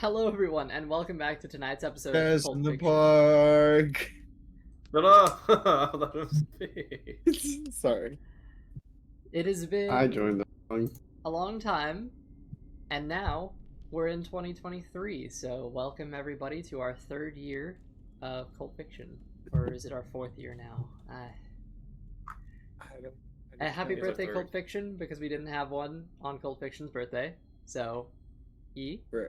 Hello, everyone, and welcome back to tonight's episode of Guys Pulp in the Fiction. park. Let him speak. Sorry, It has I been joined the song. a long time, and now we're in 2023. So, welcome everybody to our third year of Cult Fiction, or is it our fourth year now? Happy it's our birthday, third. Cult Fiction, because we didn't have one on Cult Fiction's birthday. So, Right.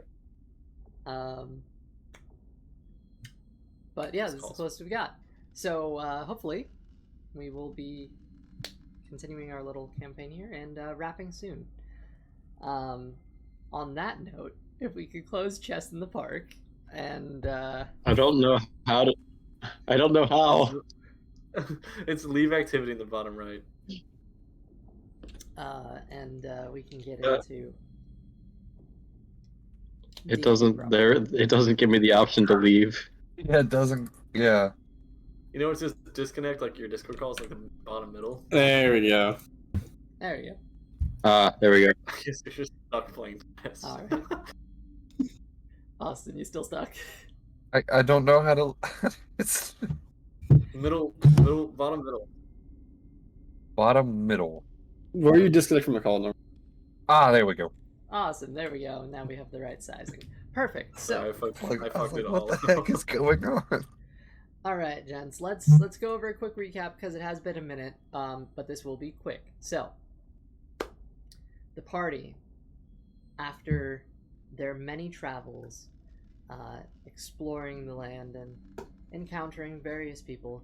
But yeah, That's this is the cool. closest we got. So hopefully we will be continuing our little campaign here and wrapping soon. On that note, if we could close Chess in the Park and I don't know how to. I don't know how. It's leave activity in the bottom right. we can get Uh, into It D&D doesn't. proper. There. It doesn't give me the option to leave. Yeah, it doesn't. Yeah. You know, it says disconnect, like your Discord calls, like the bottom middle. There we go. There you go. There we go. I guess you're just stuck playing chess. All right. Austin, you still stuck? I don't know how to. It's Middle, bottom middle. bottom middle. Where are you disconnect from the call number? Ah, there we go. Awesome. There we go. Now we have the right sizing. Perfect. Sorry, I So. fucked it what all. the heck is going on? All right, gents. Let's go over a quick recap because it has been a minute. But this will be quick. So, the party, after their many travels, exploring the land and encountering various people,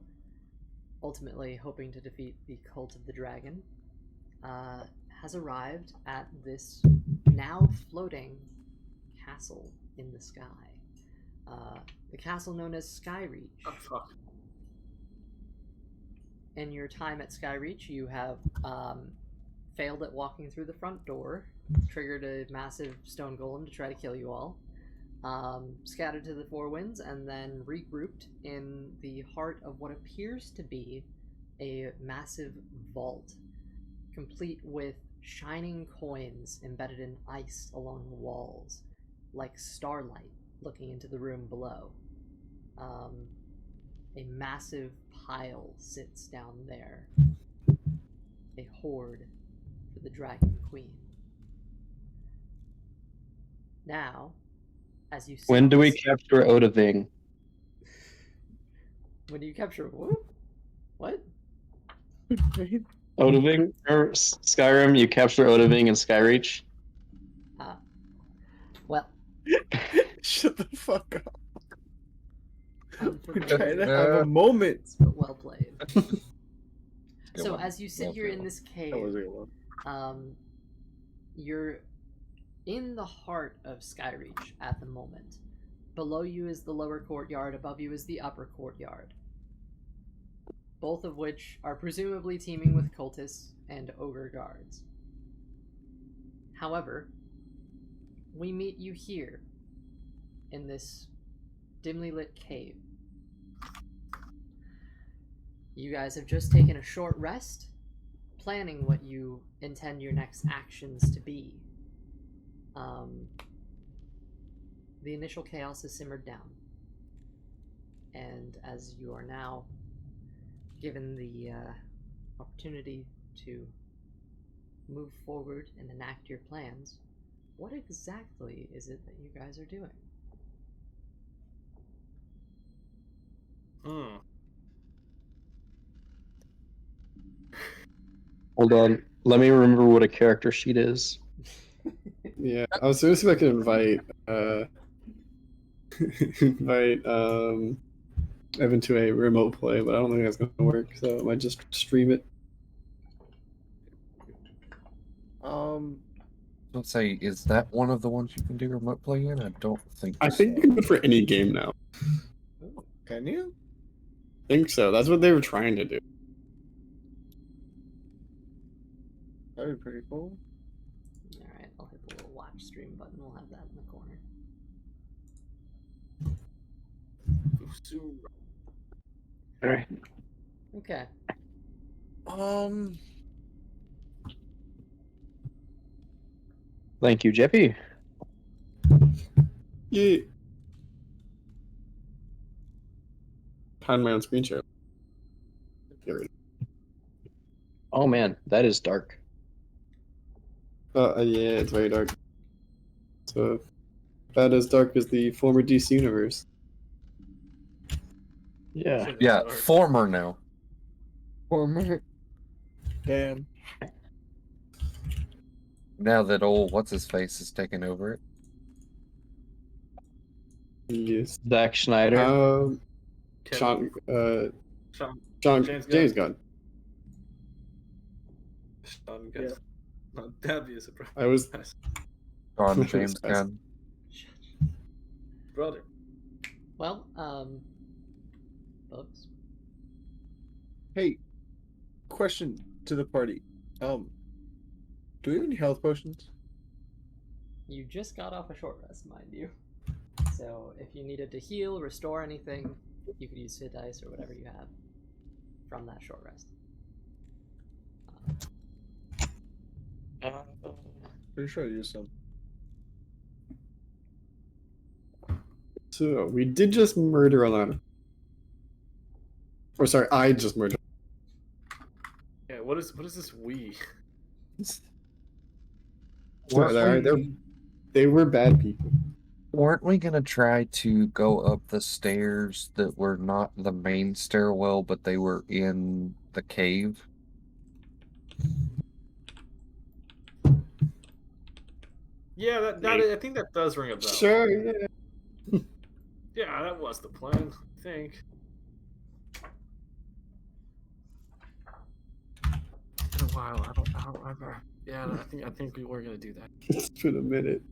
ultimately hoping to defeat the Cult of the Dragon, has arrived at this now floating castle in the sky. The castle known as Skyreach. Oh, fuck. In your time at Skyreach, you have failed at walking through the front door, triggered a massive stone golem to try to kill you all, scattered to the four winds, and then regrouped in the heart of what appears to be a massive vault, complete with shining coins embedded in ice along the walls, like starlight looking into the room below. A massive pile sits down there. A hoard for the Dragon Queen. Now, as you see When do we this- capture Odaving? When do you capture who? What? Odaving or Skyrim? You capture Odaving in Skyreach. Well, Shut the fuck up. We're unfortunately, trying to have a moment. but well played. Good So one. as you sit Well here in played. this cave, That was a good one. you're in the heart of Skyreach at the moment. Below you is the lower courtyard, above you is the upper courtyard. Both of which are presumably teeming with cultists and ogre guards. However, we meet you here in this dimly lit cave. You guys have just taken a short rest, planning what you intend your next actions to be. The initial chaos has simmered down, and as you are now given the opportunity to move forward and enact your plans, what exactly is it that you guys are doing? Hold on. Let me remember what a character sheet is. Yeah, I was going to see if I could invite Evan to a remote play, but I don't think that's going to work. So I might just stream it. Let's say, is that one of the ones you can do remote play in? I don't think. I think you can do it for any game now. Can you? I think so. That's what they were trying to do. That'd be pretty cool. Alright, I'll hit the little watch stream button. We'll have that in the corner. All right. Okay. Thank you, Jeppy. Yeah. Find my own screen share. Get rid Oh man, that is dark. yeah, it's very dark. So, about as dark as the former DC universe. Yeah. Shit is Yeah, dark. former now. Former. Damn. Now that old what's his face is taking over it. Yes. Zack Schneider. Kevin, Sean, Sean, James Gunn. Sean Yeah. Gunn. That'd be a surprise. I was. John That James was fast. Gunn. Brother. Well, folks. Hey, question to the party. Do we have any health potions? You just got off a short rest, mind you. So if you needed to heal, restore anything, you could use hit dice or whatever you have from that short rest. Pretty sure I used some. So we did just murder a lot of. Or sorry, I just murdered. Yeah, what is this we? They were bad people. Weren't we gonna try to go up the stairs that were not the main stairwell, but they were in the cave? Yeah, that I think that does ring a bell. Sure, yeah. Yeah, that was the plan, I think. In a while, I don't remember. Yeah, I think we were gonna do that. It's been a minute.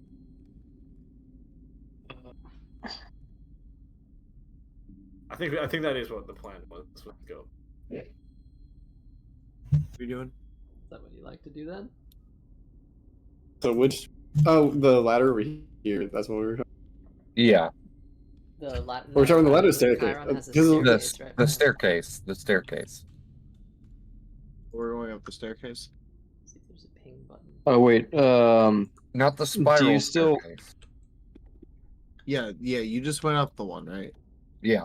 I think that is what the plan was. Let's go. What are you doing? Is that what you like to do then? So which? Oh, the ladder over here. That's what we were talking. Yeah, The Latin. We're talking the ladder staircase. Chiron has a Because of staircase, right? the staircase. The staircase. We're going up the staircase. See if there's a ping button. Oh wait. Not the spiral you still- staircase. Yeah, you just went up the one, right? Yeah.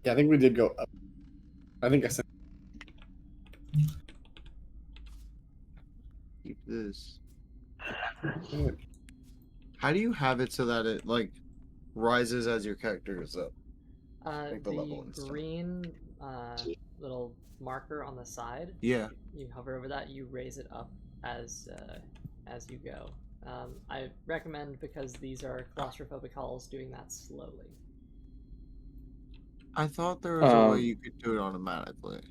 Yeah, I think we did go up. I think I said. Keep this. How do you have it so that it like rises as your character goes up? Like the level and The stuff. green little marker on the side. Yeah. You hover over that. You raise it up as you go. I recommend, because these are claustrophobic halls, doing that slowly. I thought there was a way you could do it automatically.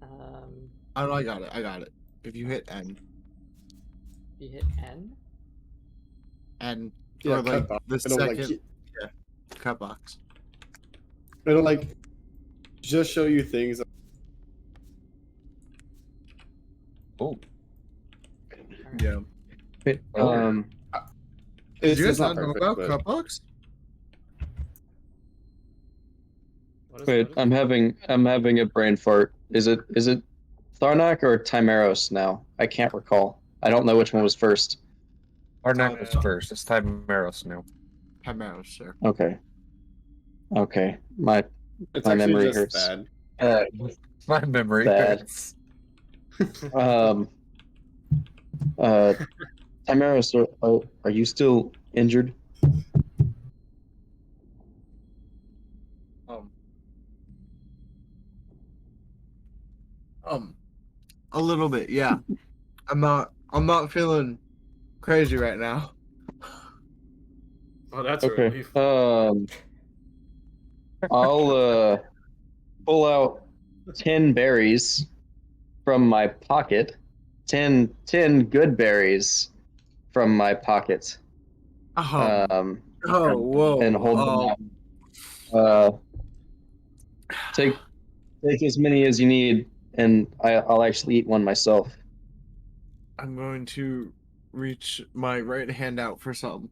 Oh, I got it. If you hit N. You hit N. And Yeah, or like cut box. the It'll, second cut box. It'll like just show you things. Oh. Alright. Yeah. Wait, Did you guys not not know perfect, about but- cut box? What is wait. it? I'm having a brain fart. Is it Tharnak or Timeros now? I can't recall. I don't know which one was first. Arnak was first. It's Timeros now. Chimeras, sir. Okay. Okay. My It's My actually memory just hurts. bad. My memory Bad. hurts. Timeros, are you still injured? A little bit, yeah. I'm not feeling crazy right now. Oh, that's a Okay. relief. I'll pull out 10 berries from my pocket. 10 good berries from my pocket. Oh, whoa. And hold them out. Take as many as you need, and I'll actually eat one myself. I'm going to reach my right hand out for some.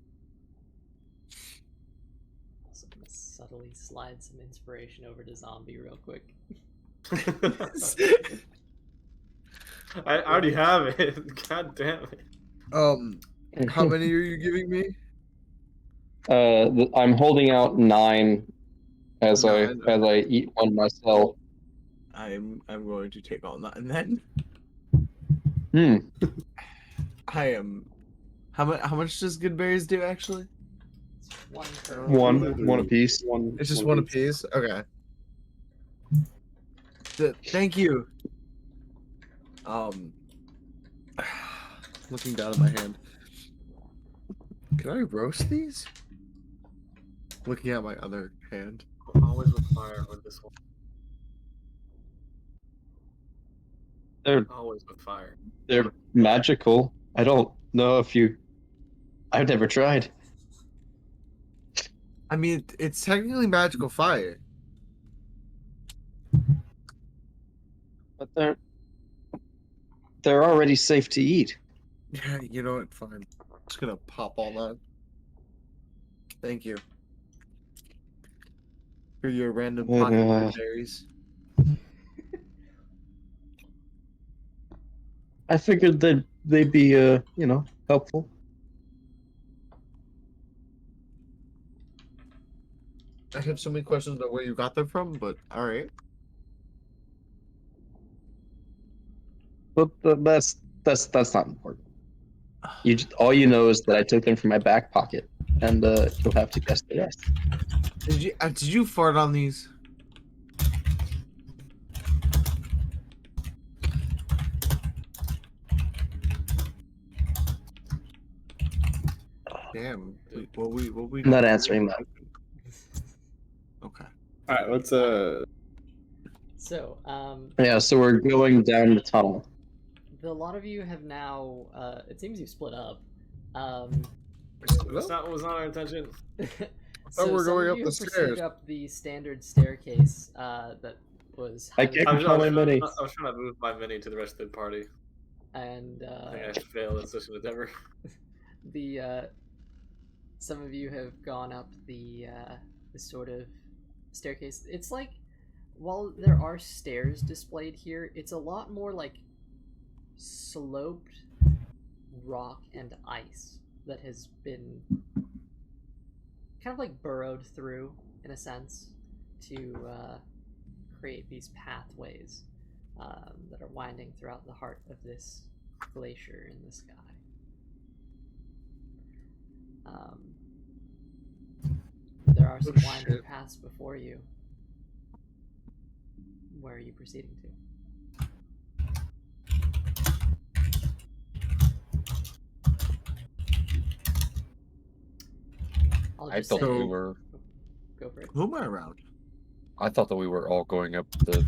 Also gonna subtly slide some inspiration over to Zombie real quick. I already have it. God damn it. How many are you giving me? I'm holding out 9 as Nine. I eat one myself. I'm going to take all 9 then. Hmm. I am. How much does good berries do actually? It's one per. One apiece. It's just one apiece. Okay. Thank you. Looking down at my hand. Can I roast these? Looking at my other hand. Always with fire with this one. They're Always with fire. they're magical. I don't know if you. I've never tried. I mean, it's technically magical fire. But they're already safe to eat. Yeah, you know what? Fine. Just gonna pop all that. Thank you. For your random pocket of berries. I figured they'd be helpful. I have so many questions about where you got them from, but alright. But that's not important. All you know is that I took them from my back pocket, and you'll have to guess the rest. Did you fart on these? Damn. What we I'm not answering that. Okay. All right, let's So, Yeah, so we're going down the tunnel. a lot of you have now. It seems you've split up. Was not our intention. So we're some going of up you the have proceeded stairs. up the standard staircase that was I highly can't I was, control my trying, mini. I was trying to move my mini to the rest of the party. and I think I failed at such an endeavor. the some of you have gone up the sort of staircase. It's like, while there are stairs displayed here, it's a lot more like sloped rock and ice that has been kind of like burrowed through, in a sense, to create these pathways that are winding throughout the heart of this glacier in the sky. There are some winding paths before you. Where are you proceeding to? I'll I just thought say, that we were. go for it. Who am I around? I thought that we were all going up the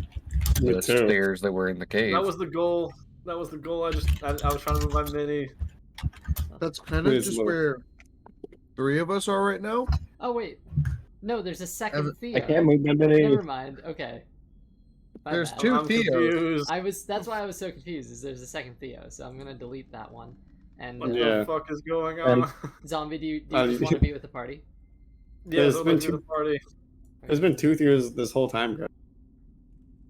Me too. stairs that were in the cave. That was the goal. That was the goal. I was trying to move my mini. That's kind of Please just look. where 3 of us are right now. Oh wait, no, there's a second Evan- Theo. I can't move my mini. Never mind. Okay. My There's bad. 2 I'm Theos. confused. That's why I was so confused. Is there's a second Theo, so I'm gonna delete that one. And What Yeah. the fuck is going And- on? Zombie, do you just want to be with the party? Yeah, There's so been let's do two- the party. There's been 2 Theos this whole time, guys.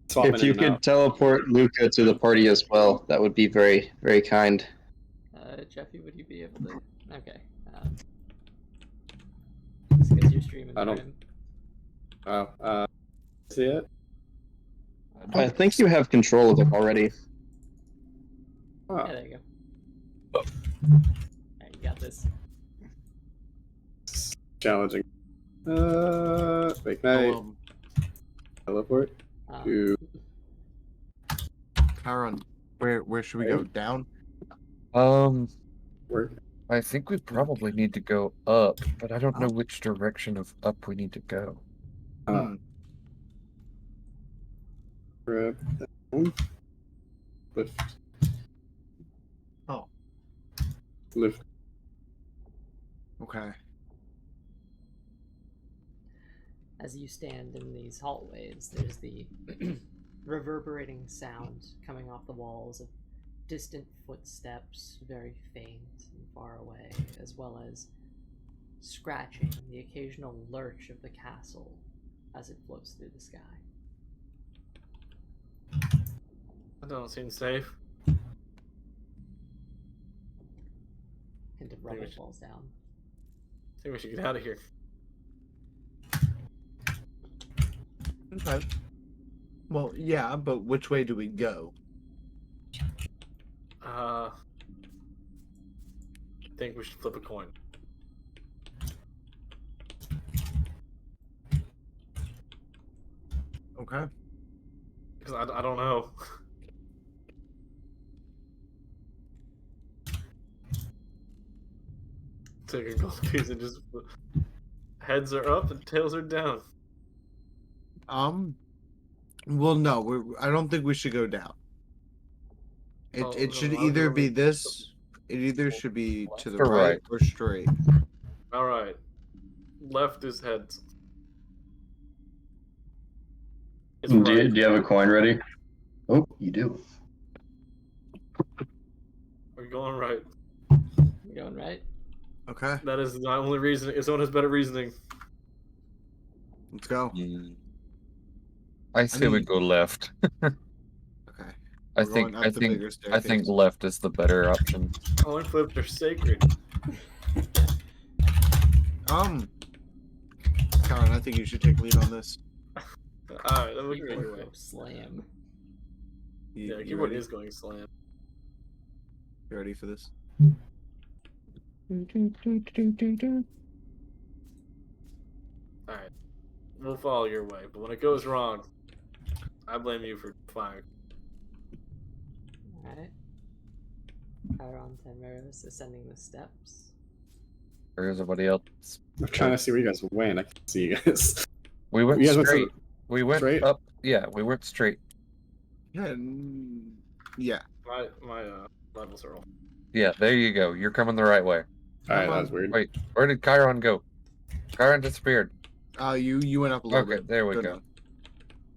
Swapping If you in and could out. teleport Luca to the party as well, that would be very, very kind. Jeffy, would you be able to? Okay. Just because you're streaming I for don't- him. Oh, see it? I think you have control of it already. Oh, Yeah, there you go. Alright, you got this. challenging. Wait, can I Oh, teleport Um, to? Chiron, where should we go? Down? Work. I think we probably need to go up, but I don't know which direction of up we need to go. Grab down. Lift. Oh. Lift. Okay. As you stand in these hallways, there's the reverberating sound coming off the walls of distant footsteps, very faint and far away, as well as scratching, the occasional lurch of the castle as it floats through the sky. That don't seem safe. hint of rubble falls down. I think we should get out of here. Okay. Well, yeah, but which way do we go? I think we should flip a coin. Okay. Because I don't know. Take a gold piece and just heads are up and tails are down. Well, no, I don't think we should go down. It Oh, it should no, either no, be no. this. It either should be to the Or right right. or straight. All right, left is heads. It's Do right. you have a coin ready? Oh, you do. We're going right. We're going right. Okay, That is the only reason. If someone has better reasoning, let's go. I say we mean- go left. Okay. I We're think going up I the think bigger I think staircase. left is the better option. coin flips are sacred. Karen, I think you should take lead on this. All right, then we can make your way. Slam. Yeah, You keyboard ready? is going slam. You ready for this? All right, we'll follow your way, but when it goes wrong, I blame you for firing. Alright. Chiron Temeros ascending the steps. Or is everybody else? I'm trying to see where you guys went. I can see you guys. We went You guys went straight. We went straight? up. Yeah, we went straight. Yeah. Yeah. My levels are all. Yeah, there you go. You're coming the right way. Alright, that was weird. Wait, where did Chiron go? Chiron disappeared. You went up a little Okay, bit. there we Good go. enough.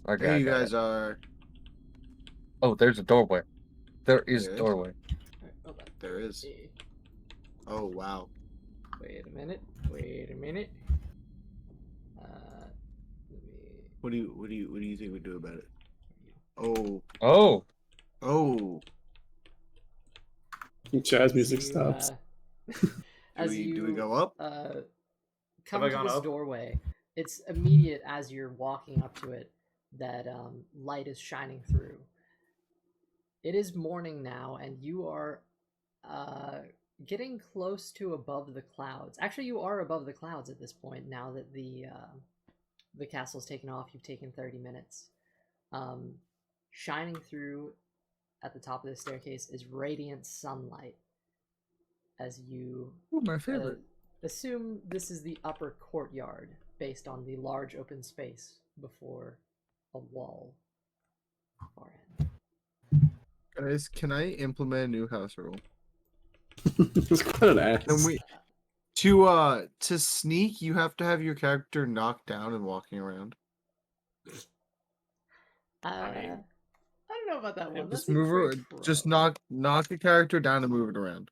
Okay, There I you got guys it. are. Oh, there's a doorway. There is a There is? doorway. Alright, hold on. There is. Eh, Oh wow. Wait a minute. Wait a minute. Let me. What do you think we do about it? Oh. Oh, Oh. Jazz music You, stops. as Do we you go up? come I to gone this up? doorway, it's immediate as you're walking up to it that light is shining through. It is morning now, and you are getting close to above the clouds. Actually, you are above the clouds at this point now that the castle's taken off. You've taken 30 minutes. Shining through at the top of the staircase is radiant sunlight. As you My favorite. assume this is the upper courtyard based on the large open space before a wall far end. Guys, can I implement a new house rule? It's quite an ass. Can we to sneak you have to have your character knocked down and walking around. mean, I don't know about that one. Just That seems move very her, pro. just knock the character down and move it around.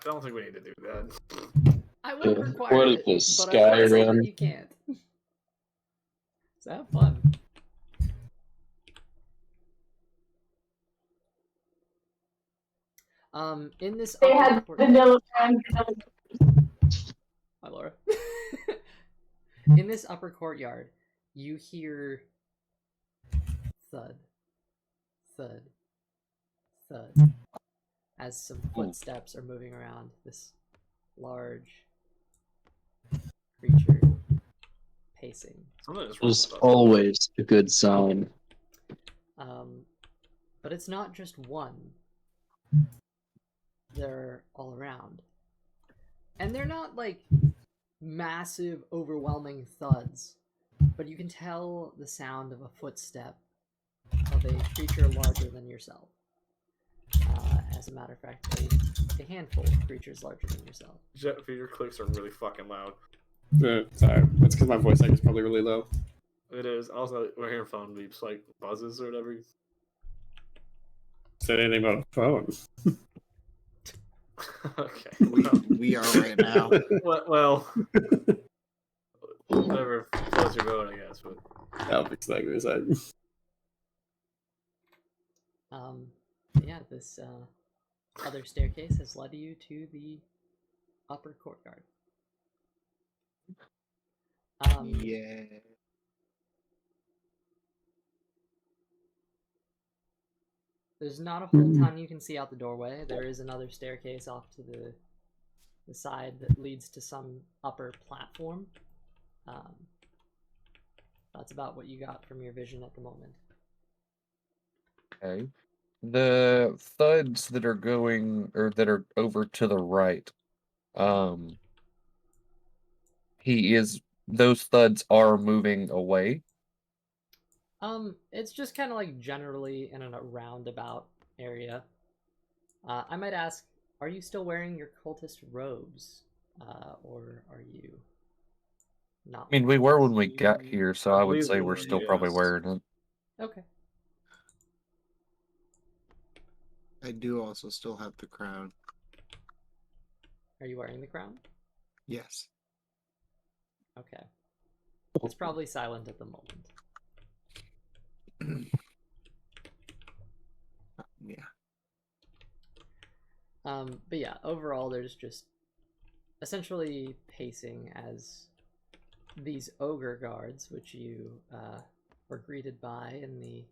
I don't think we need to do that. I would Yeah. require What it, is this, but I would say that Skyrim? you can't. So have fun. In this They upper had court- vanilla crime. Hi, Laura. In this upper courtyard, you hear thud, thud, thud, as some footsteps are moving around this large creature pacing. Something is wrong It's with us. always a good sign. But it's not just one. They're all around. And they're not like massive, overwhelming thuds, but you can tell the sound of a footstep of a creature larger than yourself. As a matter of fact, a handful of creatures larger than yourself. Jet feeder clicks are really fucking loud. Sorry, it's because my voice acting is probably really low. It is. Also, we're hearing phone beeps, like buzzes or whatever. Said anything about a phone? Okay. We are right now. Well, whatever floats your boat, I guess. But I'll fix that in a second. Yeah, this other staircase has led you to the upper courtyard. Yeah. There's not a whole ton you can see out the doorway. There is another staircase off to the side that leads to some upper platform. That's about what you got from your vision at the moment. Okay. The thuds that are going or that are over to the right, those thuds are moving away. It's just kind of like generally in a roundabout area. I might ask, are you still wearing your cultist robes? Or are you not? I mean, we were when we got here, so I would believe say we we're were, still probably yes. wearing it. Okay. I do also still have the crown. Are you wearing the crown? Yes. Okay. It's probably silent at the moment. Yeah. But yeah, overall, there's just essentially pacing as these ogre guards, which you were greeted by in the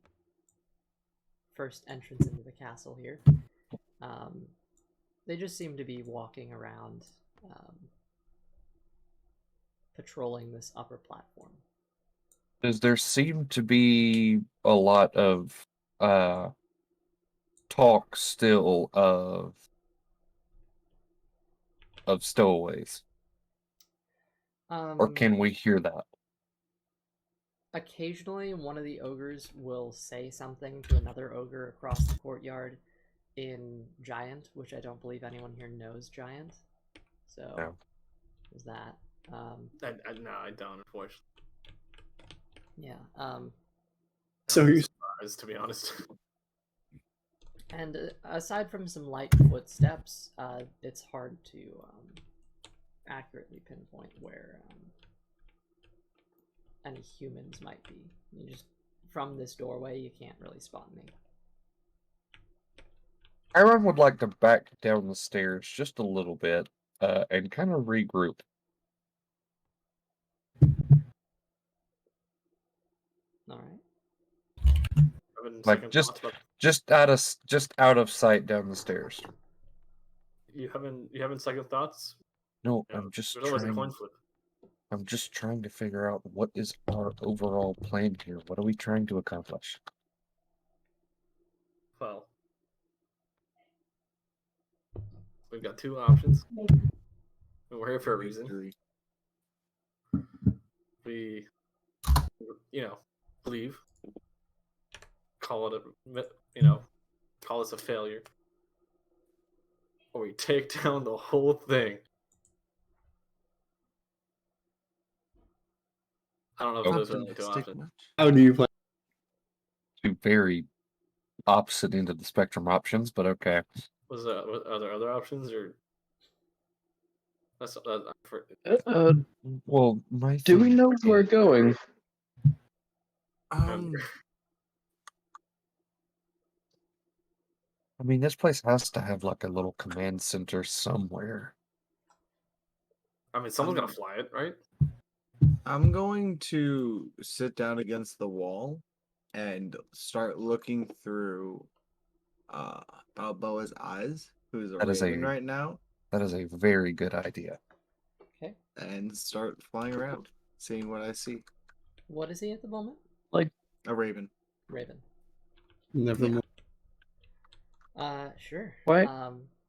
first entrance into the castle here. They just seem to be walking around, patrolling this upper platform. Does there seem to be a lot of talk still of stowaways? Or can we hear that? Occasionally, one of the ogres will say something to another ogre across the courtyard in Giant, which I don't believe anyone here knows Giant. So, No. Is that. No, I don't, unfortunately. Yeah. So I'm you're surprised, to be honest. And aside from some light footsteps, it's hard to accurately pinpoint where any humans might be. You just from this doorway, you can't really spot any. Aaron would like to back down the stairs just a little bit and kind of regroup. All right. Like just out of sight down the stairs. You haven't second thoughts? No, You know, there's always a coin flip. I'm just trying to figure out what is our overall plan here. What are we trying to accomplish? Well, we've got two options. We're here for a reason. We, leave. Call it call us a failure. Or we take down the whole thing. I don't know if those are the two options. How do you plan? Two very opposite end of the spectrum options, but okay. Are there other options, or that's well, do we know where we're going? I mean, this place has to have like a little command center somewhere. I mean, someone's gonna fly it, right? I'm going to sit down against the wall and start looking through Balboa's eyes, who's a raven right now. That is a very good idea. Okay. And start flying around, seeing what I see. What is he at the moment? Like a raven. Raven. Never mind. Sure. Why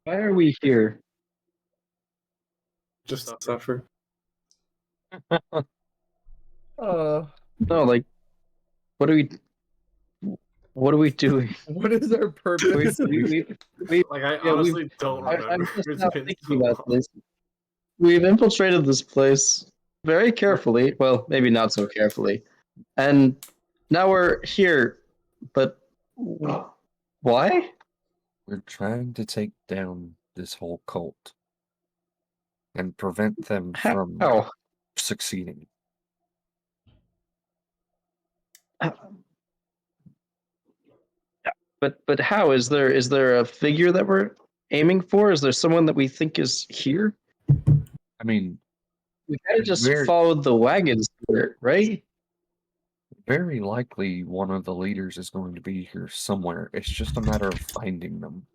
are we here? Just suffer. No, like, what are we doing? What is our purpose? I honestly don't remember. I'm just It's now been thinking so about long. this. We've infiltrated this place very carefully. Well, maybe not so carefully. And now we're here. But why? We're trying to take down this whole cult and prevent them from succeeding. But how? Is there a figure that we're aiming for? Is there someone that we think is here? I mean, We kind of just Very- followed the wagons here, right? very likely one of the leaders is going to be here somewhere. It's just a matter of finding them.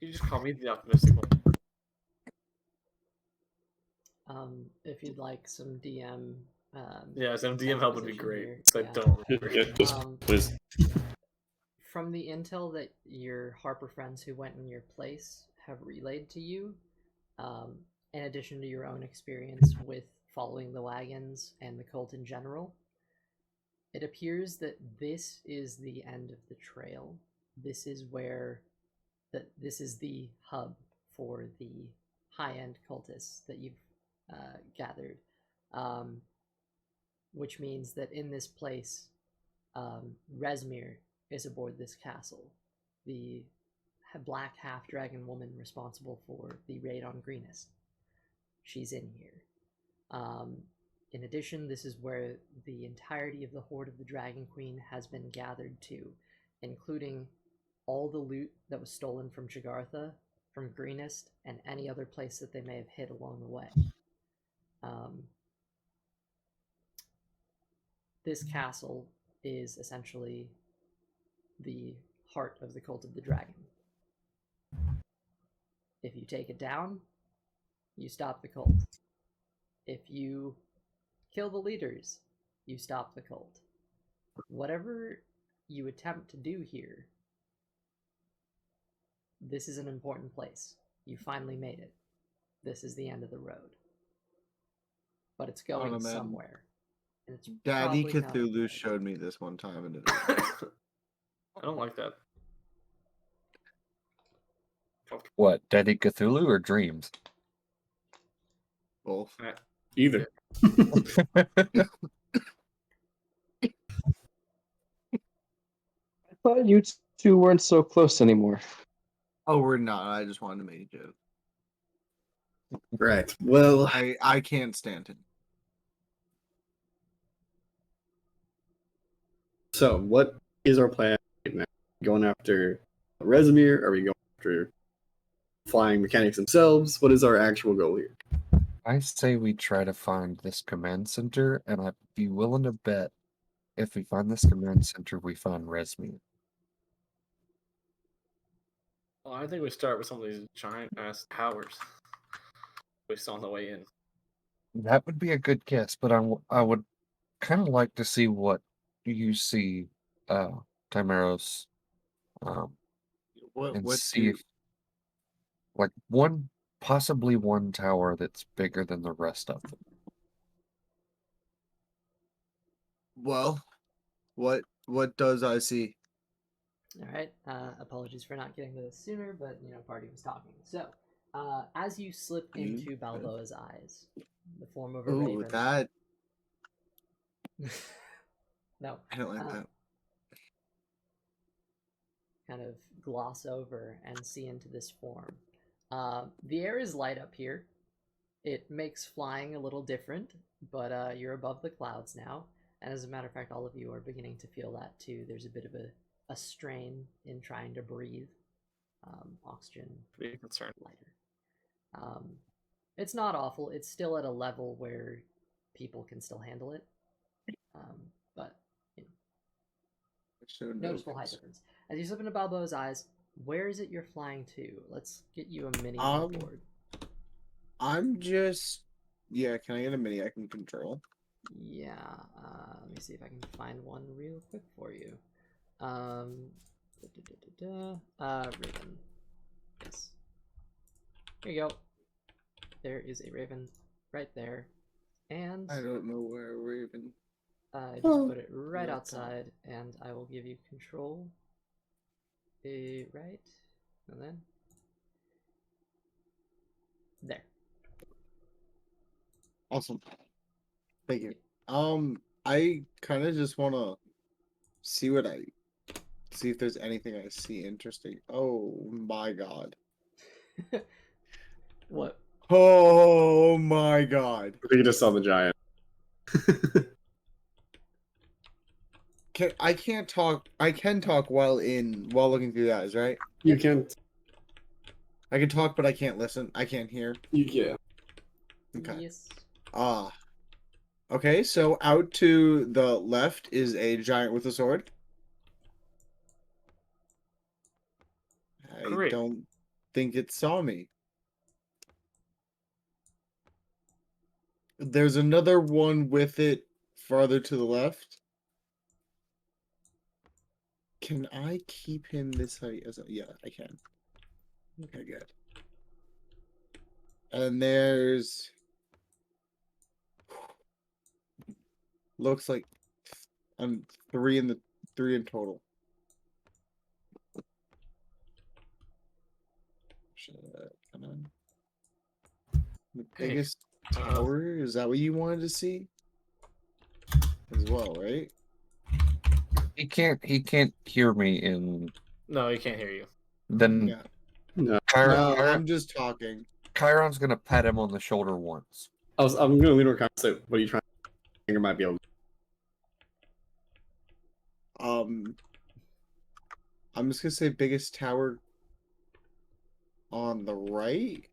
You just call me the optimistic one. If you'd like some DM, Yeah, some DM help would be exposition great. here, So yeah. I don't Yeah, remember. just please. From the intel that your Harper friends who went in your place have relayed to you, in addition to your own experience with following the wagons and the cult in general, it appears that this is the end of the trail. This is where this is the hub for the high-end cultists that you've gathered, which means that in this place, Rezmir is aboard this castle, the black half-dragon woman responsible for the raid on Greenest. She's in here. In addition, this is where the entirety of the Horde of the Dragon Queen has been gathered to, including all the loot that was stolen from Jagartha, from Greenest, and any other place that they may have hid along the way. This castle is essentially the heart of the Cult of the Dragon. If you take it down, you stop the cult. If you kill the leaders, you stop the cult. Whatever you attempt to do here, this is an important place. You finally made it. This is the end of the road. But it's going man. somewhere. And it's Daddy probably not Cthulhu good. showed me this one time, and it I don't like that. What, Daddy Cthulhu or Dreams? both. Either. I thought you two weren't so close anymore. Oh, we're not. I just wanted to make a joke. Right. Well, I can't stand him. so what is our plan right now? Going after Rezmir? Are we going after flying mechanics themselves? What is our actual goal here? I say we try to find this command center, and I'd be willing to bet if we find this command center, we find Rezmir. Well, I think we start with some of these giant ass towers. We saw on the way in. That would be a good guess, but I would kind of like to see what you see, Timeros, and see if, like, possibly one tower that's bigger than the rest of them. Well, what does I see? All right. Apologies for not getting to this sooner, but party was talking. So, as you slip into Balboa's eyes, the form of a Ooh, raven. that No. I don't like that. Kind of gloss over and see into this form. The air is light up here. It makes flying a little different, but you're above the clouds now. And as a matter of fact, all of you are beginning to feel that too. There's a bit of a strain in trying to breathe. Oxygen Be concerned. lighter. It's not awful. It's still at a level where people can still handle it. But noticeable height difference. As you slip into Balboa's eyes, where is it you're flying to? Let's get you a mini on board. I'm just can I get a mini I can control? Yeah, let me see if I can find one real quick for you. Raven. Yes. Here you go. There is a raven right there. And I don't know where Raven. I just put it right outside, and I will give you control. Right, and then there. Awesome. Thank you. I kind of just want to see if there's anything I see interesting. Oh my god. What? Oh my god. I think you just saw the giant. I can't talk. I can talk while looking through the eyes, right? You can't. I can talk, but I can't listen. I can't hear. Yeah. Okay. Yes. Okay, so out to the left is a giant with a sword. I Great. don't think it saw me. There's another one with it farther to the left. Can I keep him this height? Yeah, I can. Okay, good. And there's looks like three in total. Come on. The Hey, biggest tower, is that what you wanted to see? As well, right? He can't hear me in No, he can't hear you. then Yeah. No. No, I'm just talking. Chiron's gonna pat him on the shoulder once. I'm gonna lean over Kyle. So, what are you trying? Finger might be able. I'm just gonna say biggest tower on the right,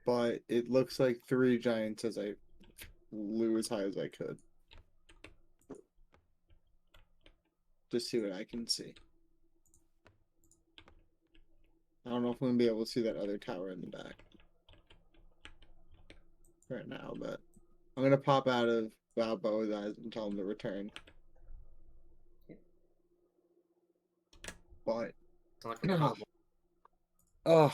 but it looks like three giants as I flew as high as I could. Just see what I can see. I don't know if I'm gonna be able to see that other tower in the back right now, but I'm gonna pop out of Balboa's eyes and tell him to return. But It's not like a combo. oh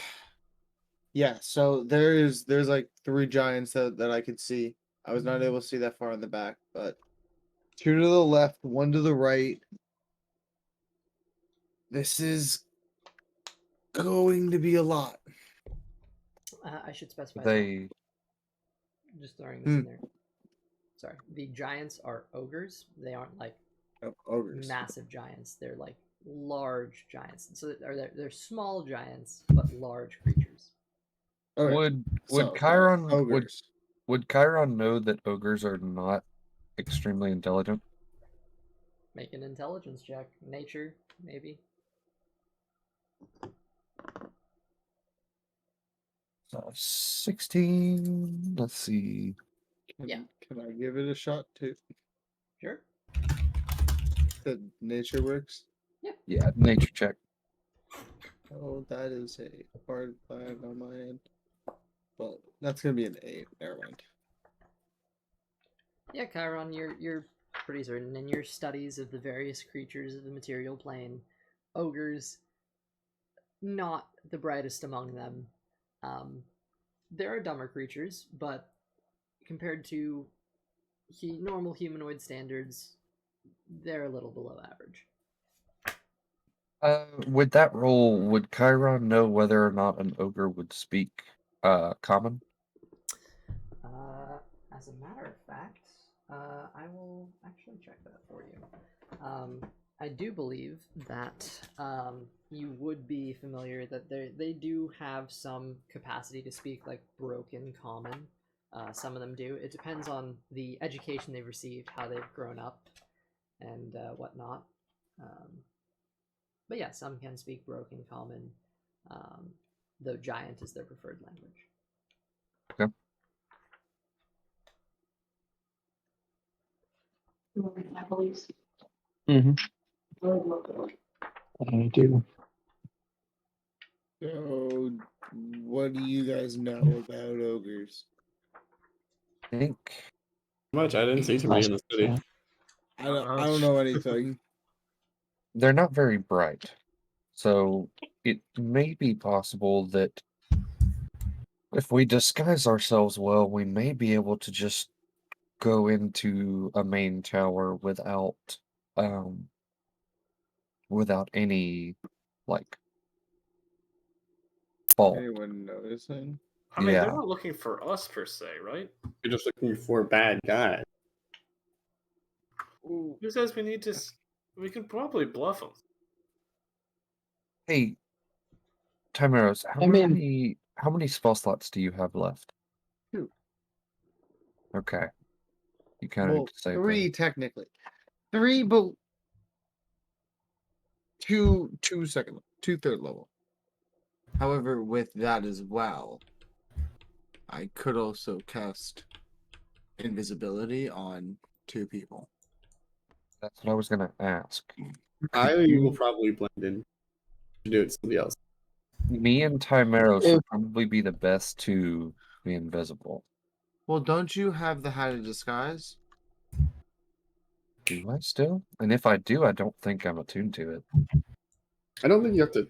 yeah, so there's like three giants that I could see. I was not able to see that far in the back, but two to the left, one to the right. This is going to be a lot. I should specify. They Just throwing this in there. Sorry, the giants are ogres. They aren't like Ogres. massive giants. They're like large giants. So they're small giants but large creatures. Okay, would so, Chiron ogres. would Chiron know that ogres are not extremely intelligent? Make an intelligence check. Nature, maybe. So 16. Let's see. Yeah. Can I give it a shot too? Sure. The nature works. Yeah, nature check. Oh, that is a hard 5 on my end. Well, that's gonna be an 8. Never mind. Yeah, Chiron, you're pretty certain in your studies of the various creatures of the material plane, ogres, not the brightest among them. There are dumber creatures, but compared to normal humanoid standards, they're a little below average. With that roll, would Chiron know whether or not an ogre would speak common? As a matter of fact, I will actually check that for you. I do believe that you would be familiar that they do have some capacity to speak like broken common. Some of them do. It depends on the education they've received, how they've grown up, and whatnot. But yeah, some can speak broken common, though giant is their preferred language. Okay. Mm-hmm. I do. So, what do you guys know about ogres? I think Much. I didn't see too many in the city. I don't know anything. they're not very bright. So it may be possible that if we disguise ourselves well, we may be able to just go into a main tower without any like fault. Anyone noticing? I mean, they're Yeah. not looking for us per se, right? You're just looking for bad guys. Ooh, Who says we need to? We can probably bluff them. Hey, Timeros, how many spell slots do you have left? 2. Okay. You kind of Well, need to save 3 them. technically. 3, but two third level. However, with that as well, I could also cast invisibility on 2 people. That's what I was gonna ask. I Could will you- probably blend in to do it to somebody else. Me and Timeros If- would probably be the best to be invisible. Well, don't you have the hat of disguise? Do I still? And if I do, I don't think I'm attuned to it. I don't think you have to.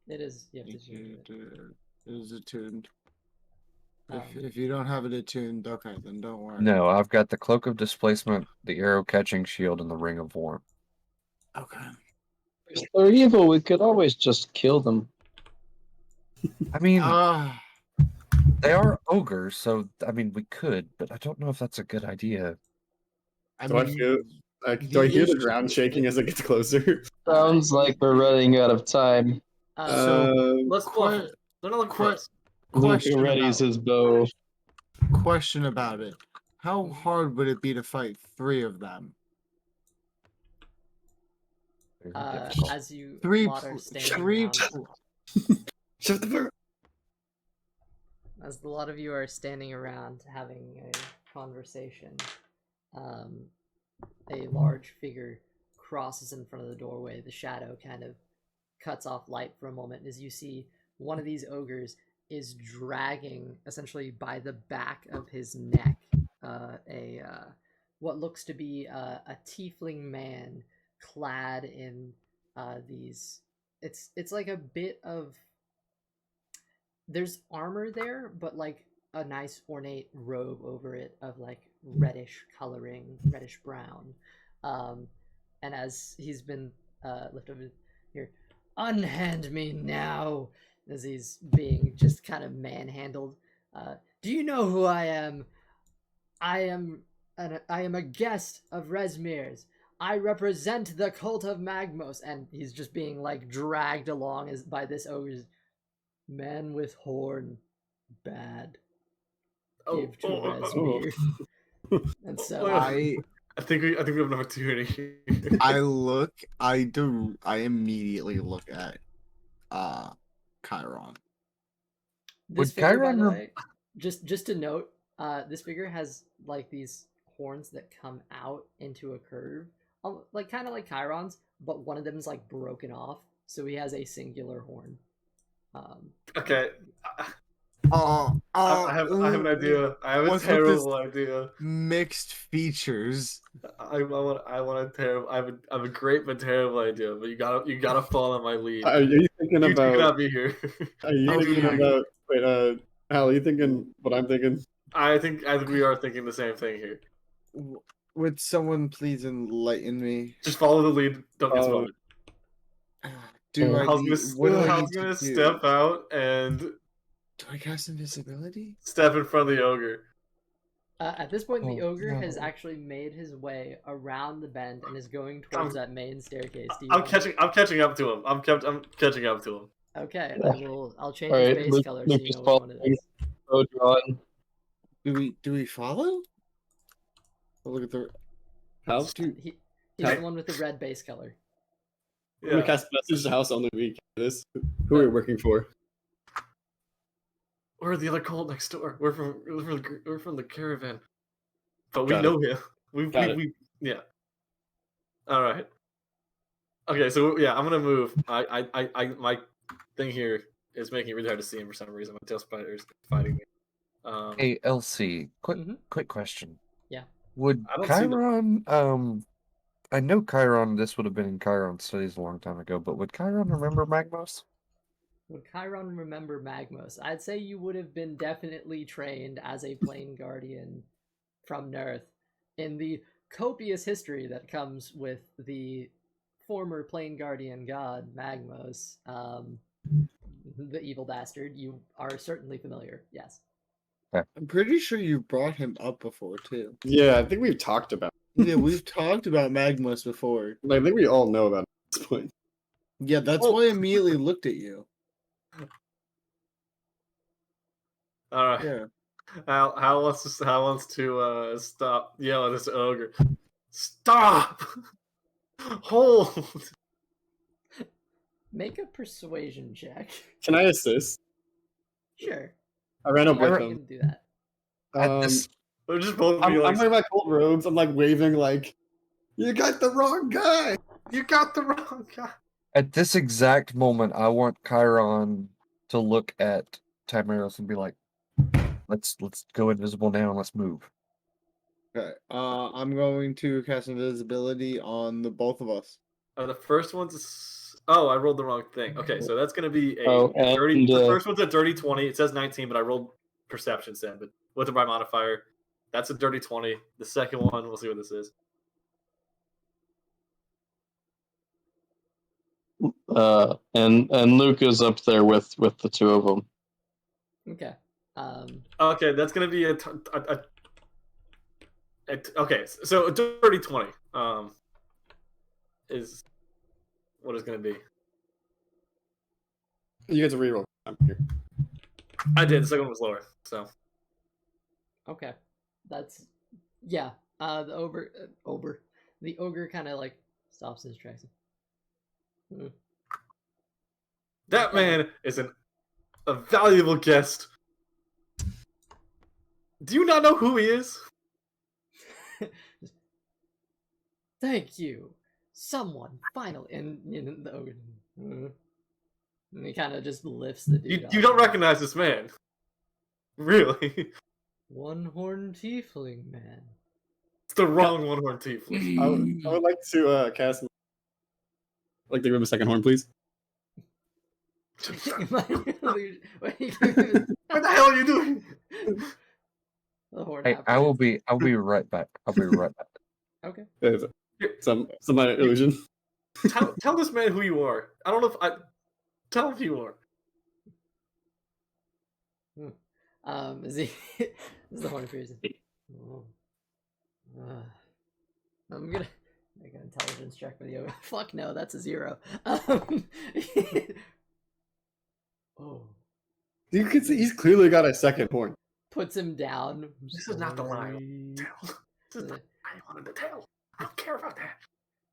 It is. You have to do it. It is attuned. Um, If you don't have it attuned, okay, then don't worry. No, I've got the Cloak of Displacement, the Arrow Catching Shield, and the Ring of Warmth. Okay. If they're evil, we could always just kill them. I mean, Ah, they are ogres, so I mean, we could, but I don't know if that's a good idea. I Do I mean, feel? Do I hear the ground shaking as it gets closer? Sounds like we're running out of time. So, Let's bluff them. They're not looking for us. Luca question readies about, his bow. question about it. How hard would it be to fight 3 of them? Very difficult. as you 3 lot are standing 3 around, Shut the fuck. as a lot of you are standing around having a conversation, a large figure crosses in front of the doorway. The shadow kind of cuts off light for a moment as you see one of these ogres is dragging, essentially by the back of his neck, what looks to be a tiefling man clad in these. It's like a bit of, there's armor there, but like a nice ornate robe over it of like reddish coloring, reddish brown. And as he's been lifted over here, unhand me now, as he's being just kind of manhandled. Do you know who I am? I am a guest of Rezmir's. I represent the cult of Magmos, and he's just being like dragged along as by this ogre's man with horn. Bad. Give to Rezmir. And so I I think we have an opportunity. I immediately look at Chiron. this Would figure, by Chiron the rem- way, just to note, this figure has like these horns that come out into a curve, like kind of like Chiron's, but one of them is like broken off, so he has a singular horn. Okay. I I have an idea. I have a what's with terrible idea. Mixed features. I want a terrible. I have a great but terrible idea. But you gotta follow my lead. Are you thinking You about? cannot be here. Are you thinking Okay. about? Wait, Hal, are you thinking what I'm thinking? I think we are thinking the same thing here. Would someone please enlighten me? Just follow the lead. Don't get Oh. spotted. Do I Hal's need, what do I Hal's need to gonna do? step out and Do I cast invisibility? step in front of the ogre. At this point, the Oh, ogre has no. actually made his way around the bend and is going towards that main staircase. Do you I'm want- catching up to him. I'm catching up to him. Okay, I'll change All his right, base color so Luke you is know which one it following. is. Bow drawn. Do we follow? Oh, look at the Hal, He's the one with the red base color. we cast message to House only we can do this. Who are we working for? We're the other cult next door. We're from the caravan, but we Got know him. Got it. We yeah. All right. Okay, so yeah, I'm gonna move. I my thing here is making it really hard to see him for some reason. My tail spider's fighting me. Hey, LC, Mhm. quick question. Yeah. Would I don't see them. Chiron, I know Chiron, this would have been in Chiron studies a long time ago, but would Chiron remember Magmos? Would Chiron remember Magmos? I'd say you would have been definitely trained as a plane guardian from Nerth in the copious history that comes with the former plane guardian god Magmos, the evil bastard. You are certainly familiar. Yes. I'm pretty sure you brought him up before too. Yeah, I think we've talked about. Yeah, we've talked about Magmus before. I think we all know about it at this point. Yeah, that's Oh. why I immediately looked at you. All right. Yeah. Hal wants to stop yelling at this ogre. Stop! Hold! Make a persuasion check. Can I assist? Sure. I ran up You with can him. do that. At this, They're just both I'm be like, wearing my cold robes. I'm like waving like, you got the wrong guy. you got the wrong guy. at this exact moment, I want Chiron to look at Tamaris and be like, let's go invisible now and let's move. Okay. I'm going to cast invisibility on the both of us. The first one's. Oh, I rolled the wrong thing. Okay, so that's gonna be a Oh, and, 30. The first one's a dirty 20. It says 19, but I rolled perception instead. But with the right modifier, that's a dirty 20. The second one, we'll see what this is. And Luke is up there with the two of them. Okay. Okay, that's gonna be okay, so a dirty 20 is what it's gonna be. You get to reroll. I'm here. I did. The second one was lower, so Okay. That's yeah. The ogre kind of like stops his tracks. Hmm. that man is a valuable guest. Do you not know who he is? Thank you. Someone finally, and the ogre. And he kind of just lifts the dude. You up. don't recognize this man, really? One-horned tiefling man. It's the wrong one-horn tiefling. I would like to cast. Like to give him a second horn, please. What the hell are you doing? The horn Hey, I'll be right back. I'll be right back. Okay. There's some minor illusion. Tell this man who you are. I don't know if I tell him who you are. Is he? Is the horn appears? Oh. I'm gonna make an intelligence check with you. Fuck no, that's a 0. Oh. You can see he's clearly got a second horn. Puts him down. This is not the line. Sorry. This is the I wanted to tell. I don't care about that.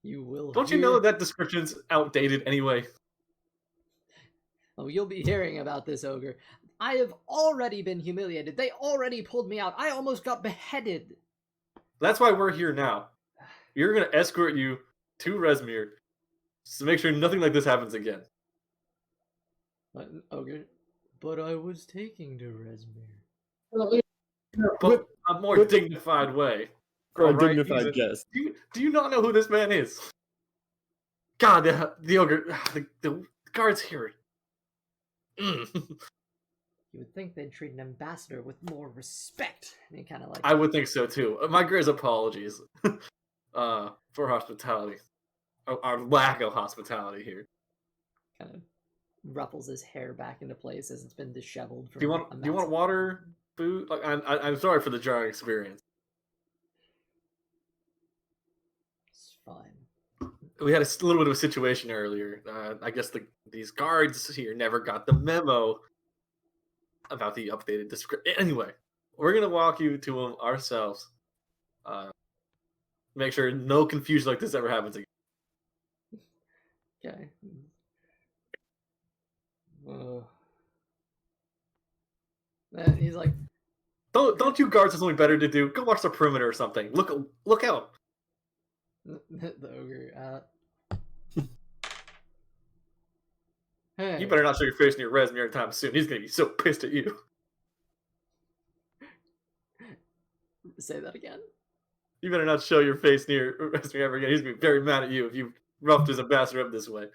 You will. Don't you know that description's outdated anyway? Oh, you'll be hearing about this ogre. I have already been humiliated. They already pulled me out. I almost got beheaded. That's why we're here now. You're gonna escort you to Rezmir to make sure nothing like this happens again. Ogre, but I was taking to Rezmir. But a more dignified way. For a Alright, dignified guest. Do you not know who this man is? God, the ogre, the guards here. You would think they'd treat an ambassador with more respect. And he kind of like. I would think so too. My greatest apologies for hospitality, our lack of hospitality here. Kind of ruffles his hair back into place as it's been disheveled. From Do you want water, food? Like, I'm sorry for the jarring experience. It's fine. We had a little bit of a situation earlier. I guess these guards here never got the memo about the updated description. Anyway, we're gonna walk you to them ourselves. Make sure no confusion like this ever happens again. Okay. He's like, Don't you guards have something better to do? Go watch the perimeter or something. Look out. the ogre. Hey. You better not show your face near Rezmir anytime soon. He's gonna be so pissed at you. Say that again. You better not show your face near Rezmir ever again. He's gonna be very mad at you if you roughed his ambassador up this way.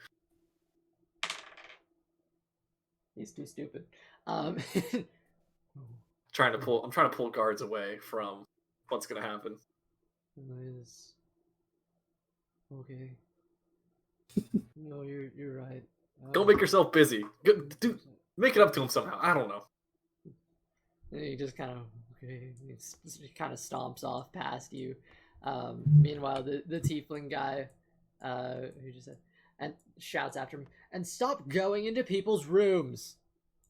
He's too stupid. I'm trying to pull guards away from what's gonna happen. Okay. No, you're right. Don't make yourself busy. Make it up to him somehow. I don't know. And he just kind of he kind of stomps off past you. Meanwhile, the tiefling guy, who just said, and shouts after him, and stop going into people's rooms.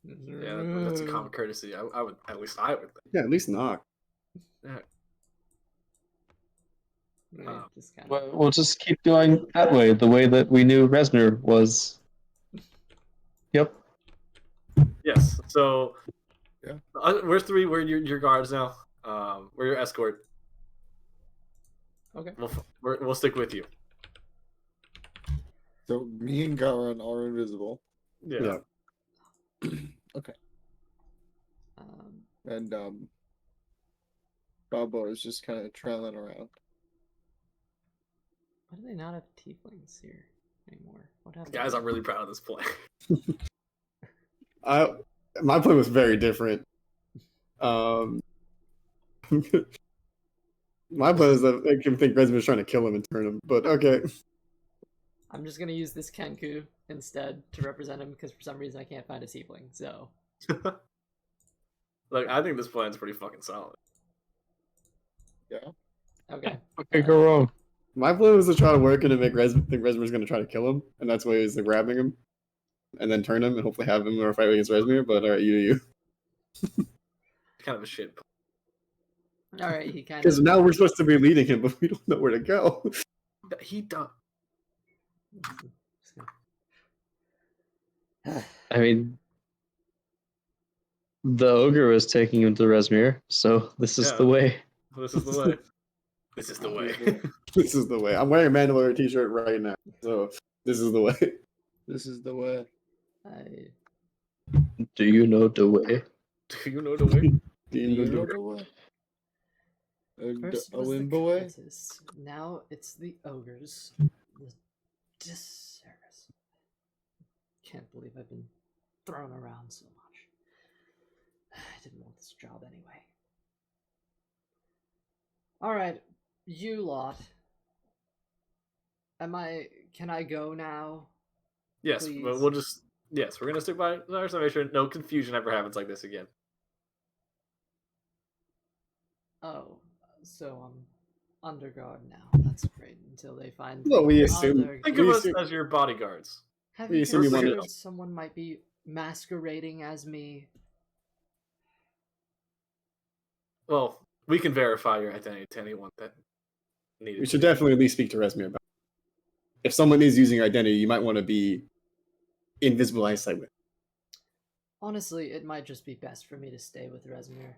Yeah, that's a common courtesy. I would think. Yeah, at least knock. Yeah. Just kind of... Well, we'll just keep going that way, the way that we knew Rezmir was. Yep. Yes. So, Yeah. We're three. We're your guards now. We're your escort. Okay. We'll stick with you. So me and Garan are invisible, Yeah. okay, Um, and Babo is just kind of trailing around. why do they not have tieflings here anymore? What happened? Guys, I'm really proud of this play. My plan was very different. My plan is that I can think Rezmir's trying to kill him and turn him, but okay. I'm just gonna use this Kenku instead to represent him because for some reason I can't find a tiefling. So Like, I think this plan's pretty fucking solid. Yeah. okay. Okay, go wrong. My plan was to try to work and to make think Rezmir's going to try to kill him, and that's why he's like, grabbing him, and then turn him and hopefully have him or fight against Rezmir. But alright, you. Kind of a shit. All right. He kind Because of... now we're supposed to be leading him, but we don't know where to go. He done. I mean, the ogre was taking him to Rezmir, so this is Yeah. the way. This is the way. This is the way. This is the way. I'm wearing a Mandalorian t-shirt right now, so this is the way. This is the way. I... Do you know the way? Do you know the way? Do you know the way? First it A was the Wimbo way? cultists, now it's the ogres. The disservice. Can't believe I've been thrown around so much. I didn't want this job anyway. Alright, you lot. Can I go now? Yes, Please. but we'll just... Yes, we're going to stick by our summation. No confusion ever happens like this again. Oh, so I'm under guard now. That's great. Until they find Well, we the assume- other... Think We of us assume- as your bodyguards. Have we you assume you wanted- considered someone might be masquerading as me? Well, we can verify your identity to anyone that needed. We should definitely at least speak to Rezmir about it. If someone is using your identity, you might want to be invisible eyesight with. Honestly, it might just be best for me to stay with Rezmir.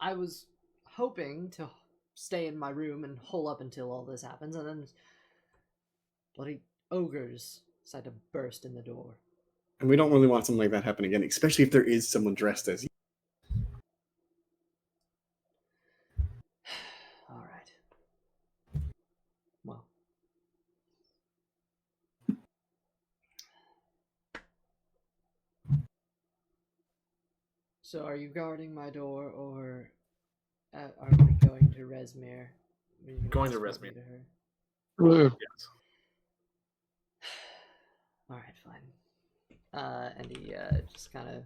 I was hoping to stay in my room and hole up until all this happens, and then bloody ogres decide to burst in the door. And we don't really want something like that happen again, especially if there is someone dressed as you. Alright. Well. So are you guarding my door, or are we going to Rezmir? Are you Going to escort me Rezmir. her? Yes. Alright, fine. And he just kind of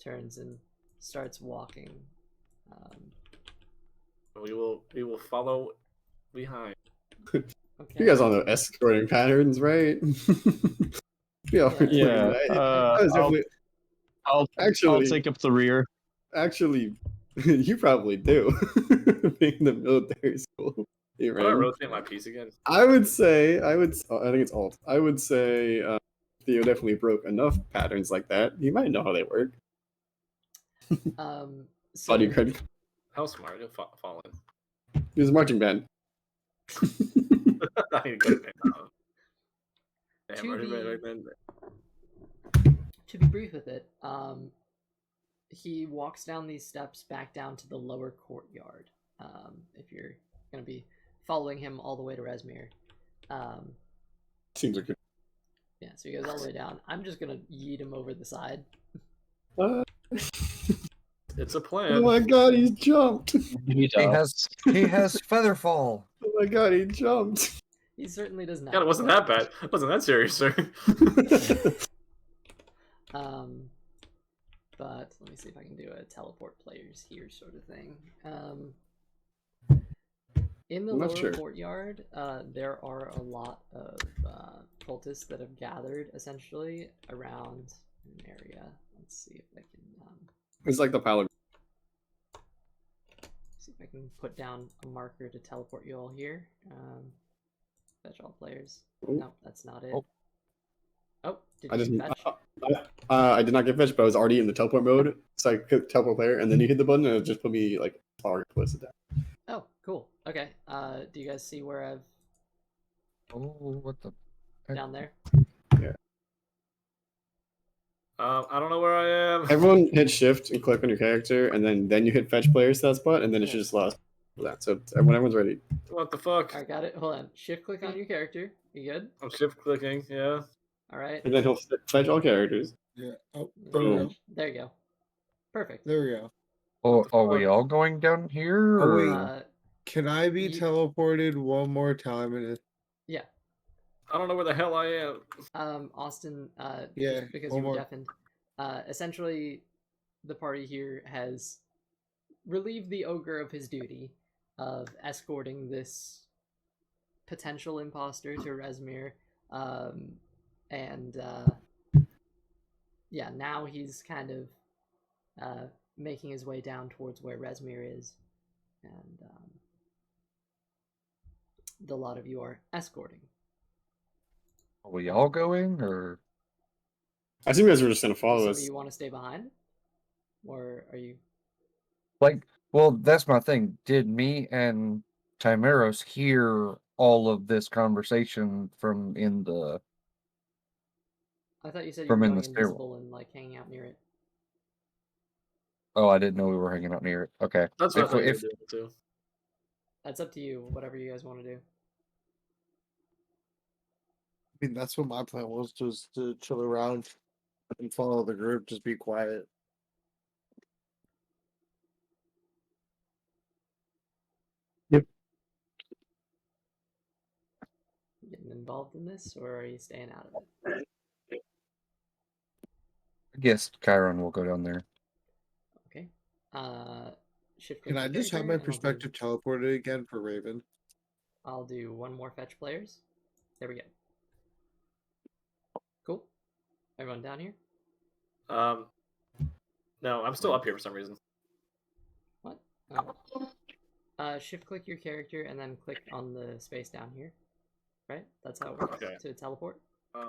turns and starts walking. We will follow behind. Okay. You guys all know escorting patterns, right? Yeah. Yeah, That was definitely, I'll actually, take up the rear. actually, you probably do. Being in the military school. You Can I ran. rotate my piece again? I think it's alt. I would say Theo definitely broke enough patterns like that. He might know how they work. So Bodyguard. How smart? You'll fall in. He was a marching band. I need to go to bed now. Damn, To already be- right then. to be brief with it, he walks down these steps back down to the lower courtyard. If you're gonna be following him all the way to Rezmir. Seems like Yeah, so he goes all the way down. I'm just gonna yeet him over the side. a... It's a Oh plan. my god, he jumped! He has featherfall. Oh my god, he jumped! He certainly does not. God, it wasn't that bad. It wasn't that serious, sir. But let me see if I can do a teleport players here sort of thing. In the I'm not lower sure. courtyard, there are a lot of cultists that have gathered essentially around an area. Let's see if I can It's like the pile of... see if I can put down a marker to teleport you all here. Fetch all players. No, that's not it. Oh. Oh, did I you just fetch? I did not get fetched, but I was already in the teleport mode, so I could teleport player, and then you hit the button, and it just put me like far close down. Oh, cool. Okay. Do you guys see where I've Oh, what the? heck? down there? I don't know where I am. Everyone hit shift and click on your character, and then you hit fetch players to that spot, and then it Yeah. should just last for that. So when everyone's ready, What the fuck? Alright, got it. Hold on. Shift click on your character. You good? I'm shift clicking. Yeah. Alright. and then he'll fetch all characters. Yeah. Oh, there we go. There you go. Perfect. There we go. Oh, the are we fuck? all going down here? Oh, wait. or- Can I be Ye- teleported one more time? And Yeah. I don't know where the hell I am. Austin, Yeah, just because one you were more. deafened, essentially the party here has relieved the ogre of his duty of escorting this potential imposter to Rezmir. And yeah, now he's kind of making his way down towards where Rezmir is. And the lot of you are escorting. Are we all going, or I assume you guys were just gonna follow Some us. of you want to stay behind? Or are you... like? Well, that's my thing. Did me and Timeros hear all of this conversation from in the? I thought you said you From were in going the stairwell. invisible and like hanging out near it. Oh, I didn't know we were hanging out near it. Okay. That's what I If- thought you were if- doing too. That's up to you, whatever you guys want to do. I mean, that's what my plan was, just to chill around and follow the group, just be quiet. Getting involved in this, or are you staying out of it? I guess Chiron will go down there. Okay. Shift Can click I your just have character, my and perspective teleported again for Raven? I'll do one more fetch players. There we go. Cool. Everyone down here? No, I'm still up here for some reason. What? Oh. Shift click your character and then click on the space down here. Right? That's how it works Okay. to teleport. I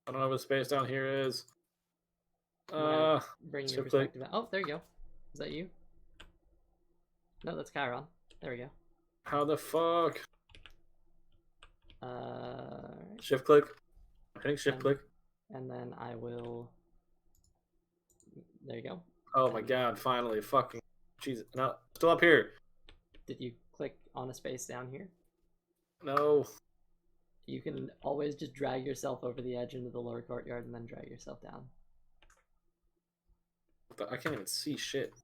don't know what space down here is. I'm gonna bring your shift click. perspective out. Oh, there you go. Is that you? No, that's Chiron. There we go. How the fuck? Alright. Shift click. I think shift Um, click. And then I will. There you go. Oh my god! Finally, fucking Jesus! No, still up here. Did you click on a space down here? No. You can always just drag yourself over the edge into the lower courtyard and then drag yourself down. I can't even see shit.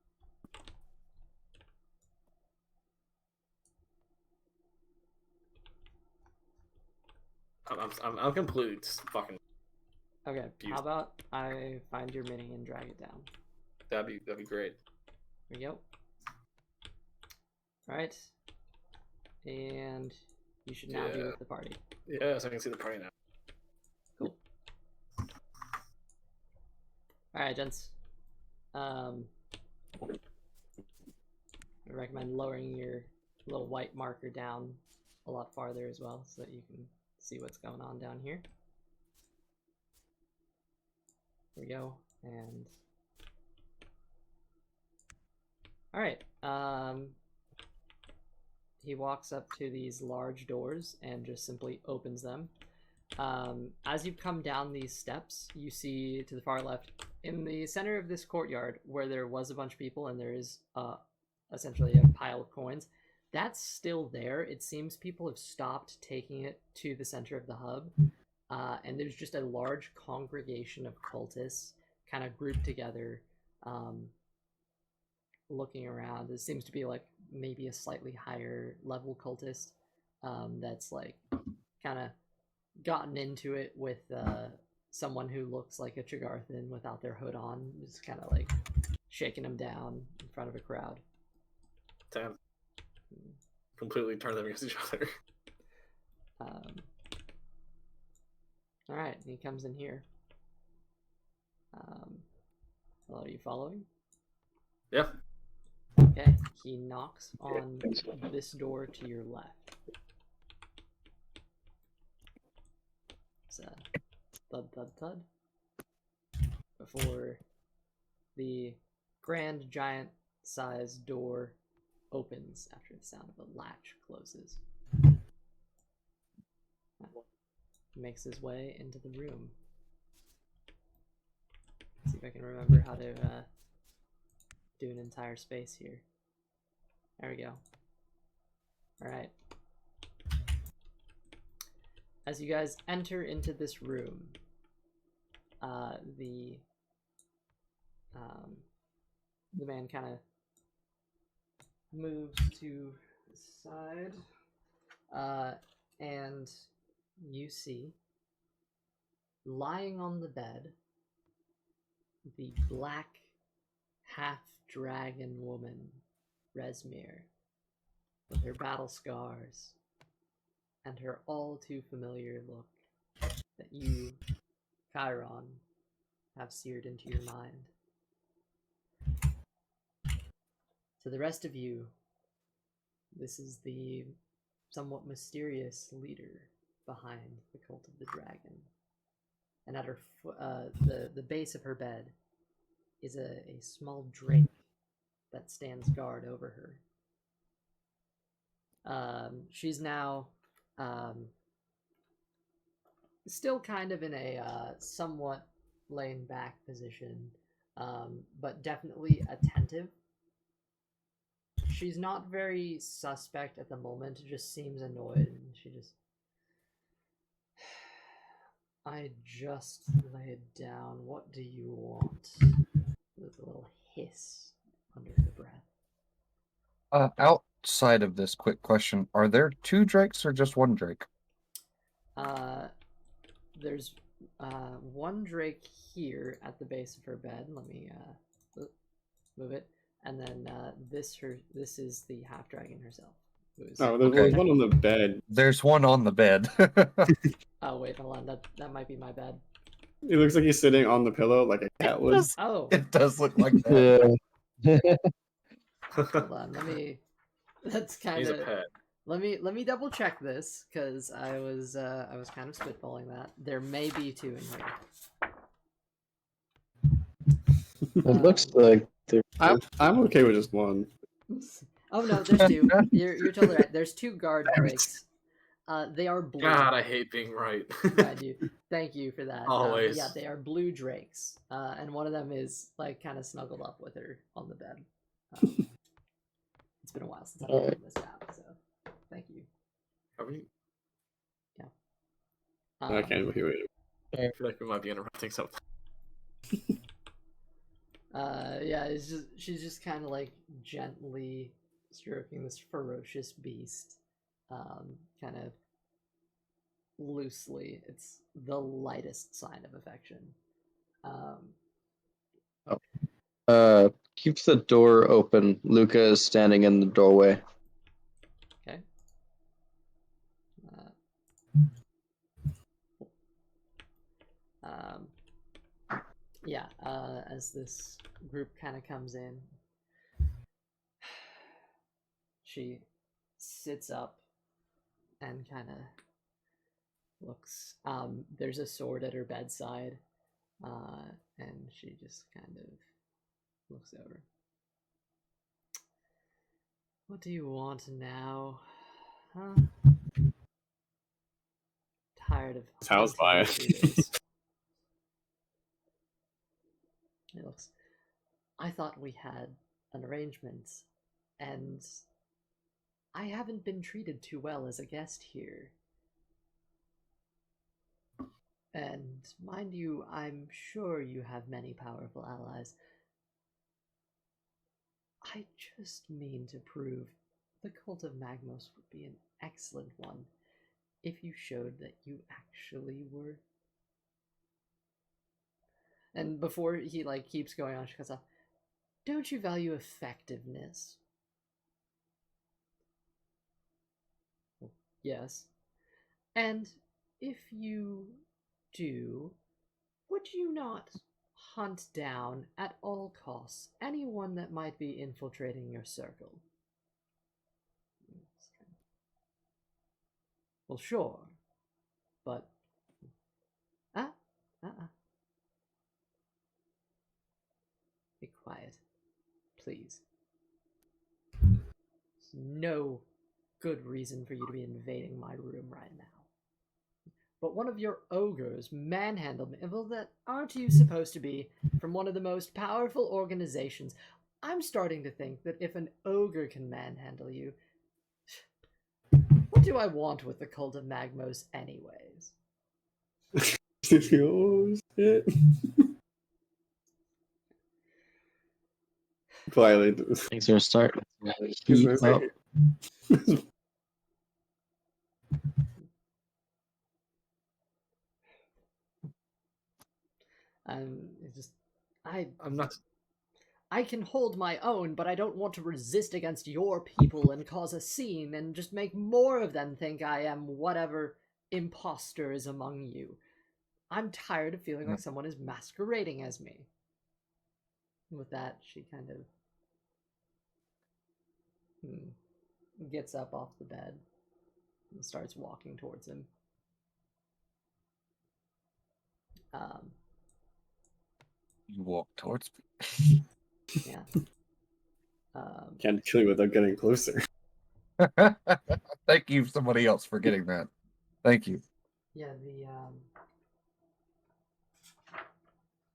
I'm completely fucking. Okay, Beautiful. how about I find your mini and drag it down? That'd be great. There we go. Alright. And you should now be Yeah. with the party. Yes, I can see the party now. Cool. Alright, gents. I recommend lowering your little white marker down a lot farther as well so that you can see what's going on down here. There we go. And alright. He walks up to these large doors and just simply opens them. As you come down these steps, you see to the far left, in the center of this courtyard, where there was a bunch of people and there is essentially a pile of coins, that's still there. It seems people have stopped taking it to the center of the hub, and there's just a large congregation of cultists kind of grouped together, looking around. It seems to be like maybe a slightly higher level cultist that's like kind of gotten into it with someone who looks like a Chagarthan without their hood on, just kind of like shaking them down in front of a crowd. Damn. Completely turn them against each other. All right, he comes in here. Hello, are you following? Yeah. Okay, he knocks on this door to your left. It's a thud, thud, thud. Before the grand giant sized door opens after the sound of a latch closes. He makes his way into the room. See if I can remember how to do an entire space here. There we go. Alright. As you guys enter into this room, the man kind of moves to the side, and you see, lying on the bed, the black half-dragon woman, Rezmir, with her battle scars and her all-too-familiar look that you, Chiron, have seared into your mind. To the rest of you, this is the somewhat mysterious leader behind the Cult of the Dragon. And at her the base of her bed is a small drake that stands guard over her. She's now still kind of in a somewhat laying back position, but definitely attentive. She's not very suspect at the moment, just seems annoyed, and she just... I just laid down. What do you want? With a little hiss under her breath. Outside of this quick question, are there 2 drakes or just 1 drake? There's 1 drake here at the base of her bed. Let me move it. And then this is the half dragon herself. Oh, there's one on the bed. There's one on the bed. Oh wait, hold on. That might be my bed. It looks like he's sitting on the pillow like a cat would. Oh, It does look like that. Yeah. hold on. Let me. That's kind He's a of. pet. Let me double check this because I was kind of spitballing that. There may be 2 in here. It looks like they're... I'm okay with just one. Oh no, there's 2. You're totally right. There's 2 guard drakes. They are blue. God, I hate being right. Thank you for that. Always. Yeah, they are blue drakes, and one of them is like kind of snuggled up with her on the bed. It's been a while since I've been on this map, so thank you. Are we? I can't hear it. I feel like we might be interrupting something. Yeah, she's just kind of like gently stroking this ferocious beast, kind of loosely. It's the lightest sign of affection. Keeps the door open. Luca is standing in the doorway. Okay. Yeah, as this group kind of comes in, she sits up and kind of looks. There's a sword at her bedside, and she just kind of looks over. What do you want now? Huh? Tired of Sounds hunting fine. intruders. It looks. I thought we had an arrangement, and I haven't been treated too well as a guest here. And mind you, I'm sure you have many powerful allies. I just mean to prove the Cult of Magmos would be an excellent one if you showed that you actually were. And before he like keeps going on, she cuts off. Don't you value effectiveness? Well, yes. And if you do, would you not hunt down at all costs anyone that might be infiltrating your circle. Well, sure, but be quiet, please. There's no good reason for you to be invading my room right now. But one of your ogres manhandled me. Well, that aren't you supposed to be from one of the most powerful organizations? I'm starting to think that if an ogre can manhandle you, what do I want with the cult of Magmos anyways? Oh shit. Quietly. Things are starting to He's heat gonna up. say- It just, I I'm not. I can hold my own, but I don't want to resist against your people and cause a scene and just make more of them think I am whatever imposter is among you. I'm tired of feeling like someone is masquerading as me. With that, she kind of gets up off the bed and starts walking towards him. You walk towards me. Yeah. Can't kill you without getting closer. Thank you, somebody else, for getting that. Thank you. Yeah,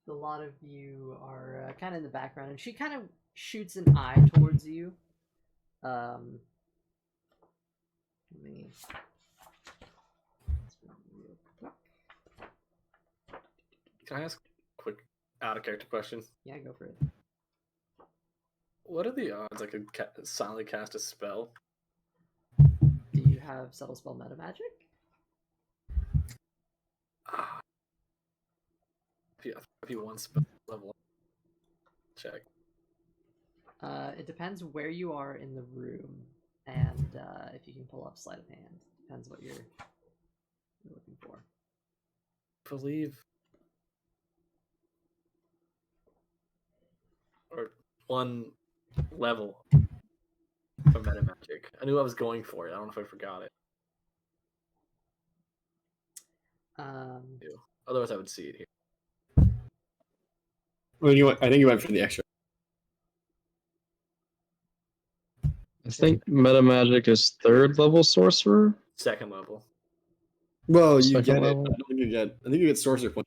the lot of you are kind of in the background, and she kind of shoots an eye towards you. Let me. Can I ask a quick out of character question? Yeah, go for it. What are the odds I could silently cast a spell? Do you have subtle spell meta magic? If you one spell level check. It depends where you are in the room, and if you can pull up sleight of hand. Depends what you're looking for. Believe or one level for meta magic. I knew I was going for it. I don't know if I forgot it. Otherwise, I would see it here. Well, I think you went for the extra. I think meta magic is 3rd level sorcerer. Second level. Well, you Second get level? it. I think you get sorcerer point.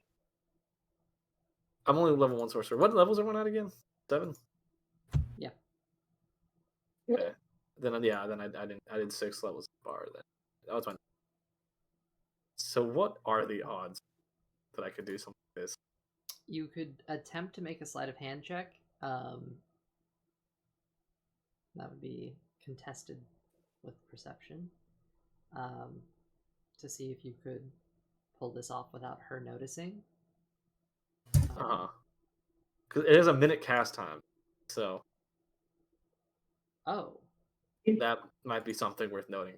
I'm only level 1 sorcerer. What levels are one at again? 7? Yeah. Okay. Then I did 6 levels bar then. That was my. So what are the odds that I could do something like this? You could attempt to make a sleight of hand check. That would be contested with perception. To see if you could pull this off without her noticing. Because it is a minute cast time, so Oh, that might be something worth noting.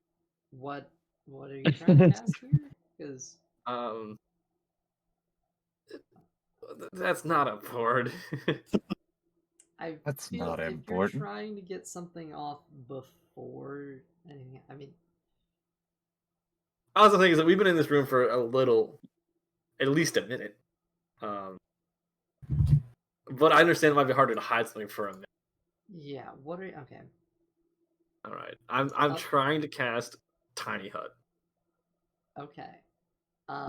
what are you trying to cast here? Because that's not important. That's feel not if important. you're trying to get something off before anything, I mean, Also, the thing is that we've been in this room for at least a minute. But I understand it might be harder to hide something for a minute. yeah. What are you? Okay. All right, I'm trying to cast Tiny Hut. Okay. Oh,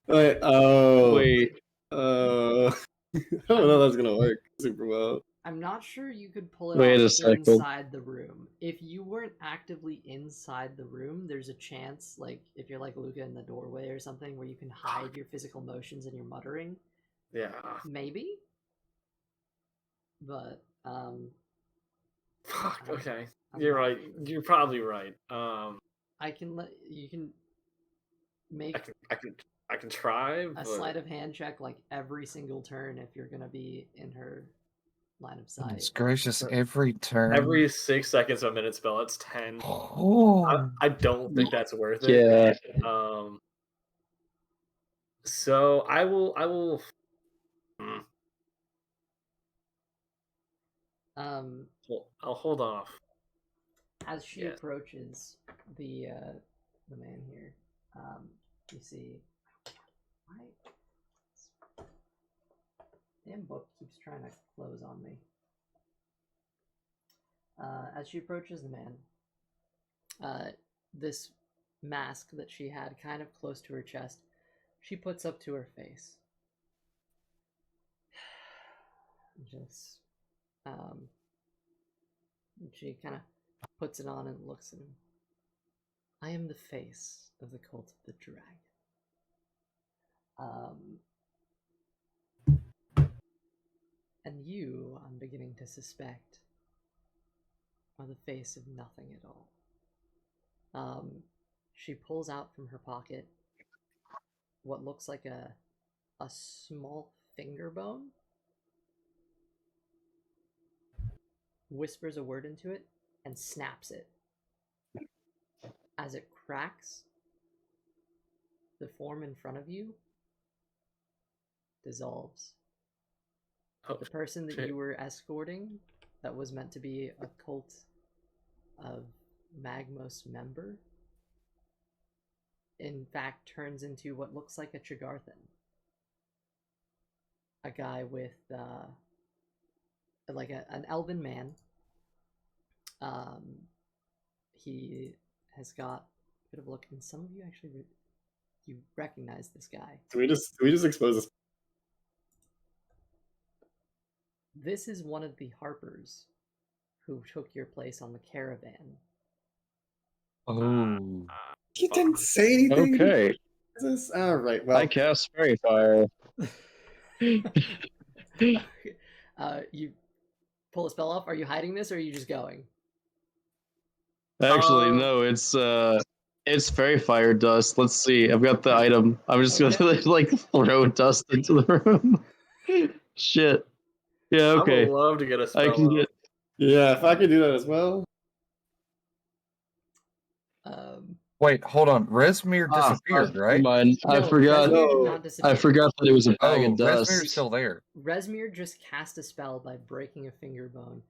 wait. Oh, Wait. I don't know if that's gonna work super well. I'm not sure you could pull it Wait off a second. inside the room. If you weren't actively inside the room, there's a chance, like if you're like Luca in the doorway or something, where you can hide your physical motions and your muttering. Yeah. Maybe. But Fuck. Okay. I'm You're not right. sure. You're probably right. I can let you can make I can try. a But... sleight of hand check like every single turn if you're gonna be in her line of sight. Goodness gracious, every turn. Every 6 seconds of a minute spell, it's 10. Oh. I don't think that's worth it. Yeah. So I will. I'll hold off. As she Yeah. approaches the man here, you see, why damn book keeps trying to close on me. As she approaches the man, this mask that she had kind of close to her chest, she puts up to her face. Just, she kind of puts it on and looks at him. I am the face of the cult of the dragon. And you, I'm beginning to suspect, are the face of nothing at all. She pulls out from her pocket what looks like a small finger bone, whispers a word into it, and snaps it. As it cracks, the form in front of you dissolves. Oh, The person that shit. you were escorting, that was meant to be a cult of Magmos member, in fact turns into what looks like a Trigarthan. A guy with like an elven man. He has got a bit of a look, and some of you actually you recognize this guy. Can we just expose this? This is one of the Harpers who took your place on the caravan. Oh. He didn't say anything. Okay, This? All right. Well, I cast Fairy Fire. You pull a spell off. Are you hiding this, or are you just going? Actually, no, it's Fairy Fire dust. Let's see. I've got the item. I'm just gonna like throw dust into the room. Shit. Yeah. I Okay. would love to get a spell. I can get. yeah, if I could do that as well. Wait, hold on. Rezmir disappeared, right? Never mind. I No, forgot. Rezmir did No. not disappear. I forgot that it was a bag Oh, of dust. Rezmir's still there. Rezmir just cast a spell by breaking a finger bone.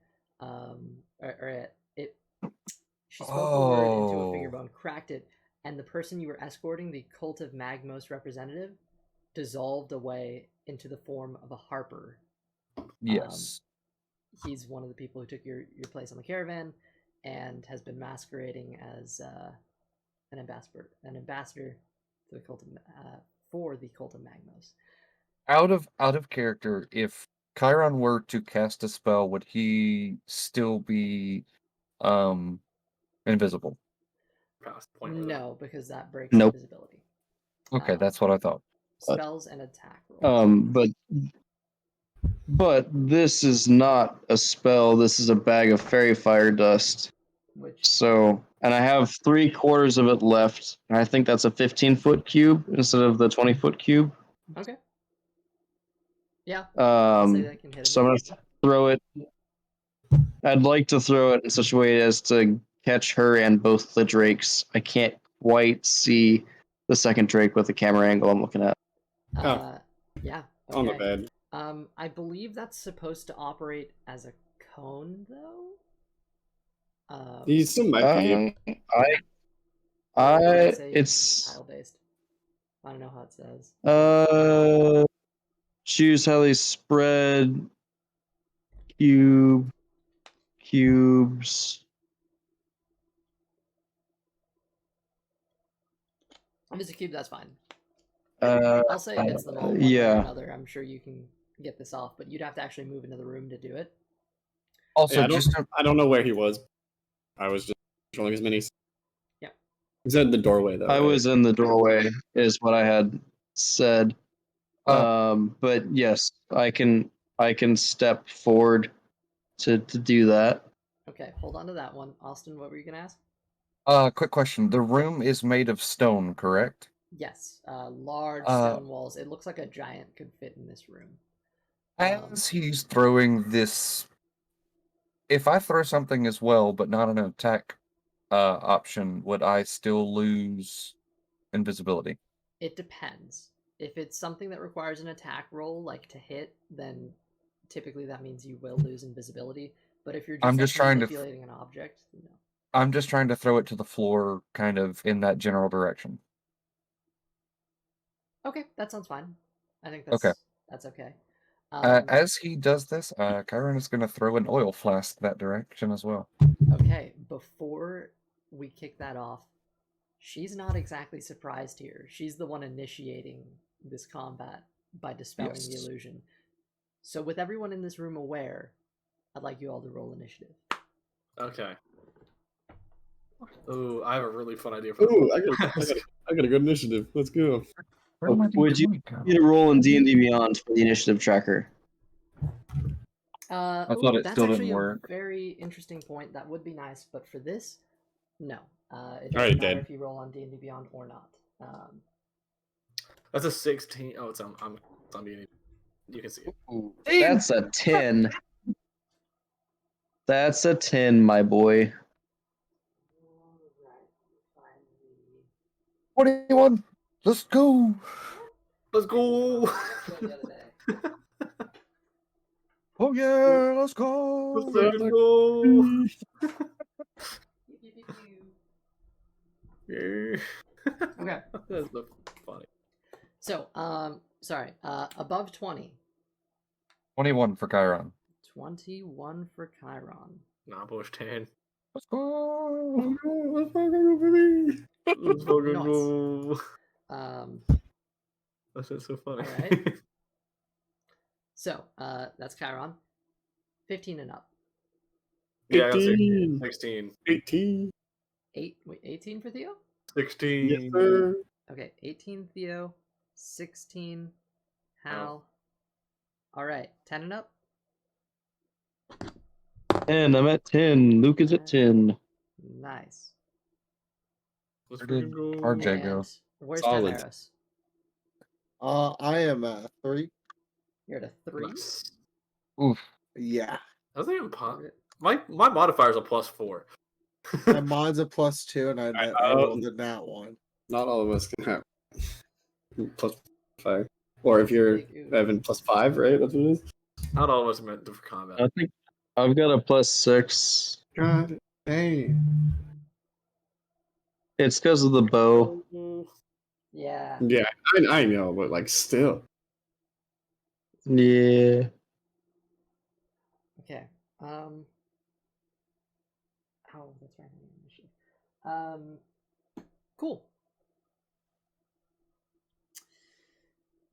She spoke a word into a finger Oh. bone, cracked it, and the person you were escorting, the Cult of Magmos representative, dissolved away into the form of a Harper. Yes. He's one of the people who took your place on the caravan, and has been masquerading as an ambassador to the cult of, for the Cult of Magmos. Out of character, if Chiron were to cast a spell, would he still be invisible? Past the point where No, because that breaks Nope. invisibility. Okay, that's what I thought. Spells and attack rolls. But this is not a spell. This is a bag of Fairy Fire dust. Which So, and I have 3/4 of it left. And I think that's a 15-foot cube instead of the 20-foot cube. okay, yeah, I'll say that can hit So I'm it. gonna throw it. I'd like to throw it in such a way as to catch her and both the drakes. I can't quite see the second drake with the camera angle I'm looking at. Yeah. On the Okay. bed. I believe that's supposed to operate as a cone, though. He still might be. It's tile based. I don't know how it says. choose how they spread cubes. If it's a cube, that's fine. Uh, I'll say it hits them all one way or another. I'm sure you can get this off, but you'd have to actually move into the room to do it. Also, Yeah, just I don't know where he was. I was just controlling his minis. Yeah. He's in the doorway though. I was in the doorway, is what I had said. But yes, I can step forward to do that. Okay, hold on to that one. Austin, what were you gonna ask? quick question. The room is made of stone, correct? Yes, large stone walls. It looks like a giant could fit in this room. As he's throwing this, if I throw something as well, but not an attack option, would I still lose invisibility? It depends. if it's something that requires an attack roll, like to hit, then typically that means you will lose invisibility. But if you're just, I'm like, just trying to manipulating an object, no. I'm just trying to throw it to the floor, kind of in that general direction. Okay, that sounds fine. I think Okay. that's okay. As he does this, Chiron is going to throw an oil flask that direction as well. Okay, before we kick that off, she's not exactly surprised here. She's the one initiating this combat by dispelling the Yes. illusion. So with everyone in this room aware, I'd like you all to roll initiative. Okay. Ooh, I have a really fun idea for Ooh, I got a good initiative. Let's go. Where did my Would you D20 go? need to roll in D&D Beyond for the initiative tracker? I thought it that's still didn't actually work. a very interesting point. That would be nice, but for this, no. It Alright, doesn't matter then. if you roll on D&D Beyond or not. That's a 16. Oh, it's on me. You can see it. That's a 10. That's a 10, my boy. 21. Let's go. Let's go. Oh yeah, let's go. Let's fucking go. Yeah. Okay. That's so funny. So, sorry. Above 20. 21 for Chiron. 21 for Chiron. Nah, push 10. Let's go. Let's fucking go, baby. Let's fucking Nice. go. That's That's so funny. Alright. So, that's Chiron. 15 and up. Yeah, I got 18. 16. 18. 18 for Theo? 16. Yes, sir. Okay, 18 Theo, 16 Hal. Alright, 10 and up? 10, I'm at 10. Luke is at 10. Nice. Let's Where fucking did go. RJ go? And where's Solid. Damaris? I am at 3. You're at a 3? Nice. Oof. Yeah. That's not even my modifier is a +4. My mod's a +2, and I rolled a nat 1. Not all of us can have +5. Or if you're Evan +5, right? That's what it is. Not all of us meant for combat. I think I've got a +6. God dang. It's because of the bow. Yeah. Yeah, I know, but like still. Yeah. Okay. Oh, that's right. Cool.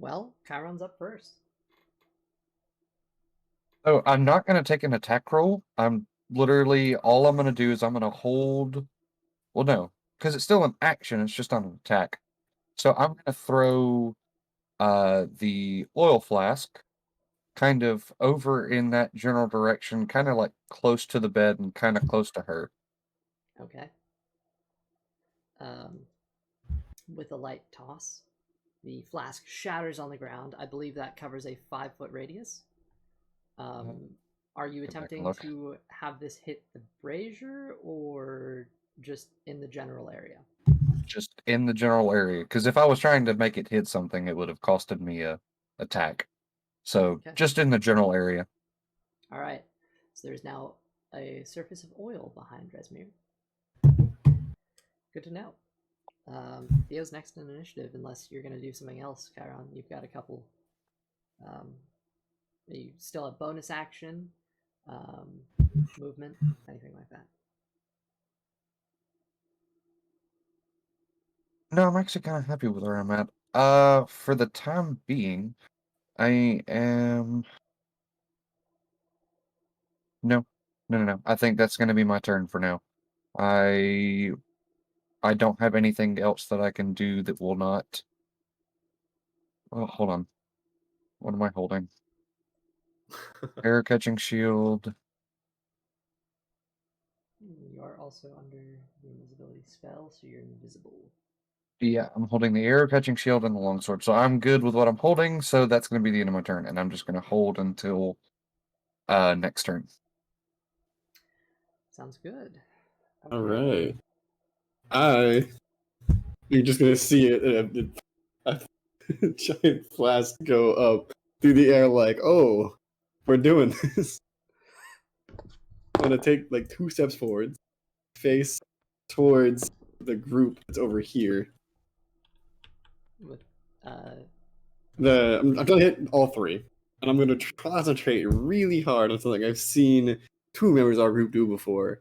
Well, Chiron's up first. So I'm not going to take an attack roll. I'm literally, all I'm going to do is I'm going to hold. Well, no, because it's still an action. It's just not an attack. So I'm going to throw the oil flask kind of over in that general direction, kind of like close to the bed and kind of close to her. Okay. With a light toss, the flask shatters on the ground. I believe that covers a 5-foot radius. Are you Go back and attempting look. to have this hit the brazier or just in the general area? Just in the general area. Because if I was trying to make it hit something, it would have costed me a attack. So Okay. just in the general area. All right. So there's now a surface of oil behind Rezmir. Good to know. Theo's next in initiative, unless you're going to do something else, Chiron. You've got a couple. You still have bonus action, movement, anything like that. No, I'm actually kind of happy with where I'm at. For the time being, I am. No. I think that's going to be my turn for now. I don't have anything else that I can do that will not. Well, hold on. What am I holding? Air catching shield. You are also under the invisibility spell, so you're invisible. Yeah, I'm holding the arrow catching shield and the longsword, so I'm good with what I'm holding. So that's going to be the end of my turn, and I'm just going to hold until next turn. Sounds good. All right. You're just gonna see it. giant flask go up through the air like, oh, we're doing this. I'm gonna take like 2 steps forward, face towards the group that's over here. With, I'm gonna hit all 3, and I'm gonna concentrate really hard on something I've seen 2 members of our group do before,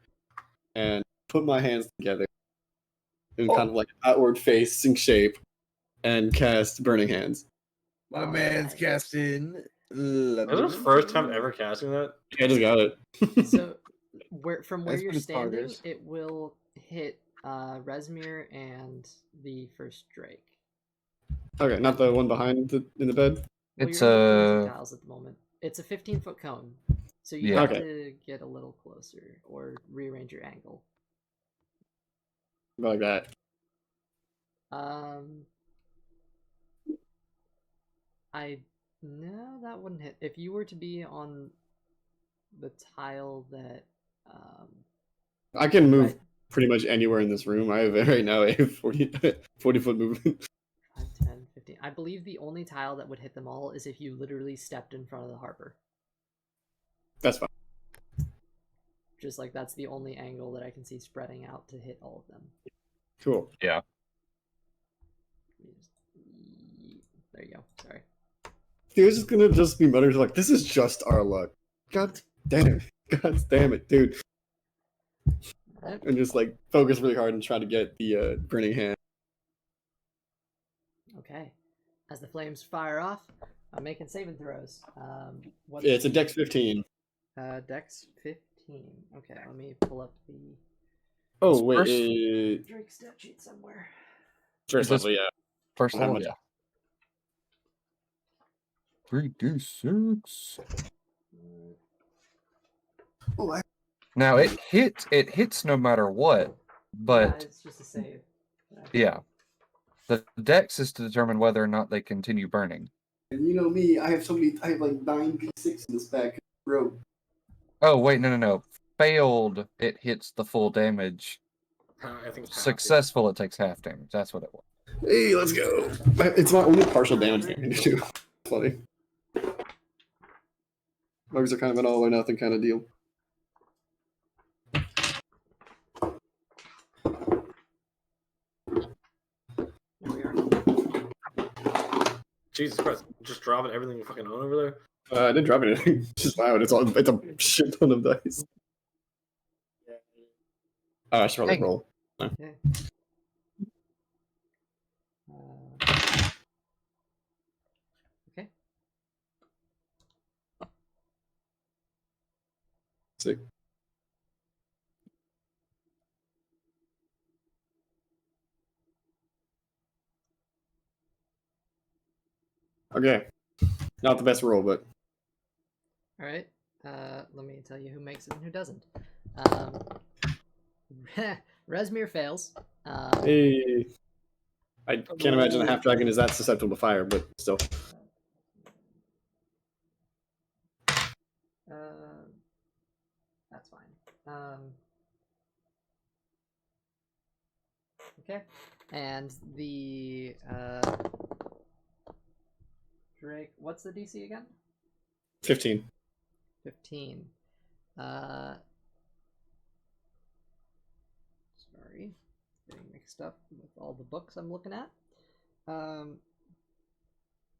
and put my hands together in kind of like an outward facing shape, and cast Burning Hands. My man's casting. Is this the first time ever casting that? I just got it. so, from where That's you're pretty standing, progress. it will hit Rezmir and the first Drake. Okay, not the one behind in the bed. Well, It's you're in between two tiles at the moment. It's a 15-foot cone, so you Yeah. have Okay. to get a little closer or rearrange your angle. Like that. No, that wouldn't hit. If you were to be on the tile that, I can move right, pretty much anywhere in this room. I have right now a 40-foot movement. 5, 10, 15. I believe the only tile that would hit them all is if you literally stepped in front of the harbor. That's fine. Just like that's the only angle that I can see spreading out to hit all of them. Cool. Yeah. There you go. Sorry. He was just gonna be muttering like, "This is just our luck." God damn it, dude. Alright. And just like focus really hard and try to get the burning hand. Okay. As the flames fire off, I'm making saving throws. What's Yeah, it's a the- Dex 15. Dex 15. Okay, let me pull up the Oh wait, First- Drake stat sheet somewhere. first This- level, yeah. First How level, much? yeah. 3d6. Oh, Now it hits no matter what, Yeah, but it's just a save. yeah. The dex is to determine whether or not they continue burning. and you know me, I have like 9 D6 in this bag. Bro. Oh wait, no. Failed, it hits the full damage. I think it's half, yeah. Successful, it takes half damage. That's what it was. Hey, let's go. It's my only partial damage thing I can do. Funny. Bugs are kind of an all or nothing kind of deal. There we are. Jesus Christ, just dropping everything you fucking own over there. I didn't drop anything. It's just loud. It's a shit ton of dice. I should probably Dang it. roll. Okay. Okay. Sick. Okay. Not the best roll, but All right. Let me tell you who makes it and who doesn't. Rezmir fails. hey. I can't imagine a half dragon is that susceptible to fire, but still. That's fine. Okay. And the Drake, what's the DC again? 15. 15. Sorry, getting mixed up with all the books I'm looking at.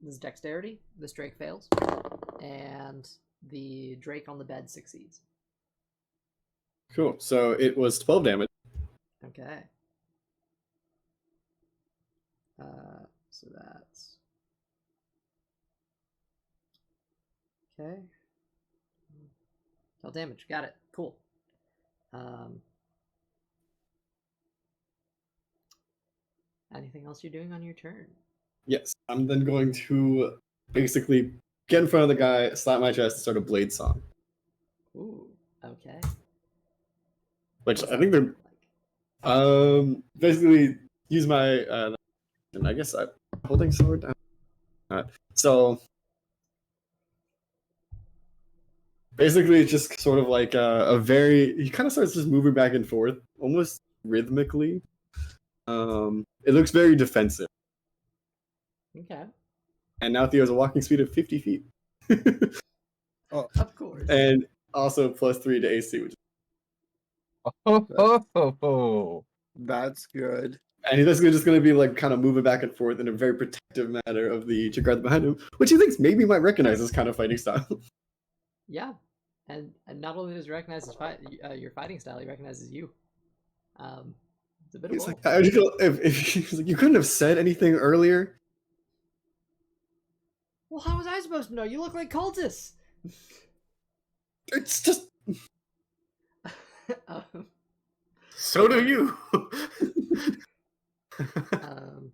This is dexterity. This Drake fails, and the Drake on the bed succeeds. Cool. So it was 12 damage. Okay. So that's okay. 12 damage. Got it. Cool. Anything else you're doing on your turn? Yes. I'm then going to basically get in front of the guy, slap my chest, and start a blade song. Ooh. Okay. Which What's I that think they're look like? basically use my and I guess I'm holding sword. So basically it's just sort of like a very he kind of starts just moving back and forth almost rhythmically. It looks very defensive. Okay. And now Theo has a walking speed of 50 feet. Of course. And also +3 to AC, which Oh, That's good. and he's basically just going to be like kind of moving back and forth in a very protective manner of the Jakarta behind him, which he thinks maybe might recognize this kind of fighting style. Yeah, and not only does he recognize your fighting style, he recognizes you. It's a bit of He's both. like, if he's like, you couldn't have said anything earlier. Well, how was I supposed to know? You look like cultists. It's just um, So do you. um,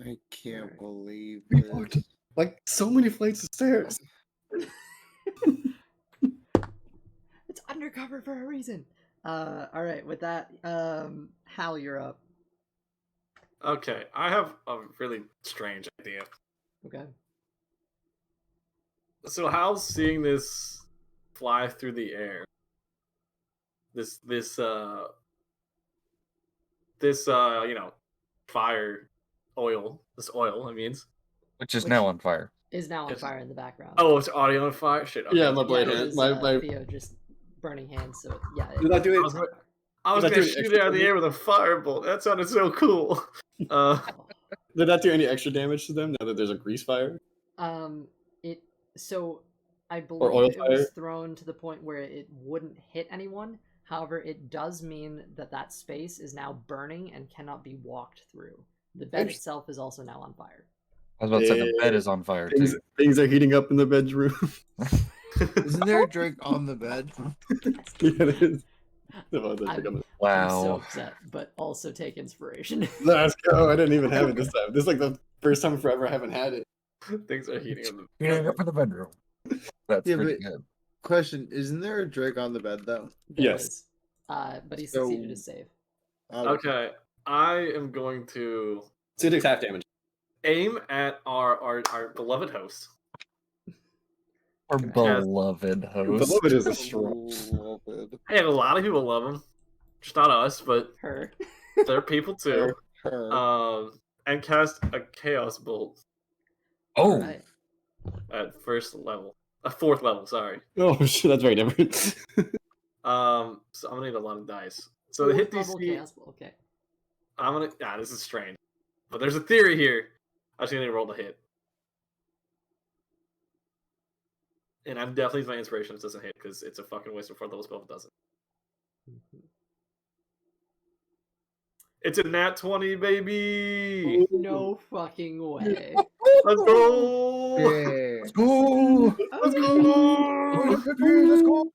I can't believe we this. walked like so many flights of stairs. it's undercover for a reason. All right. With that, Hal, you're up. Okay, I have a really strange idea. Okay. So Hal's seeing this fly through the air. This fire oil. This oil, it means. which is Which- now on fire. Is now on It's- fire in the background. Oh, it's audio on fire? Shit. Okay. Yeah, my yeah, blade it hand, was, my Theo just burning hands. So yeah. Did I do it? it's on fire. I was Did I gonna do an shoot extra it out of the damage? air with a firebolt. That sounded so cool. Oh. Did that do any extra damage to them now that there's a grease fire? It so I oil believe it was fire? thrown to the point where it wouldn't hit anyone. However, it does mean that that space is now burning and cannot be walked through. The bed Interesting. itself is also now on fire. I was about to say the bed is on fire Things, too. things are heating up in the bedroom. Isn't there a drink on the bed? Yeah, it is. Oh, there's I'm- like a- I'm so Wow. upset, but also take inspiration. Let's go. I didn't even have it this time. This is like the first time forever I haven't had it. Things are heating up. Heating up in the bedroom. That's Yeah, pretty but- good. Question: isn't there a drink on the bed though? There Yes. is. But he So- succeeded his save. Okay, I am going to So it takes half damage. aim at our beloved host. Our Yes. beloved host. Beloved is a strong. Beloved. Hey, a lot of people love him. Just not us, but Her. there are people too. Her. And cast a chaos bolt Oh, Alright. at first level. Fourth level, sorry. Oh shit, that's very different. So I'm gonna need a lot of dice. So the hit Fourth level DC, chaos- Okay. I'm gonna. Yeah, this is strange, but there's a theory here. I just gonna roll the hit, and I'm definitely my inspiration. It doesn't hit because it's a fucking waste of 4th level spell if it doesn't. Mhm. It's a nat 20, baby. No fucking way. Let's go. Yeah. let's go! Let's Okay. go. Let's go!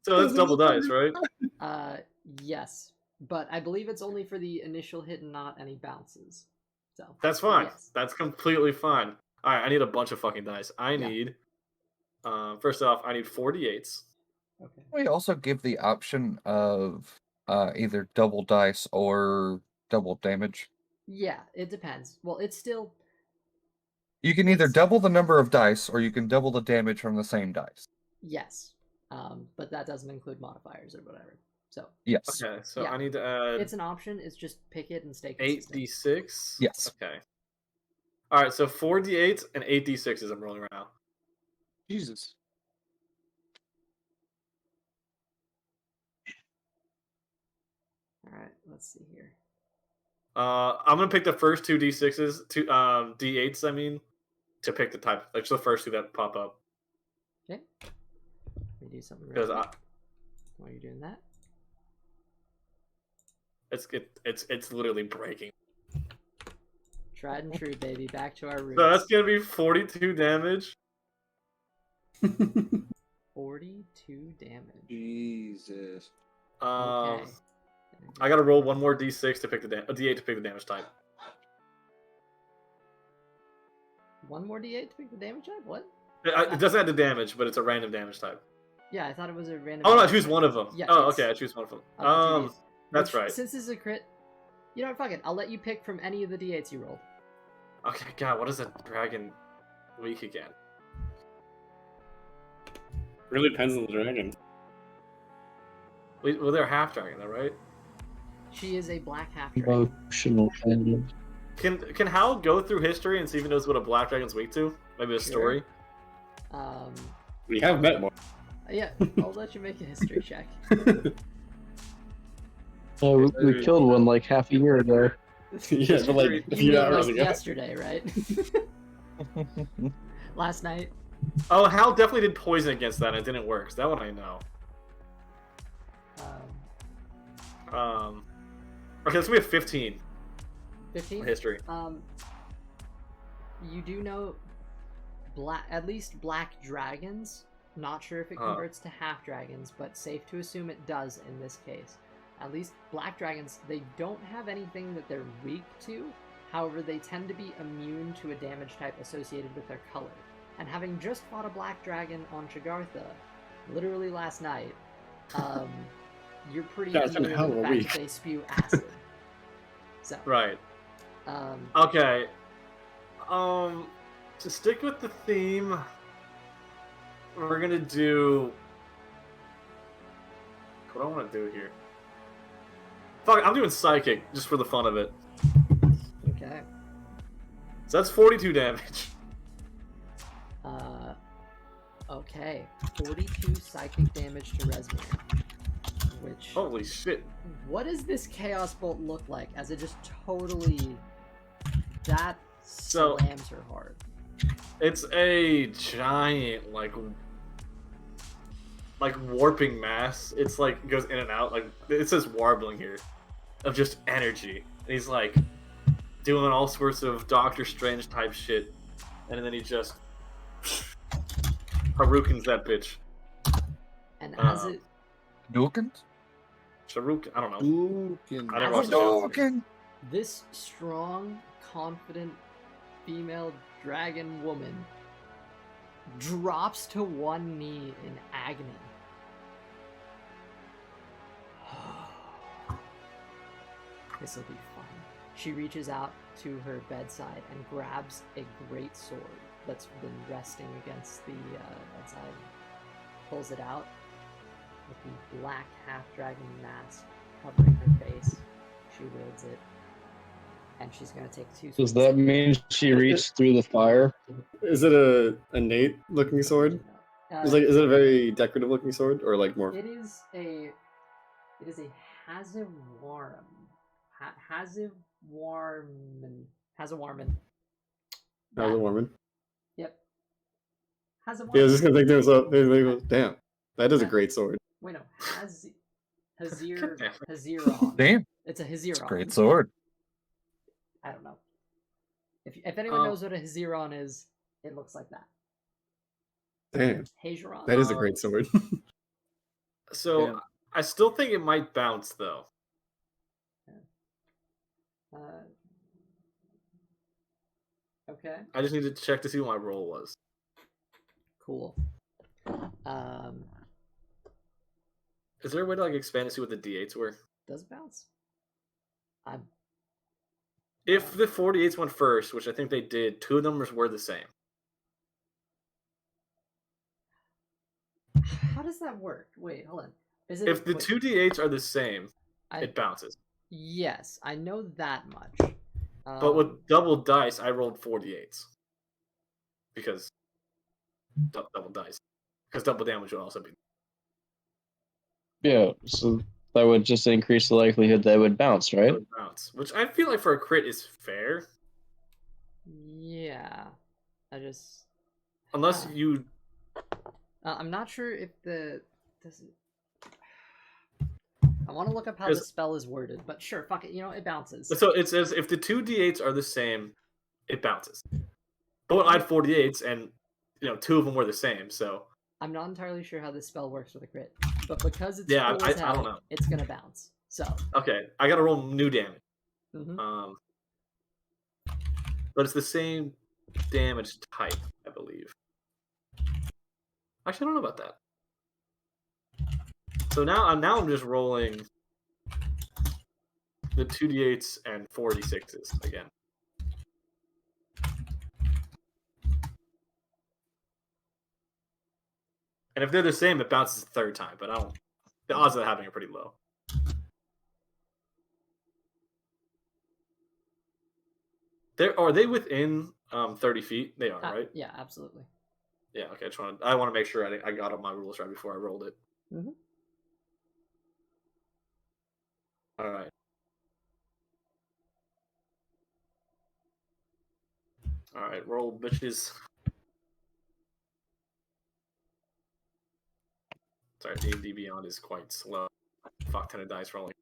So that's double dice, right? Yes, but I believe it's only for the initial hit and not any bounces. So That's fine. Yes. That's completely fine. All right, I need a bunch of fucking dice. I Yeah. need. First off, I need 48s. Okay. We also give the option of either double dice or double damage. Yeah, it depends. Well, it's still You can either It's- double the number of dice or you can double the damage from the same dice. yes, but that doesn't include modifiers or whatever. So Yes. Okay, so Yeah. I need to add it's an option. It's just pick it and stay eight consistent. d6. Yes. Okay. All right, so 4d8s and 8d6s I'm rolling right now. Jesus. All right, let's see here. I'm gonna pick the first two d6s, two d8s. I mean, to pick the type. Like the first two that pop up. Okay. Let me do something real Because quick while you're doing that. it's literally breaking. Tried and true, baby. Back to our roots. So that's gonna be 42 damage. 42 damage. Jesus. Um, Okay. I gotta roll one more d6 to pick the a d8 to pick the damage type. One more d8 to pick the damage type? What? It doesn't add the damage, but it's a random damage type. Yeah, I thought it was a random. Oh no, I damage choose type. one of them. Yeah, Oh, it's- okay, I choose one of them. Of the d8s. That's Which, right. Since this is a crit, you know what? Fuck it. I'll let you pick from any of the d8s you rolled. Okay, God, what is a dragon weak again? Really depends on the dragon. Well, they're half dragon, though, right? She is a black half dragon. Emotional damage. Can Hal go through history and see if he knows what a black dragon's weak to? Maybe a Sure. story. We have met more. Yeah, I'll let you make a history check. We killed one like half a year ago. Yeah, but like a You few mean hours like ago. yesterday, right? Last night. Oh, Hal definitely did poison against that and it didn't work. So that one I know. Okay, so we have 15 15. history. You do know at least black dragons. Not sure if it Oh. converts to half dragons, but safe to assume it does in this case. At least black dragons, they don't have anything that they're weak to. However, they tend to be immune to a damage type associated with their color. And having just fought a black dragon on Shagartha, literally last night, you're pretty Yeah, it's been familiar hell with of the a fact week. that they spew acid. So, Right. um, Okay. To stick with the theme, we're gonna do. What do I want to do here? Fuck, I'm doing psychic just for the fun of it. okay. So that's 42 damage. Okay. 42 psychic damage to Rezmir. Which... Holy shit. What does this Chaos Bolt look like as it just totally... That So- slams her hard. It's a giant, like warping mass. It's like goes in and out. Like it says warbling here, of just energy. And he's like doing all sorts of Doctor Strange type shit, and then he just Haruken's that bitch. And as Uh, it... Dawkins? Sharuken, I don't know. Dukin. I never As watched it- the show. Dawkins! This strong, confident female dragon woman drops to one knee in agony. This'll be fun. She reaches out to her bedside and grabs a great sword that's been resting against the bedside. Pulls it out with the black half-dragon mask covering her face. She wields it. And she's gonna take 2 Does swings. that mean she reached through the fire? Is it a innate looking sword? Is it a very decorative looking sword, or like more? It is a Hazawarman. Hazawarman. How's a woman? Yep. Hazawarman. Yeah, I was just gonna think to myself, damn, that is a great sword. Wait, no. Damn. Haziron. Damn, It's a it's a Haziron. great sword. I don't know. If anyone knows what a Haziron is, it looks like that. Damn, Haziron. that is a great sword. So Damn. I still think it might bounce though. Okay. I just need to check to see what my roll was. Cool. Is there a way to like expand to see what the d8s were? Does it bounce? I'm If the 48s went first, which I think they did, 2 numbers were the same. How does that work? Wait, hold on. Is it If the wait, 2 d8s are the same, I, it bounces. yes, I know that much. But with double dice, I rolled 48s. Because double dice. Because double damage would also be. Yeah, so that would just increase the likelihood that it would bounce, right? would bounce, which I feel like for a crit is fair. yeah, I just Unless you. I'm not sure if the does it. I want to look up how the Because- spell is worded, but sure, fuck it. You know, it bounces. So it says if the 2 d8s are the same, it bounces. But I had 48s, and 2 of them were the same, so. I'm not entirely sure how this spell works with a crit, but because it's Yeah, full as I hell, don't know. it's gonna bounce. So, Okay, I gotta roll new damage. mhm. But it's the same damage type, I believe. Actually, I don't know about that. So now I'm just rolling the 2d8s and 4d6s again. And if they're the same, it bounces the 3rd time, but the odds of that happening are pretty low. Are they within 30 feet? They are, right? Yeah, absolutely. Yeah. Okay. I want to make sure I got up my rules right before I rolled it. Mhm. All right. All right. Roll, bitches. Sorry, D&D Beyond is quite slow. Fuck ton of dice rolling.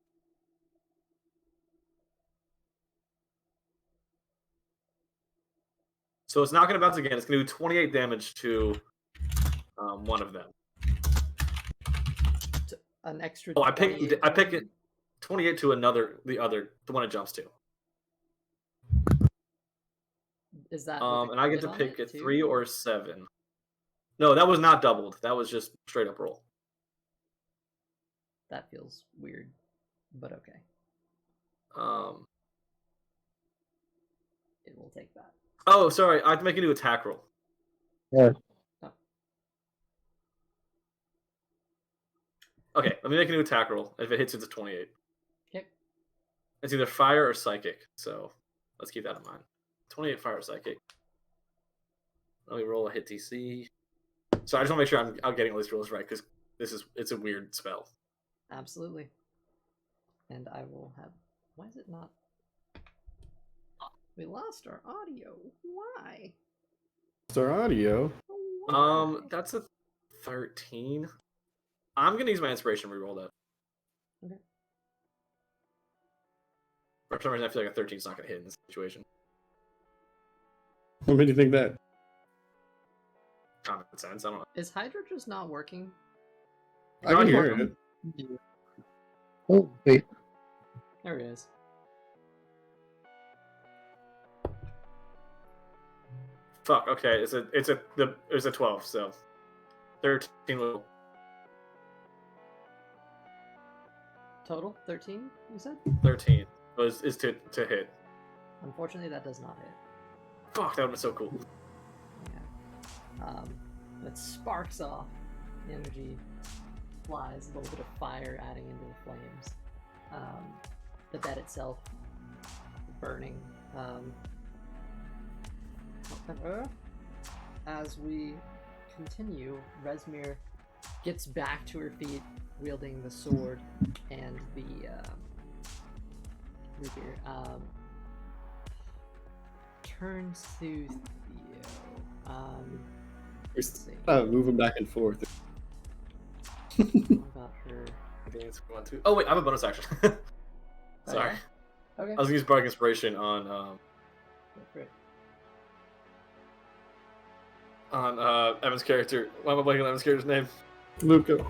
So it's not going to bounce again. It's going to do 28 damage to one of them. An extra. Oh, I pick 28 it 28 to the one it jumps to. Is that? And I get to on pick it a too? 3 or 7. No, that was not doubled. That was just straight up roll. That feels weird, but okay. It will take that. Oh, sorry. I have to make a new attack roll. Yeah. Oh. Okay, let me make a new attack roll. If it hits, it's a 28. Okay. It's either fire or psychic, so let's keep that in mind. 28 fire or psychic. Let me roll a hit DC. So I just want to make sure I'm getting all these rolls right, because it's a weird spell. Absolutely. And I will have. Why is it not? We lost our audio. Why? It's our audio. Why? That's a 13. I'm gonna use my inspiration to reroll that. Okay. For some reason, I feel like a 13 is not gonna hit in this situation. What made you think that? Common sense. I don't know. Is Hydra just not working? I can hear it. Oh wait. There it is. Fuck. Okay, it's a 12. So 13 will. Total 13. You said. 13 is to hit. Unfortunately, that does not hit. Fuck, that would be so cool. Yeah. It sparks off. The energy flies. A little bit of fire adding into the flames. The bed itself burning. As we continue, Rezmir gets back to her feet, wielding the sword and the rapier. Turns to Theo. We're moving back and forth. What about her? Oh wait, I have a bonus action. Sorry. Okay. I was gonna use Bardic Inspiration on Great. Evan's character. Why am I blanking on Evan's character's name? Luca.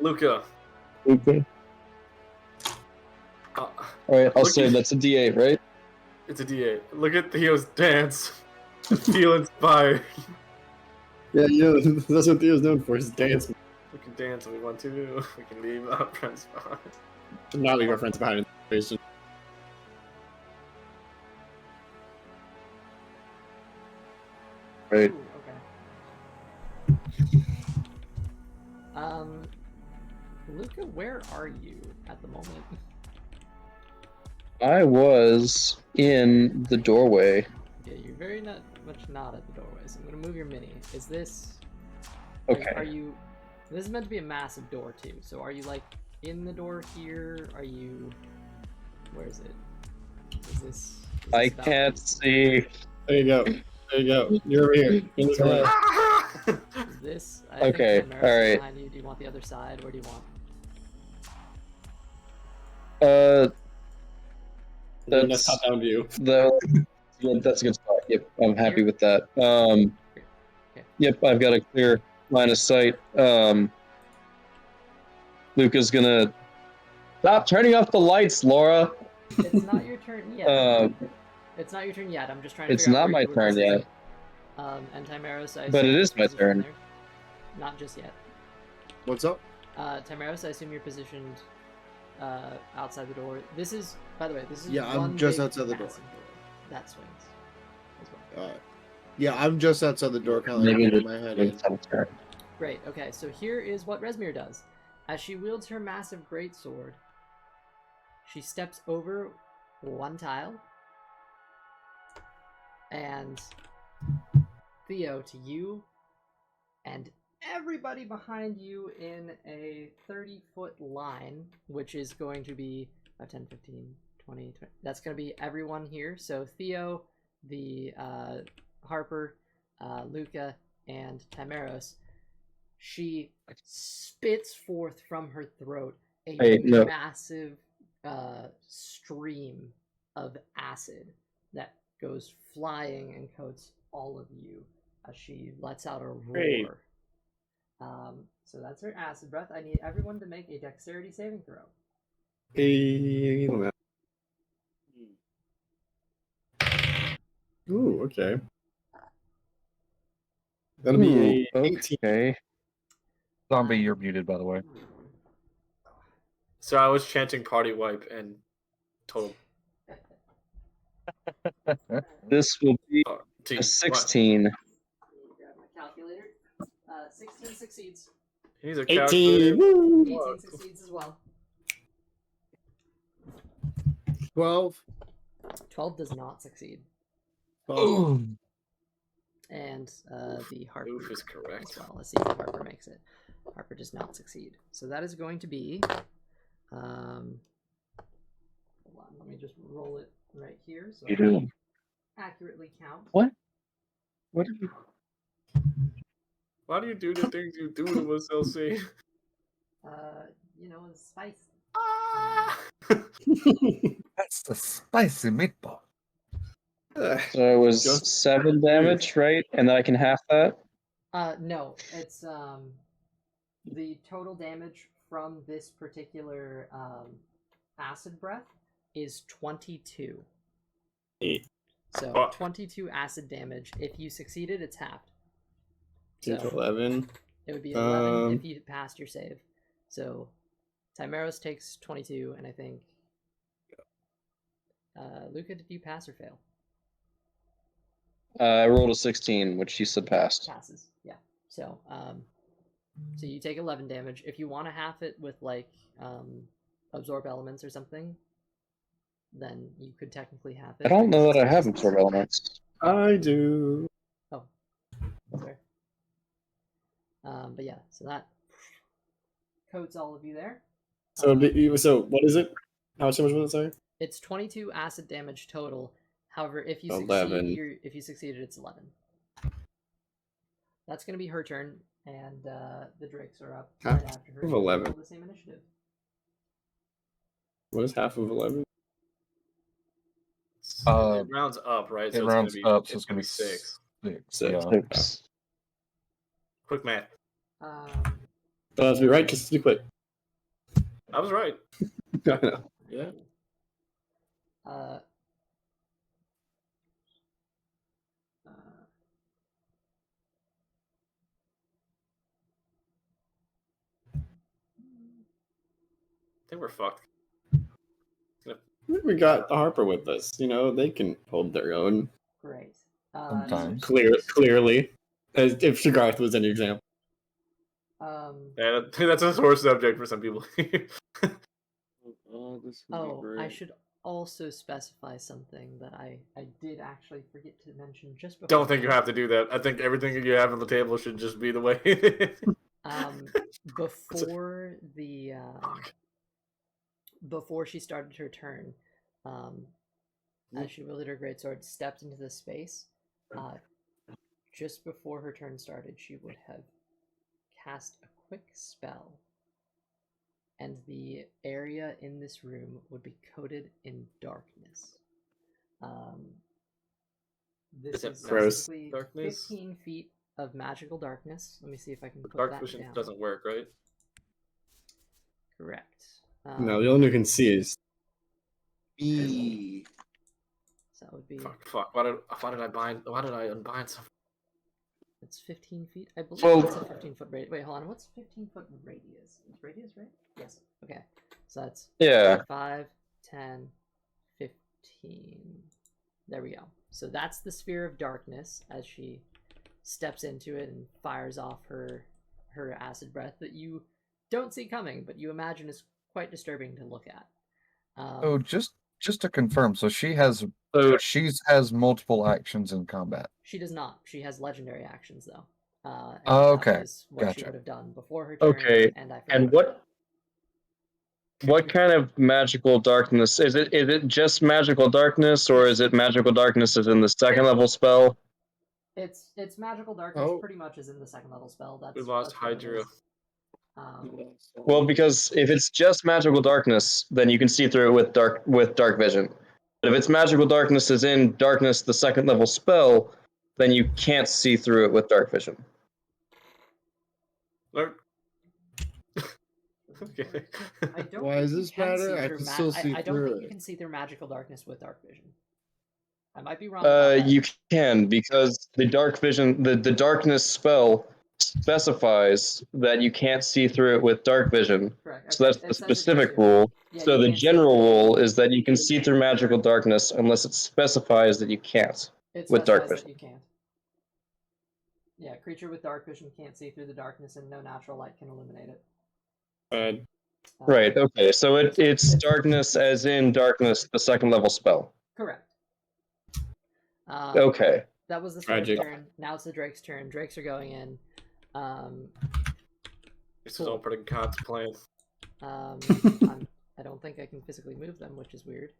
Luca. Okay. Uh, All right, I'll Look say at- that's a D8, right? it's a D8. Look at Theo's dance. Feel inspired. Yeah, that's what Theo's known for, his dance. We can dance if we want to. We can leave our friends behind. Not leave our friends behind in the situation. Right. Ooh, okay. Luca, where are you at the moment? I was in the doorway. Yeah, you're very much not at the doorway, so I'm gonna move your mini. Is this... Okay. Are you... This is meant to be a massive door, too, so are you, like, in the door here? Are you... Where is it? Is this I about- can't see. There you go. There you go. You're over here. In this room. Is this... I Okay, think Chimera's alright. behind you. Do you want the other side? Where do you want? That's That's top down view. that's a good spot. Yep, I'm happy with that. Yep, I've got a clear line of sight. Luca's gonna stop turning off the lights, Laura. It's not your turn yet. It's not your turn yet. I'm just trying to It's figure out not where my you were turn yet. positioned. And Timeros, I But assume it is is my positioned turn. there. Not just yet. What's up? Timeros, I assume you're positioned outside the door. This is, by the way, this is Yeah, I'm one just big, outside the door. massive that swings as well. Yeah, I'm just outside the door, kind of like Maybe putting my head in. it's on turn. Great. Okay, so here is what Rezmir does. As she wields her massive greatsword, she steps over one tile And Theo, to you and everybody behind you in a 30-foot line, which is going to be 10, 15, 20, 20. That's going to be everyone here. So Theo, the Harper, Luca, and Timeros. She spits forth from her throat a Wait, no. massive stream of acid that goes flying and coats all of you as she lets out a roar. Great. So that's her acid breath. I need everyone to make a dexterity saving throw. Hey, ooh, okay. That'll be a 18. Okay. Zombie, you're muted, by the way. So I was chanting party wipe and total. This will be Team, a 16. Grab my calculator. 16 succeeds. He's a 18. calculator. Woo! 18 succeeds as well. 12. 12 does not succeed. 12. And the Harper Oof is correct. as well. Let's see if Harper makes it. Harper does not succeed. So that is going to be... hold on, let me just roll it right here so I can accurately count. What? What are you... Why do you do the things you do to us, LC? You know, it's spicy. That's the spicy meatball. So it was Just 7 damage, right? And then I can half that? No, it's the total damage from this particular acid breath is 22. So Fuck. 22 acid damage. If you succeeded, it's halved. 10 to So 11. it would be 11 if you passed your save. So Timeros takes 22, and I think Luca, did you pass or fail? I rolled a 16, which you said passed. Passes. Yeah. So so you take 11 damage. If you want to half it with like absorb elements or something, then you could technically half it. I don't but know you that I still have just- absorb elements. I do. Oh, sorry. But yeah, so that coats all of you there. So, so what is it? How much damage was it? Sorry. It's 22 acid damage total. However, if you 11. succeed, if you succeeded, it's 11. That's going to be her turn, and the Drakes are up Half right after her. of They 11. roll the same initiative. What is half of 11? It rounds up, right? It So rounds it's gonna be, up, so it's gonna be 6. 6. Six. Yeah. Oops. Quick math. That has to be right, just to be quick. I was right. I know. Yeah. I think we're fucked. We got Harper with us. You know, they can hold their own. Great. Sometimes. Clearly. As if Shagarth was an example. Yeah, that's a sore subject for some people. Oh, this would be Oh, great. I should also specify something that I did actually forget to mention just before. Don't think you have to do that. I think everything you have on the table should just be the way it is. Before the before she started her turn, as she wielded her greatsword, stepped into the space. Just before her turn started, she would have cast a quick spell, and the area in this room would be coated in darkness. This Is it is gross basically darkness? 15 feet of magical darkness. Let me see if I can put Dark that vision down. doesn't work, right? Correct. No, the only one who can see is. B. So that would be. Fuck. Why did I unbind something? It's 15 feet. I believe Well- that's a 15-foot radius. Wait, hold on. What's 15-foot radius? Is radius right? Yes. Okay. So that's Yeah. 5, 10, 15. There we go. So that's the sphere of darkness as she steps into it and fires off her acid breath that you don't see coming, but you imagine is quite disturbing to look at. Oh, just just to confirm, so she has multiple actions in combat. She does not. She has legendary actions though. And Oh, that okay. was what she Gotcha. would have done before her turn. Okay, And I forgot. And what kind of magical darkness is it? Is it just magical darkness, or is it magical darkness as in the second level spell? It's magical darkness. Oh. Pretty much is in the second level spell. That's We lost that's what it Hydra. is. Well, because if it's just magical darkness, then you can see through it with dark vision. But if it's magical darkness as in darkness, the second level spell, then you can't see through it with dark vision. Okay. I don't Why think does you this can matter? see I through can still see I don't through think you it. can see through magical darkness with dark vision. I might be wrong about that. You can, because the dark vision, the darkness spell specifies that you can't see through it with dark vision. Correct. So that's Okay, the it says it specific too. rule. Yeah, So you the can't see general through it. rule is that you can see through magical darkness unless it specifies that you can't It with dark specifies vision. that you can't. Yeah, creature with dark vision can't see through the darkness, and no natural light can illuminate it. Right, okay. So it's darkness as in darkness, the second level spell. Correct. Okay. That was the star's Tragic. turn. Now it's the Drake's turn. Drakes are going in. This is all putting God's plan. I don't think I can physically move them, which is weird,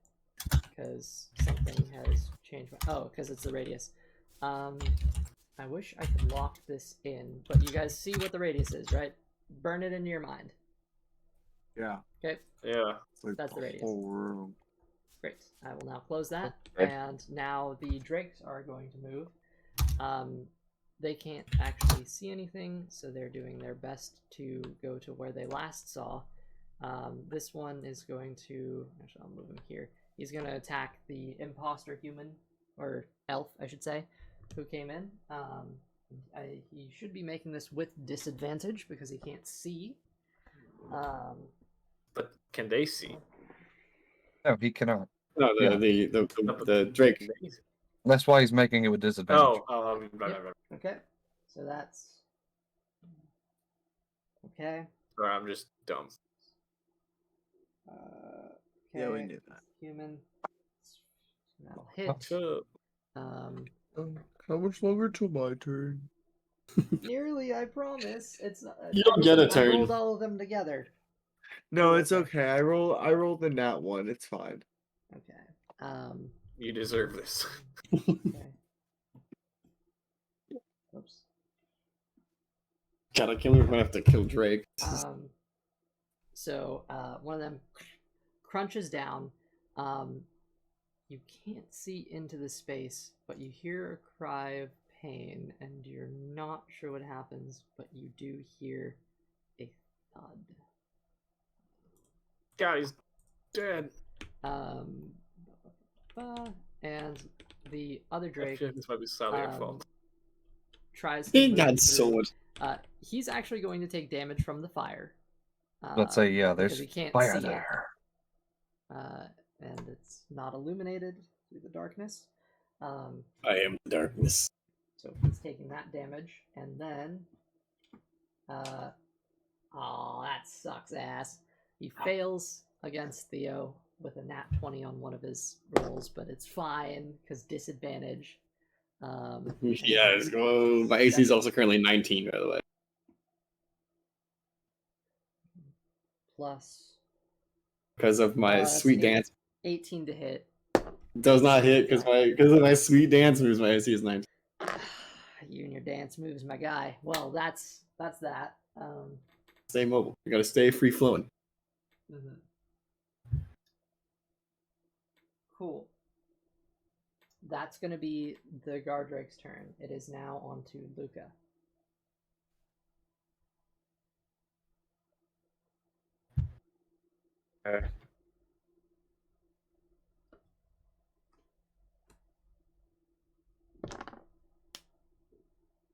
because something has changed. Because it's the radius. I wish I could lock this in, but you guys see what the radius is, right? Burn it into your mind. Yeah. Okay, Yeah. It's like That's the radius. whole room. great. I will now close that, Okay. and now the drakes are going to move. They can't actually see anything, so they're doing their best to go to where they last saw. This one is going to... Actually, I'll move him here. He's going to attack the imposter human, or elf, I should say, who came in. He should be making this with disadvantage because he can't see. But can they see? No, he cannot. No, Yeah. the Drake. That's why he's making it with disadvantage. Right. Okay, so that's... Okay. Sorry, I'm just dumb. Okay. Yeah, we knew that. Human. That'll hit. So, How much longer till my turn? Nearly, I promise. It's not, You don't get a turn. I rolled all of them together. No, it's okay. I rolled the nat one. It's fine. Okay. you deserve this. Okay. Oops. God, I can't believe we're gonna have to kill Drake. So one of them crunches down. You can't see into the space, but you hear a cry of pain, and you're not sure what happens, but you do hear a thud. God, he's dead. And the other I Drake feel like this might be slightly your fault. tries to He move got so through. much. He's actually going to take damage from the fire. Let's say, yeah, because there's he can't fire see it. there. And it's not illuminated through the darkness. I am the darkness. So he's taking that damage, and then, oh, that sucks ass. He fails against Theo with a nat 20 on one of his rolls, but it's fine because disadvantage. Yeah, let's go. My AC is also currently 19, by the way. Plus Because of my that's sweet dance. 18 to hit. Does not hit because of my sweet dance moves. My AC is 19. You and your dance moves, my guy. Well, that's that. Stay mobile. You gotta stay free flowing. Mhm. Cool. That's going to be the Gardrake's turn. It is now on to Luca. Okay.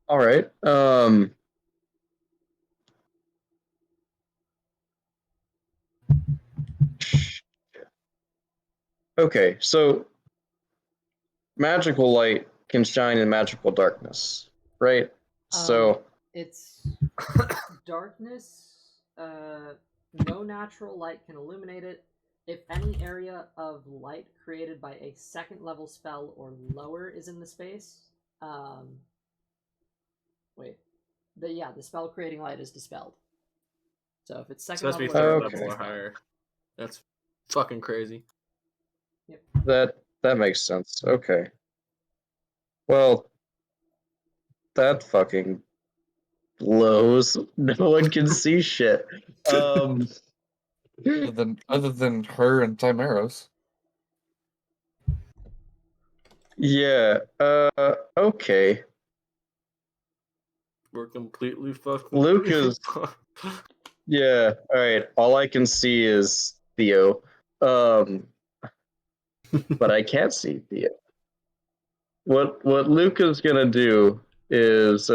All right. Okay, so magical light can shine in magical darkness, right? So It's darkness. No natural light can illuminate it. if any area of light created by a second level spell or lower is in the space, the spell creating light is dispelled. So if it's So second it has to be level, third or level or dispelled. higher. That's fucking crazy. That makes sense. Okay. Well, that fucking blows. No one can see shit. Other than her and Timeros. Yeah. Okay. We're completely fucked. Luke is- Yeah. All right. All I can see is Theo. But I can't see Theo. What Luke is gonna do is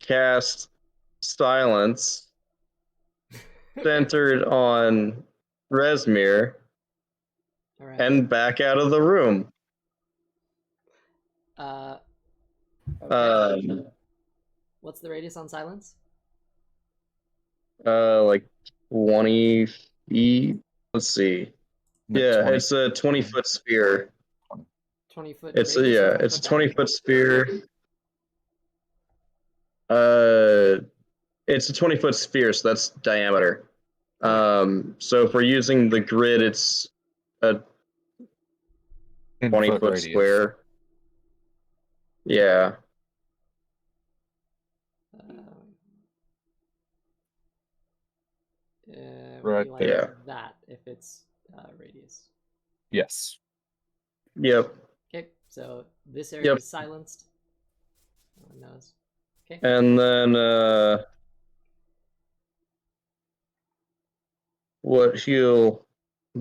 cast silence centered on Rezmir All right. and back out of the room. Okay. What's the radius on silence? Like 20 feet. Let's see. No, Yeah, 20. it's a 20-foot sphere. 20-foot It's radius or it's a 20-foot diameter? 20-foot sphere. It's a 20-foot sphere, so that's diameter. So if we're using the grid, it's a 10-foot 20-foot radius. square. Yeah. Right like there. that if it's radius. Yes. Yep. Okay, so this area Yep. is silenced. No one knows. Okay. And then what he'll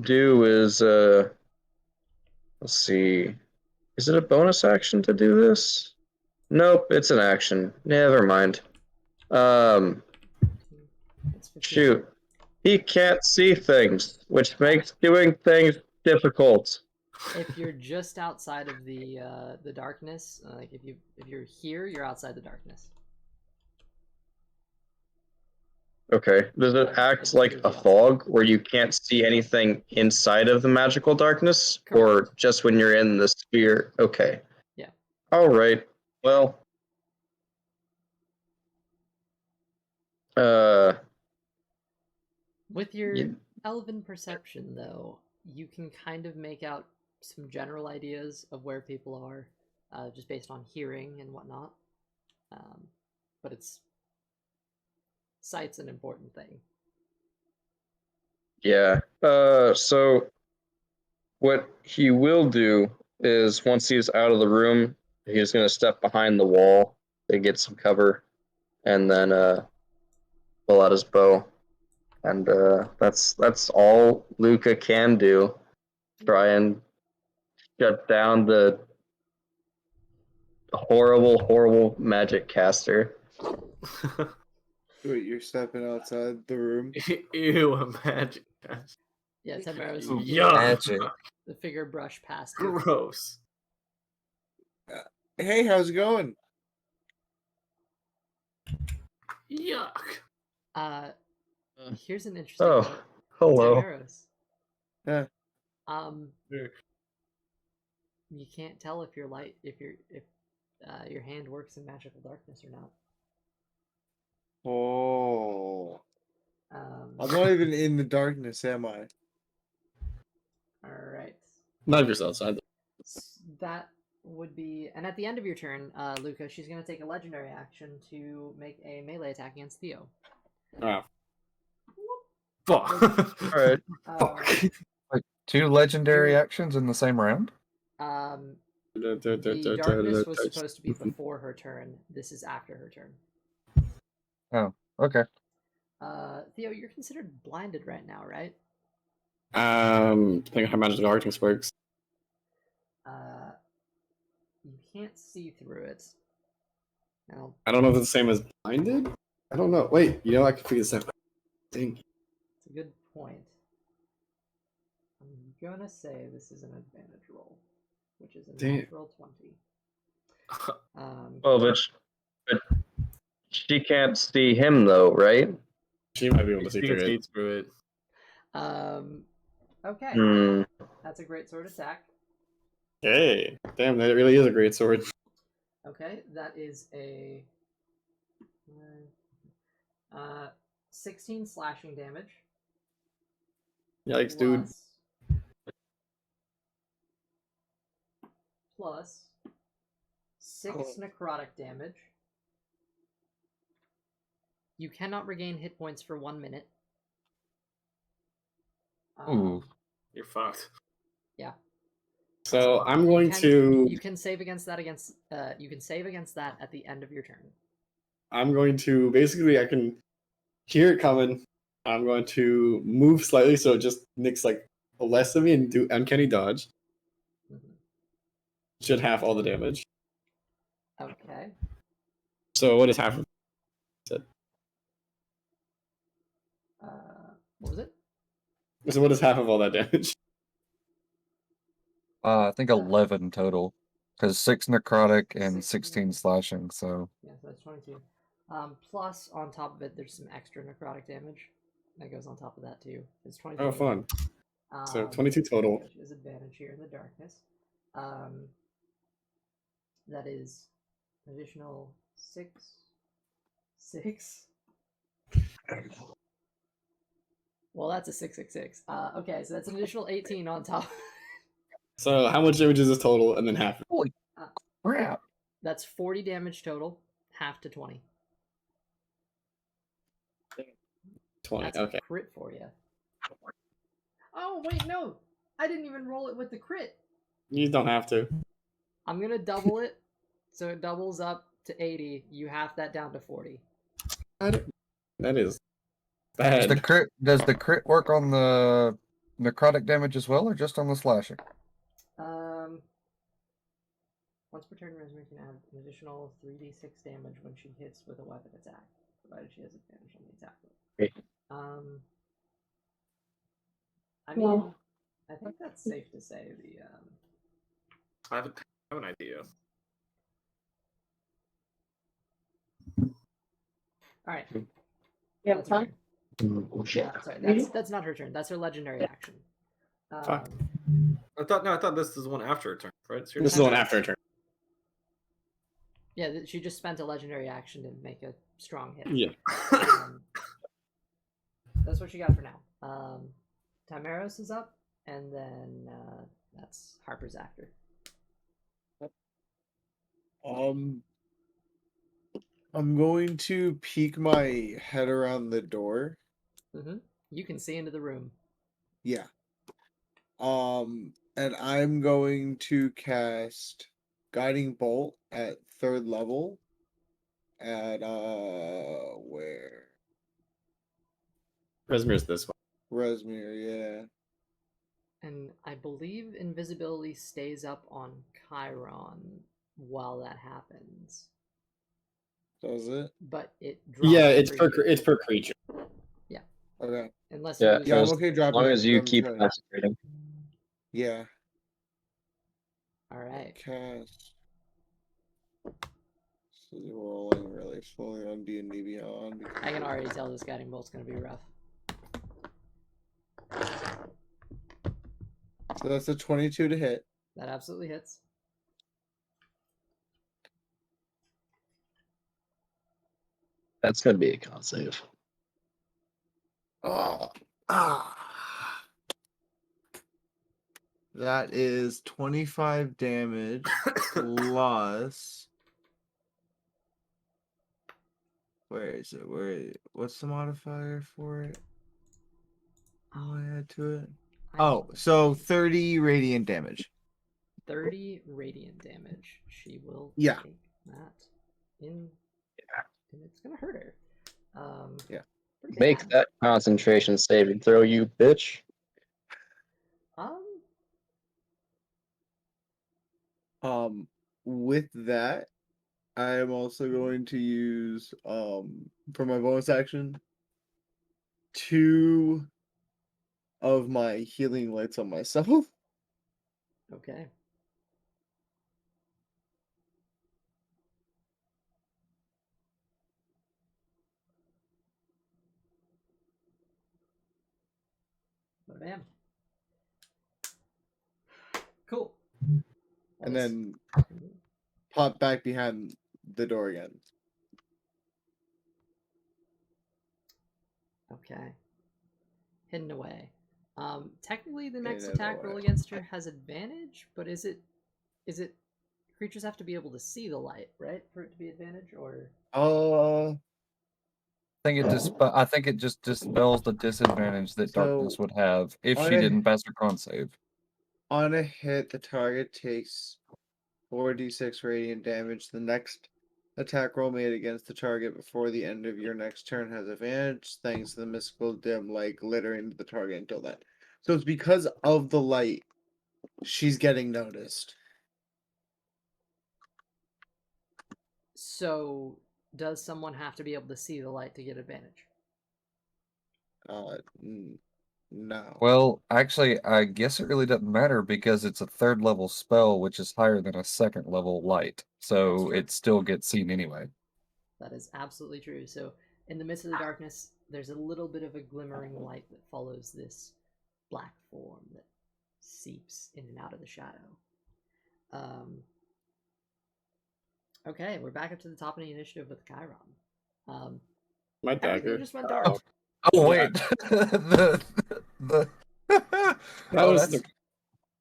do is let's see. Is it a bonus action to do this? Nope, it's an action. Never mind. It's 15. Shoot. He can't see things, which makes doing things difficult. If you're just outside of the darkness, like if you're here, you're outside the darkness. Okay. Does it act It's like literally a fog where you can't see anything inside of the magical darkness? Or Correct. just when you're in the sphere? Okay. Yeah. All right. Well, With your Yeah. elven perception, though, you can kind of make out some general ideas of where people are, just based on hearing and whatnot. But sight's an important thing. Yeah. So what he will do is once he's out of the room, he's gonna step behind the wall to get some cover, and then pull out his bow, and that's all Luca can do. Try and shut down the horrible magic caster. Wait, you're stepping outside the room? Ew, imagine. Yeah, Temeros, Ooh, Yuck. magic. the figure brush past you. Gross. Hey, how's it going? Yuck. Here's an interesting Oh, note. hello. Temeros. Yeah. Yeah. You can't tell if your hand works in magical darkness or not. Oh. Um, I'm not even in the darkness, am I? all right. Not if you're outside. That would be, and at the end of your turn, Luca, she's going to take a legendary action to make a melee attack against Theo. Oh, Fuck. All right. Um, 2 legendary actions in the same round? the darkness was supposed to be before her turn. This is after her turn. Oh, okay. Theo, you're considered blinded right now, right? Depending on how magical darkness works. You can't see through it. Now, I don't know if it's the same as blinded. I don't know. Wait, you know I can figure this out. Dang. it's a good point. I'm gonna say this is an advantage roll, which is a Damn. natural 20. Well, but she can't see him though, right? She might be able to see You can through see it. through it. Okay, Hmm. that's a great sword attack. Hey, damn, that really is a great sword. Okay, that is a 16 slashing damage. Yikes, dude. Plus 6 necrotic damage. You cannot regain hit points for 1 minute. Ooh. You're fucked. Yeah. So I'm going You can save against that you can save against that at the end of your turn. I'm going to basically I can hear it coming. I'm going to move slightly so it just nicks like less of me and do uncanny dodge. Mhm. Should half all the damage. Okay. So what is half of it? What was it? So what is half of all that damage? I think 11 total. Because 6 necrotic and 16 16 slashing, so. Yeah, so that's 22. Plus, on top of it, there's some extra necrotic damage that goes on top of that too. It's 22. Oh, fun. So 22 total. Which is advantage here in the darkness. That is additional 6. Well, that's a 666. Okay, so that's an additional 18 on top. So how much damage is this total, and then half? Holy crap. That's 40 damage total, half to 20. 20. That's Okay. a crit for you. Oh, wait, no. I didn't even roll it with the crit. You don't have to. I'm going to double it. So it doubles up to 80. You half that down to 40. That is Does bad. the crit work on the necrotic damage as well, or just on the slashing? Once per turn, Rezmir can add an additional 3d6 damage when she hits with a weapon attack, provided she has advantage on the attack roll. Great. I mean, I think that's safe to say. I have an idea. All right. Yeah, That's her fine. turn. Sorry, that's not her turn. That's her legendary action. Fuck. I thought this is the one after her turn, right? It's your This is turn. the one after a turn. Yeah, she just spent a legendary action to make a strong hit. Yeah. That's what she got for now. Timeros is up, and then that's Harper's after. I'm going to peek my head around the door. Mm-hmm. You can see into the room. Yeah. And I'm going to cast Guiding Bolt at 3rd level at where? Rezmir's this one. Rezmir, yeah. And I believe invisibility stays up on Chiron while that happens. Does it? But it drops. Yeah, it's for per you. creature. Yeah. Okay. Unless Yeah, you lose Yeah, I'm as okay dropping long it. as you I'm keep trying- concentrating. Yeah. All right. Cast. So you're rolling really slowly on D&D Beyond. because I can already tell this guiding bolt's gonna be rough. So that's a 22 to hit. That absolutely hits. That's gonna be a con save. Oh. That is 25 damage plus. Where is it? What's the modifier for it? Oh, I add to it. Oh, so 30 radiant damage. 30 radiant damage. She will Yeah. take that in, and it's gonna hurt her. Yeah. pretty Make bad. that concentration saving throw, you bitch. With that, I am also going to use for my bonus action 2 of my healing lights on myself. Okay. bam. Cool. That And was- then pop back behind the door again. Okay. Hidden away. Technically, the next Hidden attack roll away. against her has advantage, but is it creatures have to be able to see the light, right, for it to be advantage, or I think it just dispels the disadvantage that darkness So, would have if on she a- didn't pass her con save. on a hit, the target takes 4d6 radiant damage. The next attack roll made against the target before the end of your next turn has advantage, thanks to the mystical dim light glittering to the target until then. So it's because of the light she's getting noticed. so does someone have to be able to see the light to get advantage? No. Well, actually, I guess it really doesn't matter because it's a 3rd level spell, which is higher than a 2nd level light. So true. it still gets seen anyway. That is absolutely true. So, in the midst of the darkness, there's a little bit of a glimmering light that follows this black form that seeps in and out of the shadow. Okay, we're back up to the top of the initiative with Chiron. My Everything dagger. just went dark. Oh, Yeah. wait. the That Oh, was that's-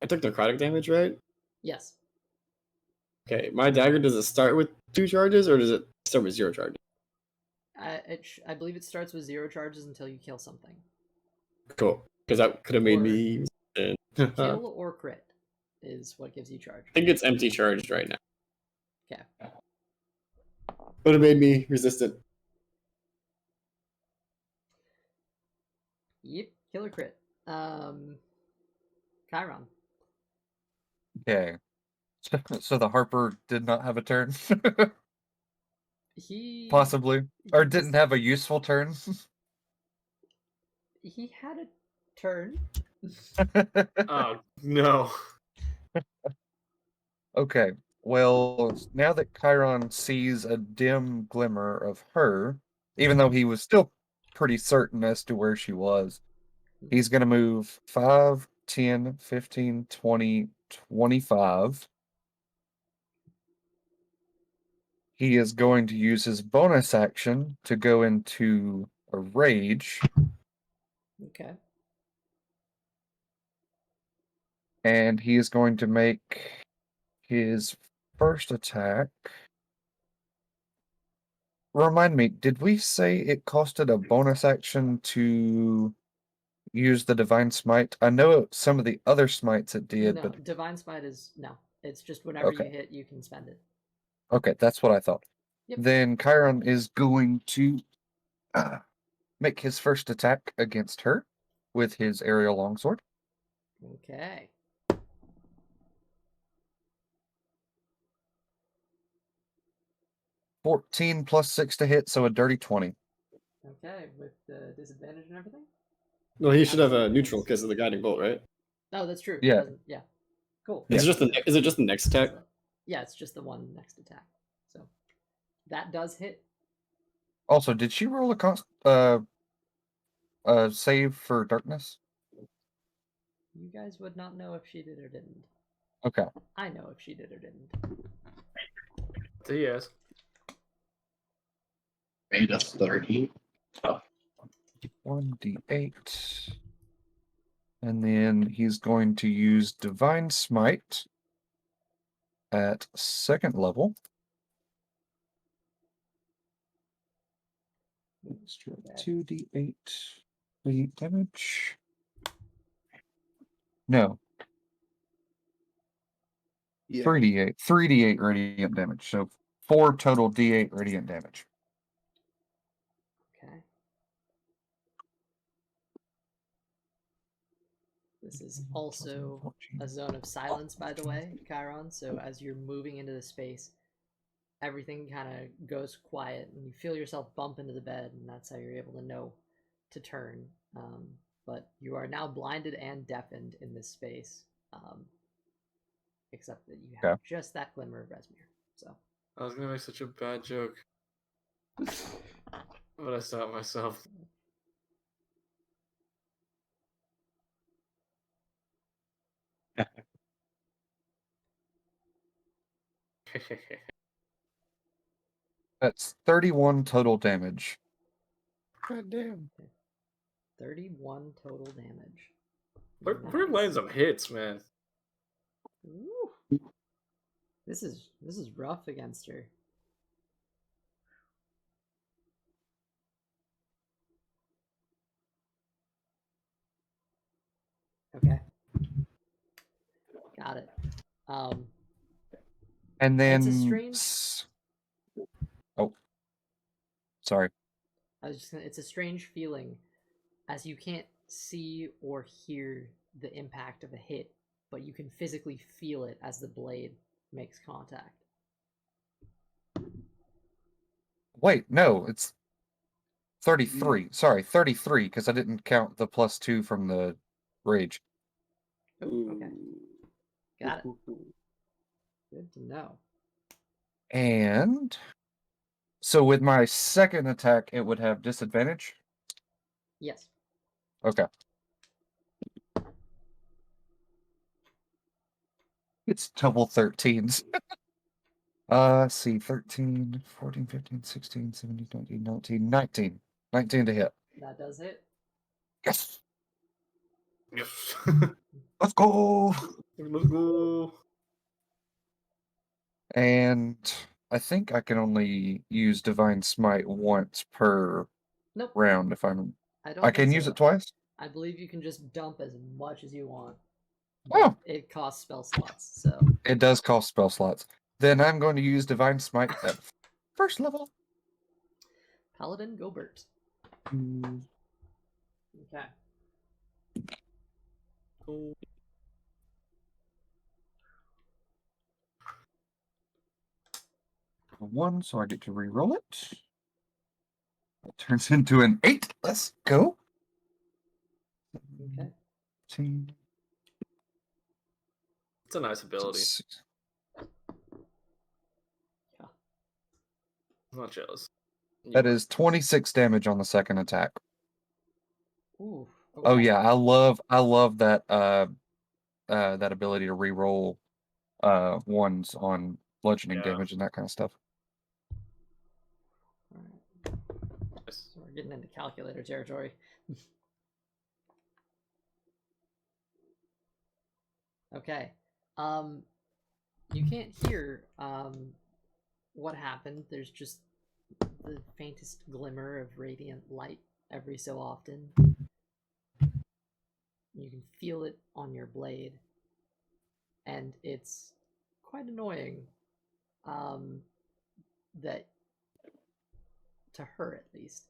I took necrotic damage, right? Yes. Okay, my dagger, does it start with 2 charges or does it start with 0 charges? I believe it starts with 0 charges until you kill something. Cool, because that could have made Or- me resistant. I Kill or crit is what gives you charge. think it's empty charged right now. Okay. Would have made me resistant. Yep. Kill or crit. Chiron. Okay. So the Harper did not have a turn? He Possibly. Or didn't have a useful turn? He had a turn. Oh no. Okay. Well, now that Chiron sees a dim glimmer of her, even though he was still pretty certain as to where she was, he's going to move 5, 10, 15, 20, 25. He is going to use his bonus action to go into a rage, Okay. and he is going to make his first attack. Remind me, did we say it costed a bonus action to use the Divine Smite? I know some of the other smites it did, No, but Divine Smite is no. It's just whenever you Okay. hit, you can spend it. okay, that's what I thought. Yep. Then Chiron is going to make his first attack against her with his aerial longsword. Okay. +14 6 to hit, so a dirty 20. Okay, with the disadvantage and everything. No, he should have a Absolutely neutral hits. because of the guiding bolt, right? Oh, that's true. Yeah. Yeah. Cool. Is it just is it just the next attack? Yeah, it's just the one next attack. So that does hit. Also, did she roll a save for darkness? You guys would not know if she did or didn't. Okay. I know if she did or didn't. So yes. Made us 30. 1d8. And then he's going to use Divine Smite at 2nd level. Let's try 2d8 radiant damage. No, Yeah. 3d8. 3d8 radiant damage. So 4 total d8 radiant damage. Okay. This is also a zone of silence, by the way, Chiron. So as you're moving into the space, everything kind of goes quiet, and you feel yourself bump into the bed, and that's how you're able to know to turn. But you are now blinded and deafened in this space, except that you have just that glimmer of Rezmir. So I was gonna make such a bad joke. But I stopped myself. That's 31 total damage. God damn. 31 total damage. We're laying some hits, man. Ooh. This is rough against her. Okay. Got it. And then It's a strange. Oh. Sorry. I was just gonna, it's a strange feeling as you can't see or hear the impact of a hit, but you can physically feel it as the blade makes contact. Wait, no, it's 33. Sorry, 33, because I didn't count the +2 from the rage. Oh, okay. Got it. Good to know. And so with my second attack, it would have disadvantage. Yes. Okay. It's double 13s. Let's see, 13, 14, 15, 16, 17, 18, 19, 19. 19 to hit. That does hit. Yes! Yes. Let's go! Let's go. And I think I can only use Divine Smite once per Nope. round if I'm... I don't I think can use so. it twice? I believe you can just dump as much as you want. Oh! It costs spell slots, so. It does cost spell slots. Then I'm going to use Divine Smite at first level. Paladin Gobert. Okay. Cool. One, so I get to re-roll it. It turns into an 8. Let's go. Okay. 18, It's a nice ability. 6. I'm not jealous. That is 26 damage on the second attack. Ooh. Oh okay. yeah, I love that that ability to re-roll ones on bludgeoning Yeah. damage and that kind of stuff. All right. Nice. So we're getting into calculator territory. Okay. You can't hear what happened. There's just the faintest glimmer of radiant light every so often. You can feel it on your blade, and it's quite annoying. That to her at least.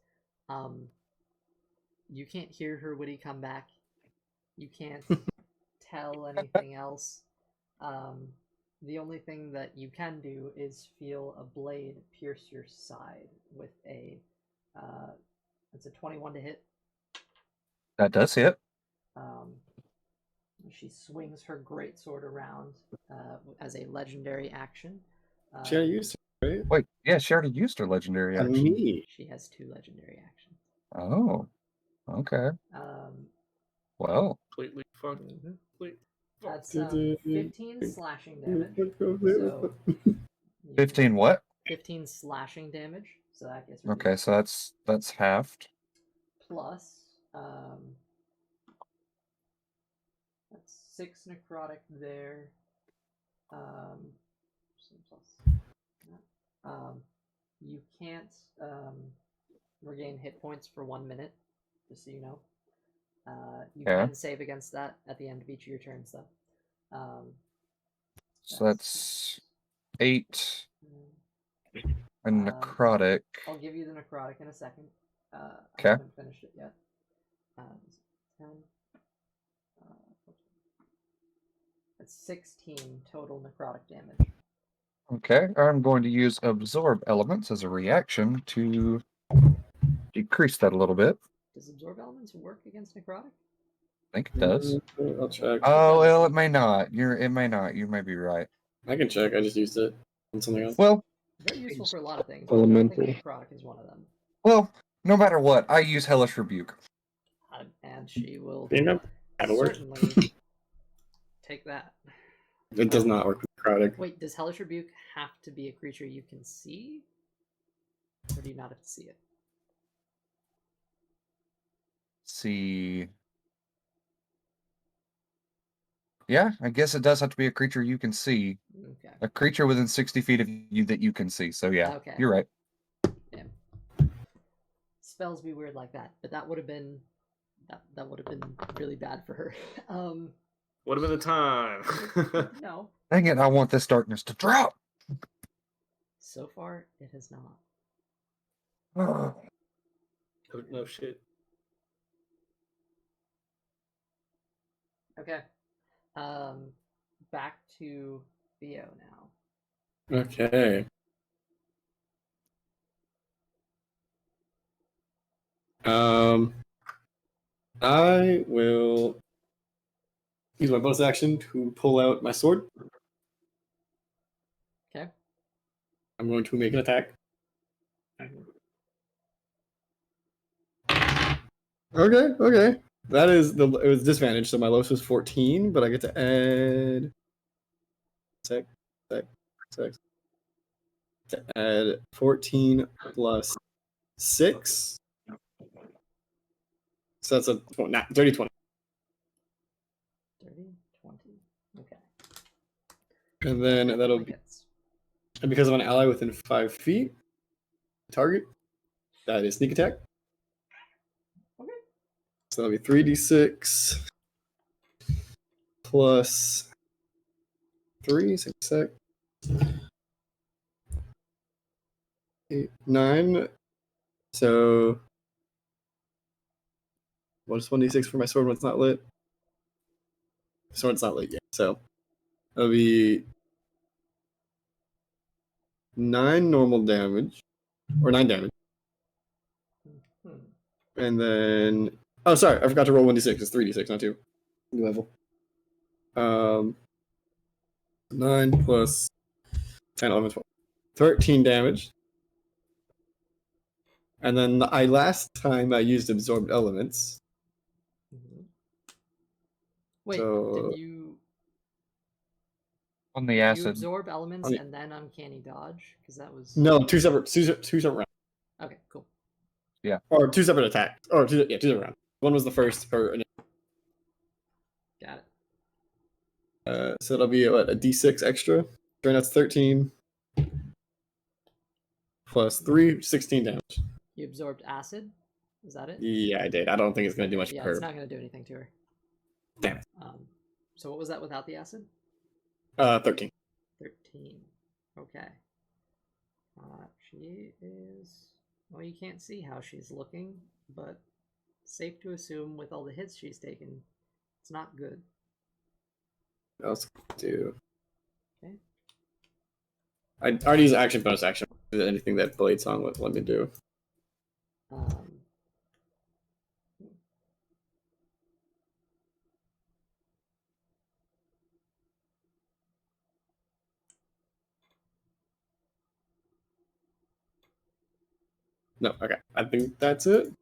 You can't hear her witty comeback. You can't tell anything else. The only thing that you can do is feel a blade pierce your side with a. It's a 21 to hit. That does hit. She swings her greatsword around as a legendary action. She already used it, right? Wait, yeah, she already used her legendary On action. me. She has 2 legendary actions. Oh, okay. Well, Completely fucked. Mhm. Complete That's 15 slashing damage. So 15 what? 15 slashing damage. So that gets Okay, reduced. so that's halved. Plus, that's 6 necrotic there. You can't regain hit points for 1 minute, just so you know. You Yeah. can save against that at the end of each of your turns, though. So that's 8 and Um, necrotic. I'll give you the necrotic in a second. I Okay. haven't finished it yet. 10. That's 16 total necrotic damage. Okay, I'm going to use absorb elements as a reaction to decrease that a little bit. Does absorb elements work against necrotic? I think it does. I'll check. Oh well, it may not. It may not. You may be right. I can check. I just used it on something else. Well, Very useful for a lot of things. But I don't think Elemental. necrotic is one of them. no matter what, I use Hellish Rebuke. And she will You know, that'll work. certainly take that. It does not work with necrotic. Wait, does Hellish Rebuke have to be a creature you can see? Or do you not have to see it? See. Yeah, I guess it does have to be a creature you can see. Okay. A creature within 60 feet of you that you can see. So yeah, Okay. you're right. Yeah. Spells be weird like that, but that would have been that would have been really bad for her. Would have been the time. No. Dang it, I want this darkness to drop. So far, it has not. No shit. Okay. Back to Theo now. Okay. I will use my bonus action to pull out my sword. Okay. I'm going to make an attack. Okay. That is it was disadvantage, so my lowest was 14, but I get to add sec. To add 14 plus 6. So that's a dirty 20. 30, 20. Okay. And then that'll be, hits. and because I'm an ally within 5 feet, target, that is sneak attack. Okay. So that'll be 3d6 plus 3, 6 sec. 8, 9. So what's 1d6 for my sword when it's not lit? Sword's not lit yet. So that'll be 9 normal damage. Or 9 damage. Hmm. And then oh sorry, I forgot to roll 1d6. It's 3d6, not 2. New level. 9 plus 10, 11, 12. 13 damage. And then last time I used absorbed elements. Mhm. Wait, So- did you On the you acid. absorb elements On the- and then uncanny dodge? Because that was No, two separate rounds. Okay, cool. Or 2 separate attacks. Or 2 separate rounds. One was the first for Got it. so it'll be what, a d6 extra. Right now it's 13 plus 3, 16 damage. You absorbed acid? Is that it? Yeah, I did. I don't think it's gonna do much Yeah, for it's her. not going to do anything to her. Damn it. So what was that without the acid? 13. 13. Okay. She is... Well, you can't see how she's looking, but safe to assume with all the hits she's taken, it's not good. What else can I do? Okay. I already used action, bonus action. Is there anything that Blade Song would let me do? No, okay. I think that's it.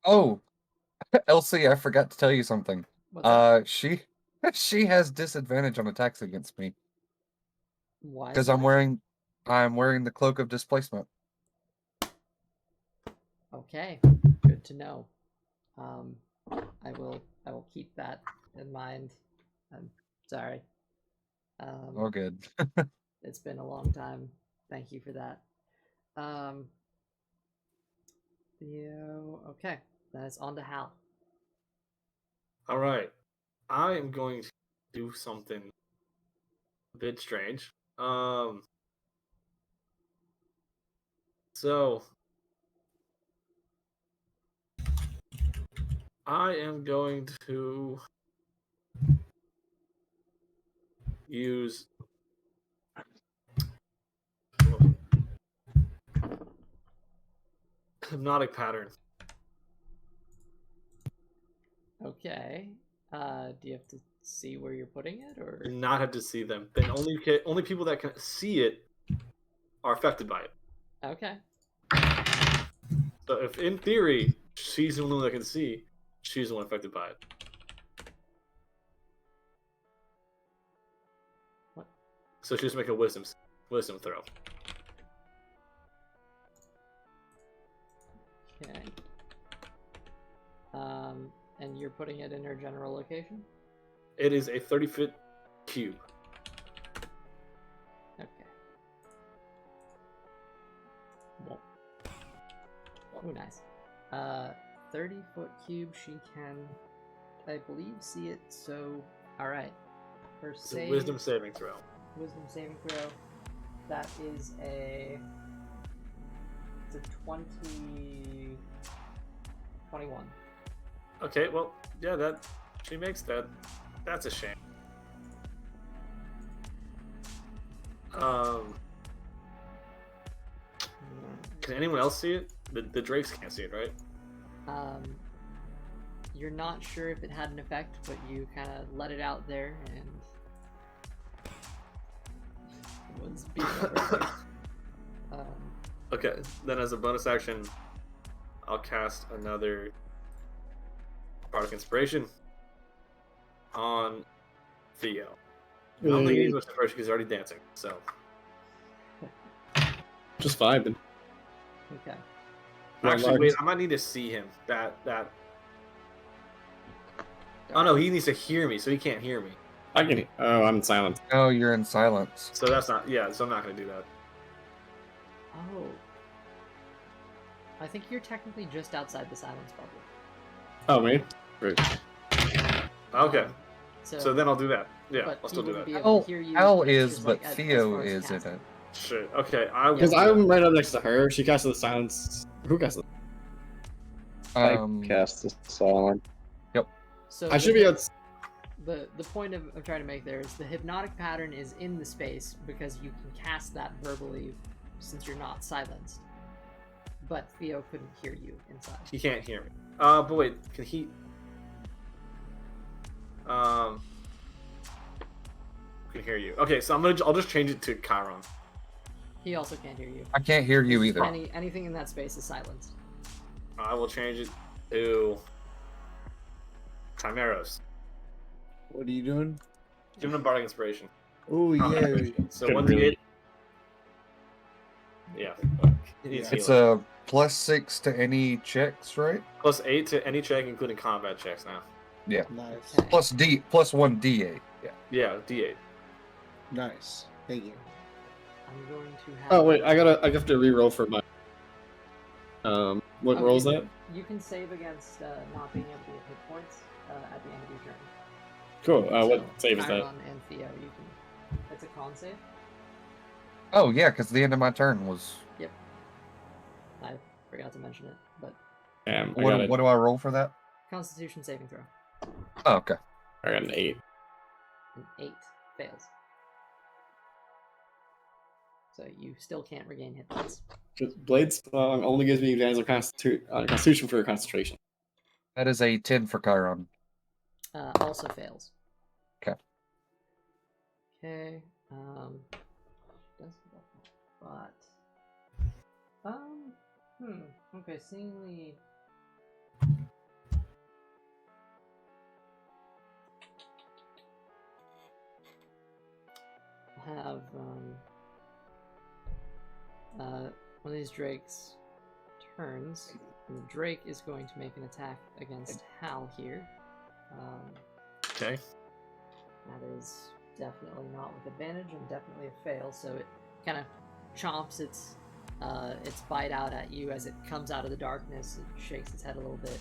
Oh, Elsie, I forgot to tell you something. What's that? She has disadvantage on attacks against me Why? because is I'm that? wearing the cloak of displacement. Okay, good to know. I will keep that in mind. I'm sorry. Oh, good. It's been a long time. Thank you for that. Theo. Okay, then it's on to Hal. All right. I am going to do something a bit strange. So I am going to use hypnotic pattern. Okay. Do you have to see where you're putting it, or? Do not have to see them. Then only people that can see it are affected by it. Okay. So if in theory she's the only one that can see, she's the one affected by it. So just make a wisdom throw. Okay. And you're putting it in her general location? It is a 30-foot cube. Okay. Well. Oh, nice. 30-foot cube, she can, I believe, see it, so, alright. Her It's a save... wisdom saving throw. Wisdom saving throw. That is a... It's a 21. Okay, well, yeah, that she makes that. That's a shame. Can anyone else see it? The drakes can't see it, right? You're not sure if it had an effect, but you kind of let it out there, and it was being overtaken. Okay, then as a bonus action, I'll cast another Bardic Inspiration on Theo. I don't think he needs much inspiration because he's already dancing, so. Just vibing. Okay. Actually, wait, I might need to see him. That. Oh no, he needs to hear me, so he can't hear me. I can. Oh, I'm silent. Oh, you're in silence. So that's not. Yeah, so I'm not going to do that. Oh. I think you're technically just outside the silence bubble. Oh, me? Right. Okay, So, so then I'll do that. Yeah, but I'll still he do wouldn't that. be able to hear you. Al it's is, just but as Theo far as is in casting. it. Shit. Okay, I will. Because I'm right up next to her. She casted the silence. Who casted it? I Um, cast the silent. So I should be at. the point of trying to make there is the hypnotic pattern is in the space because you can cast that verbally since you're not silenced. But Theo couldn't hear you inside. He can't hear me. But wait, can he? Can hear you. Okay, so I'll just change it to Chiron. He also can't hear you. I can't hear you either. Anything in that space is silenced. I will change it to Chimeros. What are you doing? Give him a Bardic Inspiration. Oh yeah. So Couldn't 1d8. really- Yeah. He needs It's healing. a +6 to any checks, right? Plus 8 to any check, including combat checks now. Yeah. Nice. Okay. +1 D8. Yeah. Yeah, D8. Nice. Thank you. I'm going to have. Oh wait, I have to re-roll for my. What Okay, roll is that? You can save against not being able to get hit points at the end of your turn. Cool. What So, save is that? Chiron and Theo, you can. It's a con save. Oh yeah, because the end of my turn was. I forgot to mention it, but Damn, I got What do I roll for that? Constitution saving throw. Oh, okay. I got an 8. An 8 fails. So you still can't regain hit points. Blade Song only gives me advantage on Constitution for concentration. That is a 10 for Chiron. Also fails. Okay. Okay. But okay, seemingly have one of these drakes turns, and the drake is going to make an attack against Hal here. Okay. That is definitely not with advantage and definitely a fail, so it kind of chomps its bite out at you as it comes out of the darkness. It shakes its head a little bit.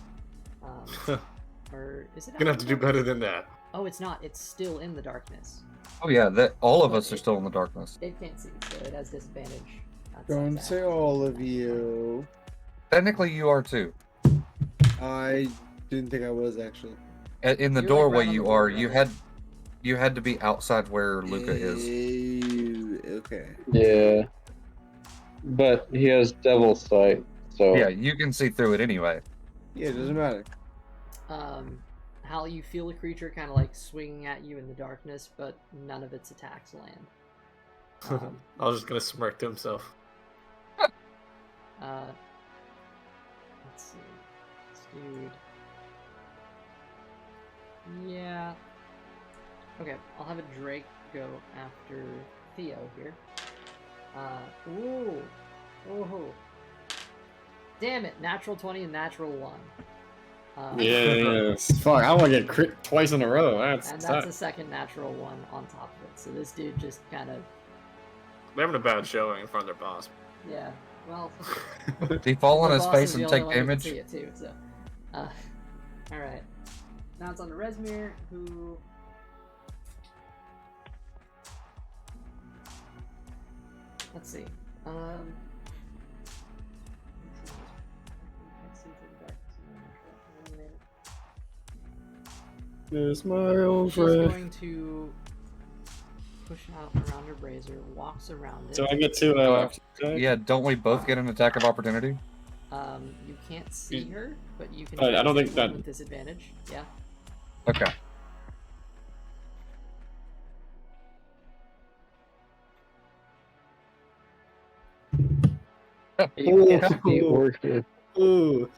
Or is it You're gonna have to do better than that. Oh, it's not. It's still in the darkness. Oh yeah, all of us are still in the darkness. It can't see, so it has disadvantage. That's Don't sad. say all of you. Technically, you are too. I didn't think I was actually. In the You're, like, doorway, right on the you border are. of You it. had to be outside where Luca is. Okay. Yeah. But he has devil sight, so Yeah, you can see through it anyway. Yeah, it doesn't matter. Hal, you feel a creature kind of like swinging at you in the darkness, but none of its attacks land. I was just gonna smirk to himself. Let's see. This dude. Yeah. Okay, I'll have a Drake go after Theo here. Ooh. Damn it, natural 20 and natural 1. Yes. Fuck, I want to get crit twice in a row. That's And that's a second natural 1 on top of it. So this dude just kind of... They're having a bad showing in front of their boss. Yeah, well... Did he fall on the his boss face is the and only take one who can damage? see it too, so... Alright. Now it's on to Rezmir, who... Let's see. There's my old She's friend. going to push out around her brazier, walks around it. So I get to Yeah, don't we both get an attack of opportunity? You can't see her, but you can. I don't think that- with disadvantage. Yeah. Okay. You can't be worth it. Ooh.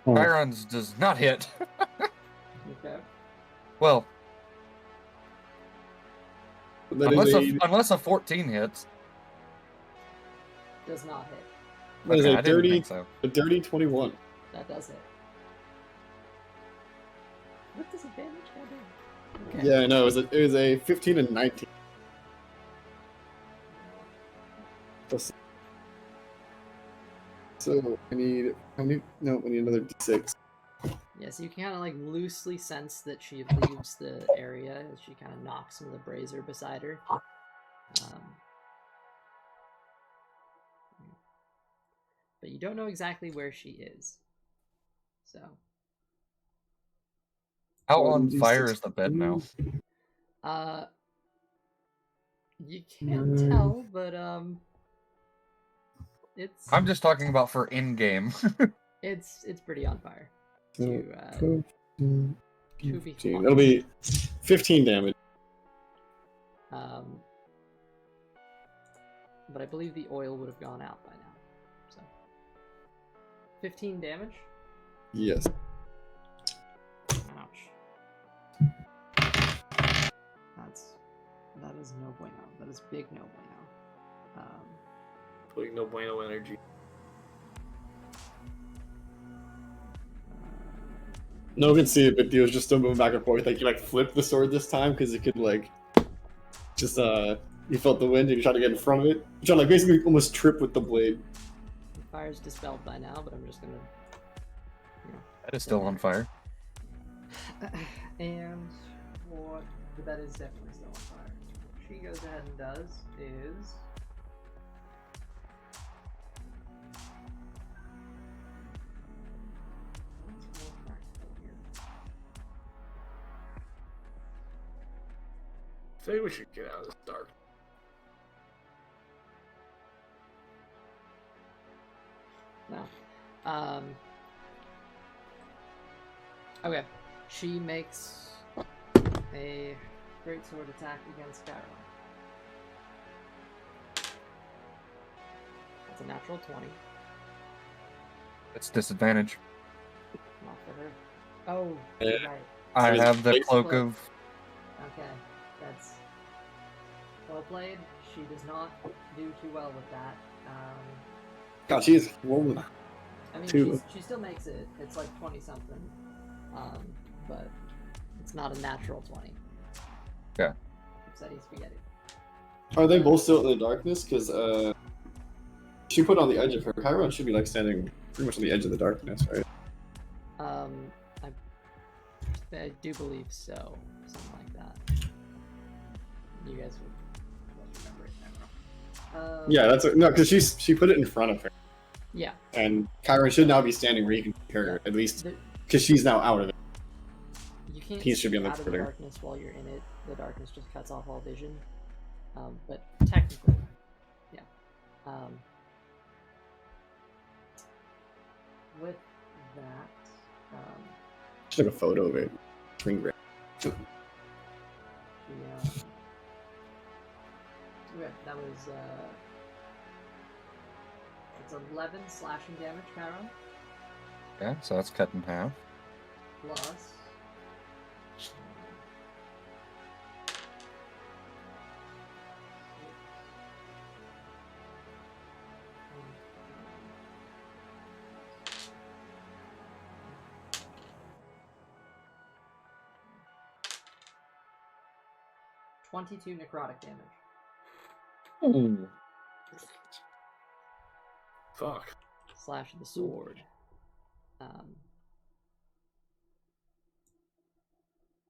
Chiron's does not hit. Okay. Well, That is unless a 14 hits. Does not hit. that is Okay, a I didn't dirty, think so. a dirty 21. That does hit. What disadvantage? Okay. Yeah, I know. It was a 15 and 19. So I need how many? No, we need another d6. Yeah, so you can kind of like loosely sense that she leaves the area as she kind of knocks some of the brazier beside her. But you don't know exactly where she is. So. How One on d6. fire is the bed now? You can't tell, but it's I'm just talking about for in-game. it's pretty on fire. To be 15. honest. It'll be 15 damage. But I believe the oil would have gone out by now. So 15 damage. Yes. Ouch. That is no bueno. That is big no bueno. Putting no bueno energy. No one can see it, but Dio's just still moving back and forth. Like, you like flipped the sword this time because it could like just you felt the wind and you tried to get in front of it. You tried to like basically almost trip with the blade. The fire's dispelled by now, but I'm just gonna. That is still on fire. And what? But that is definitely still on fire. What she goes ahead and does is. What's more practical here? I think we should get out of this dark. No. Okay. She makes a great sword attack against Skyreach. That's a natural 20. It's disadvantage. Not for her. Oh, Yeah. right. I it's have the big cloak cloak. of... Okay. That's well played. She does not do too well with that. God, she's rolling. I mean, Two. she still makes it. It's like 20 something. But it's not a natural 20. Yeah. Upsetty spaghetti. Are they both still in the darkness? Because she put on the edge of her. Chiron should be like standing pretty much on the edge of the darkness, right? I do believe so. Something like that. You guys would remember it. Yeah, that's no, because she put it in front of her, Yeah. and Chiron should now be standing where you can hear her at least, The- because she's now out of it. You can't He should be see on the out of the further. darkness while you're in it. The darkness just cuts off all vision. But technically, yeah. With that, She took a photo of it. Screen grab. okay, that was it's 11 slashing damage, Chiron, Yeah, so that's cut in half. plus 22 necrotic damage. Ooh. Fuck. Slash the sword.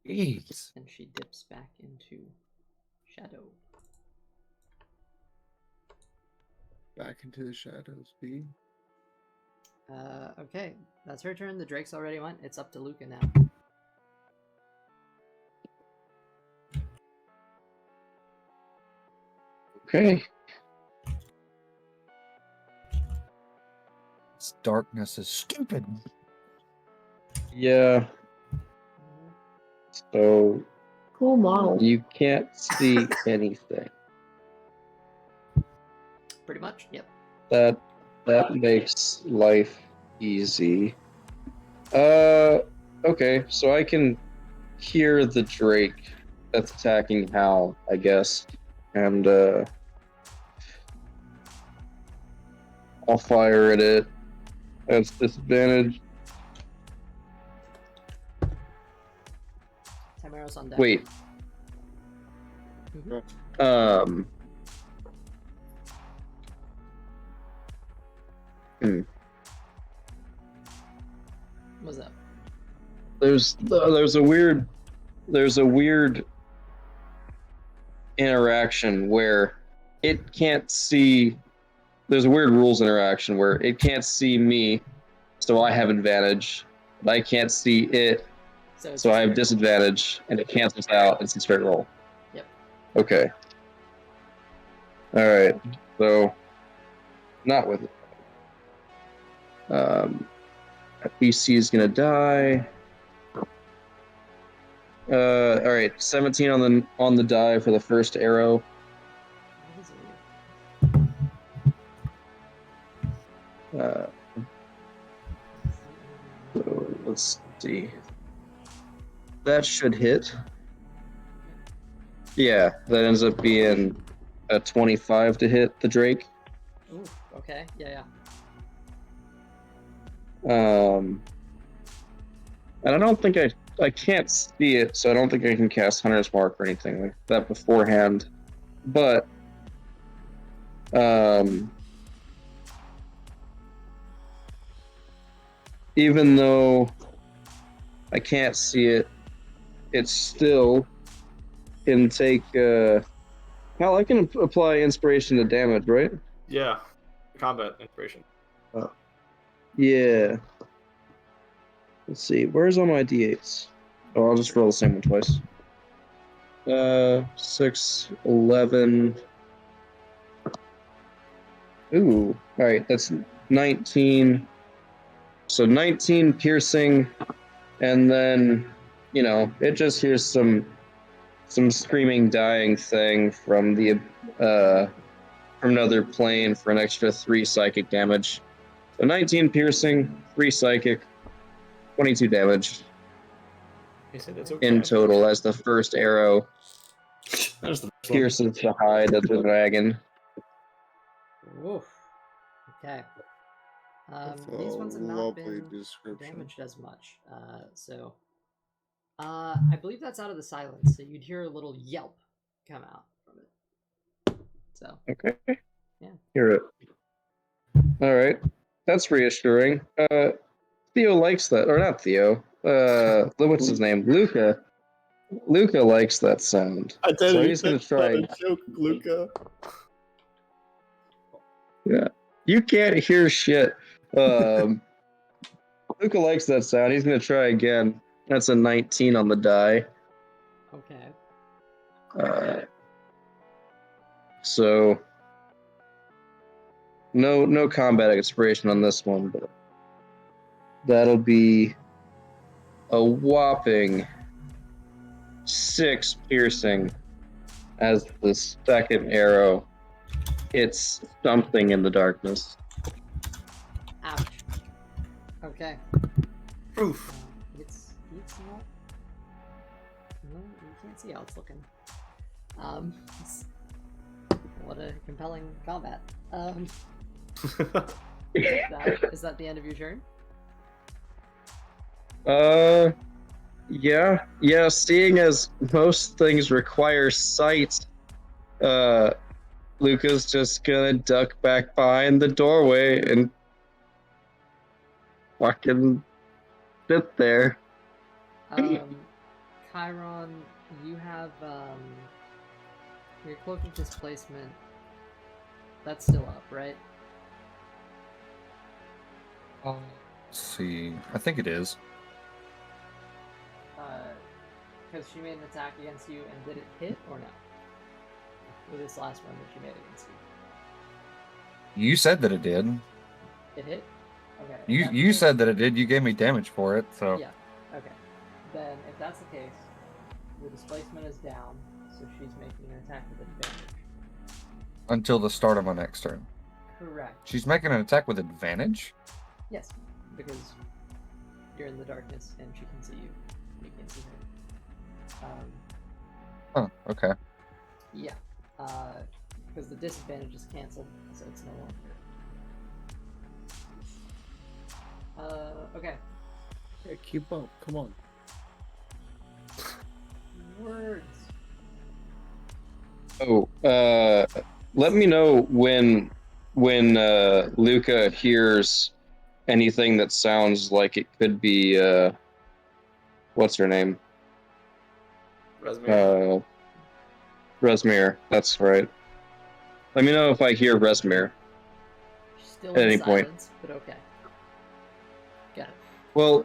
Jeez. And she dips back into shadow. Back into the shadows, B. Okay, that's her turn. The Drake's already went. It's up to Luca now. Okay. This darkness is stupid. Yeah. So Cool model. you can't see anything. Pretty much, yep. That makes life easy. Okay, so I can hear the Drake that's attacking Hal, I guess. And I'll fire at it. That's disadvantage. 10 arrows on deck. Wait. Mhm. What's up? There's a weird interaction where it can't see. There's a weird rules interaction where it can't see me, so I have advantage. But I can't see it, So, so I have disadvantage, and it cancels out. It's a straight roll. Yep. Okay. All right. So, not with it. PC is gonna die. All right. 17 on the die for the first arrow. What is it? So let's see. That should hit. Yeah, that ends up being a 25 to hit the Drake. Ooh, okay, yeah. And I don't think I can't see it, so I don't think I can cast Hunter's Mark or anything like that beforehand. But even though I can't see it, it's still can take. Hell, I can apply inspiration to damage, right? Yeah. Combat inspiration. Yeah. Let's see. Where's all my d8s? Oh, I'll just roll the same one twice. 6, 11. Ooh. All right, that's 19. So 19 piercing, and then it just hears some screaming, dying thing from the from another plane for an extra 3 psychic damage. So 19 piercing, 3 psychic, 22 damage He said it's okay. in total as the first arrow That's the best one. pierces the hide of the dragon. Woof. Okay. That's These ones have a not lovely been description. damaged as much. I believe that's out of the silence, so you'd hear a little yelp come out from it. So, Okay. Yeah. Hear it. All right. That's reassuring. Theo likes that, or not Theo. What's his name? Luca. Luca likes that sound. I tell So you, he's gonna that's not try. a joke, Luca. Yeah. You can't hear shit. Luca likes that sound. He's gonna try again. That's a 19 on the die. okay. So no combat inspiration on this one, but that'll be a whopping 6 piercing as the second arrow hits something in the darkness. Ouch. Okay. Oof. It's not. No, you can't see how it's looking. What a compelling combat. Is that the end of your turn? Yeah. Seeing as most things require sight, Luca's just gonna duck back behind the doorway and fucking sit there. Chiron, you have your cloak of displacement. That's still up, right? Let's see. I think it is. Because she made an attack against you, and did it hit or no? With this last one that she made against you. You said that it did. It hit? Okay. You said that it did. You gave me damage for it, so. Yeah, okay. Then, if that's the case, the displacement is down, so she's making an attack with advantage. Until the start of my next turn. Correct. She's making an attack with advantage? Yes, because you're in the darkness and she can see you. You can see her. Oh, okay. Yeah. Because the disadvantage is cancelled, so it's no longer. Okay. Yeah, keep up. Come on. Words. Oh, let me know when Luca hears anything that sounds like it could be what's her name? Rezmir. Rezmir. That's right. Let me know if I hear Rezmir. She's still At in any point. silence, but okay. Got it. Well,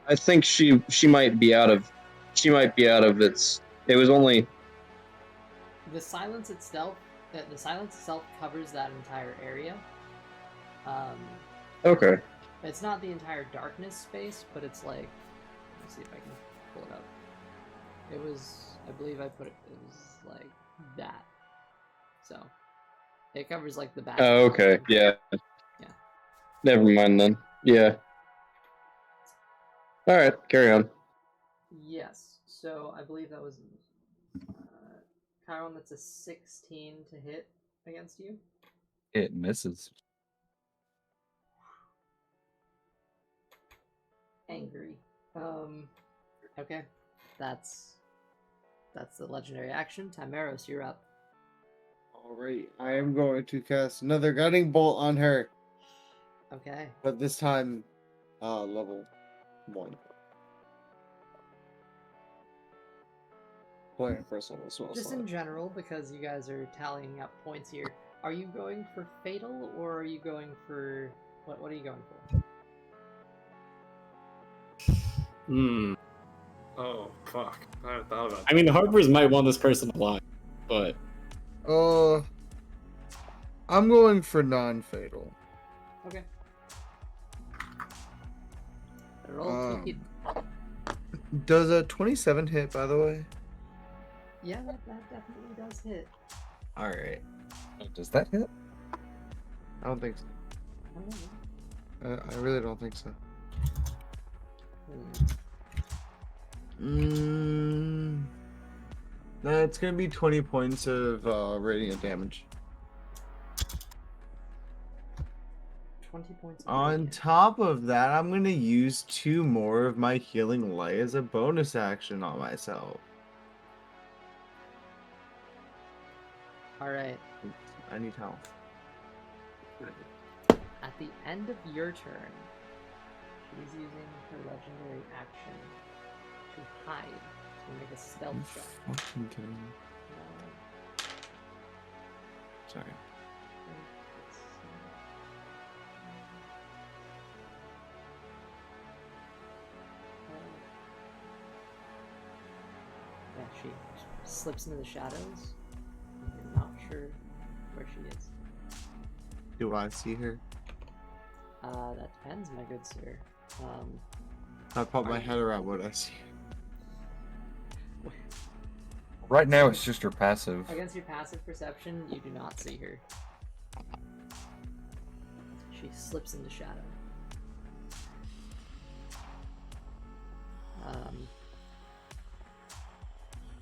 I think she might be out of its. It was only. The silence itself covers that entire area. Okay. It's not the entire darkness space, but it's like, let's see if I can pull it up. It was, I believe I put it was like that. So, it covers like the back. Oh, okay. Yeah. Yeah. Never mind then. Yeah. All right. Carry on. Yes. So, I believe that was, Chiron, that's a 16 to hit against you. It misses. Angry. Okay. That's the legendary action. Timeros, you're up. Alright, I am going to cast another guiding bolt on her, Okay. but this time, level 1. Playing first level as well. Just in general, because you guys are tallying up points here, are you going for fatal or are you going for what are you going for? Oh, fuck. I haven't thought about that. I mean, the Harpers might want this person alive, but I'm going for non-fatal. Okay. Roll TP. Does a 27 hit, by the way? Yeah, that definitely does hit. Alright. Does that hit? I don't think so. I don't know. I really don't think so. It's gonna be 20 points of radiant damage. 20 points. On radiant. top of that, I'm gonna use 2 more of my healing light as a bonus action on myself. Alright. I need health. At the end of your turn, she's using her legendary action to hide. To make a stealth check. Fucking kidding me. Sorry. Yeah, she slips into the shadows. You're not sure where she is. Do I see her? That depends, my good sir. If I pop my head around, what I see? Right now, it's just her passive. Against your passive perception, you do not see her. She slips into shadow.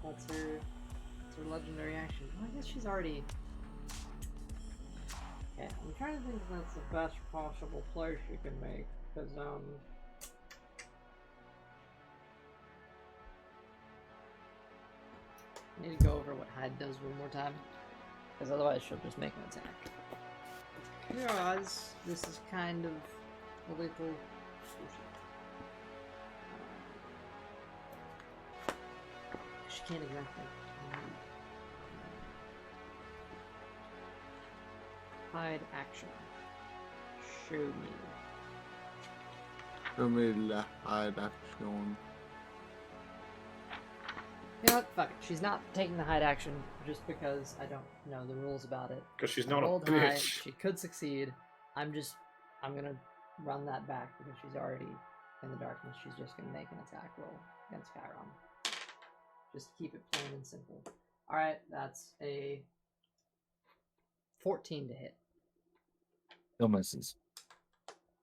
That's her legendary action. Well, I guess she's already. Yeah, I'm trying to think if that's the best possible play she can make, because need to go over what hide does one more time, because otherwise she'll just make an attack. Whereas this is kind of a little. She can't exactly. Hide action. Show me. Show me the hide action. You know what? Fuck it. She's not taking the hide action just because I don't know the rules about it. Because she's I not a rolled high. bitch. She could succeed. I'm gonna run that back because she's already in the darkness. She's just gonna make an attack roll against Chiron. Just keep it plain and simple. Alright, that's a 14 to hit. Still misses.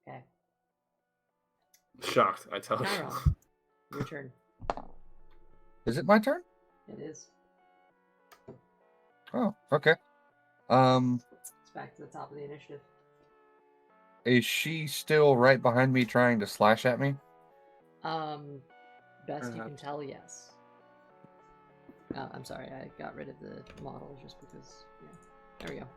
Okay. Shocked, I tell you. Chiron, your turn. Is it my turn? It is. Oh, okay. It's back to the top of the initiative. Is she still right behind me trying to slash at me? Best you can tell, yes. I'm sorry, I got rid of the model just because, yeah. There we go.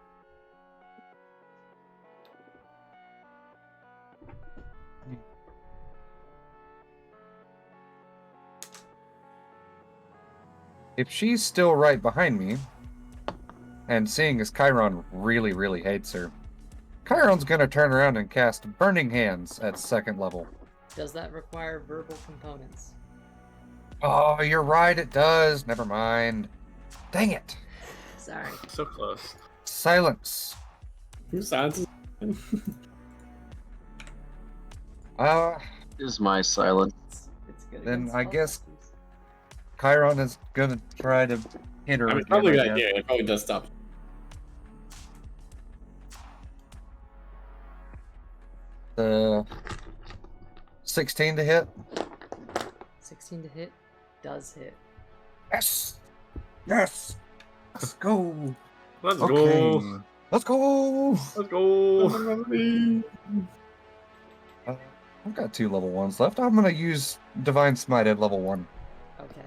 If she's still right behind me, and seeing as Chiron really, really hates her, Chiron's gonna turn around and cast Burning Hands at 2nd level. Does that require verbal components? Oh, you're right, it does. Never mind. Dang it. Sorry. So close. Silence. Who silences? Is my silence. It's good. Then against I all guess- factors. Chiron is gonna try to hit her I mean, again, probably a I good guess. idea. It probably does stop. The 16 to hit. 16 to hit does hit. Yes. Yes. Let's go. Let's Okay. go. Let's go. Let's go. I've got 2 level 1s left. I'm gonna use Divine Smite at level 1. Okay.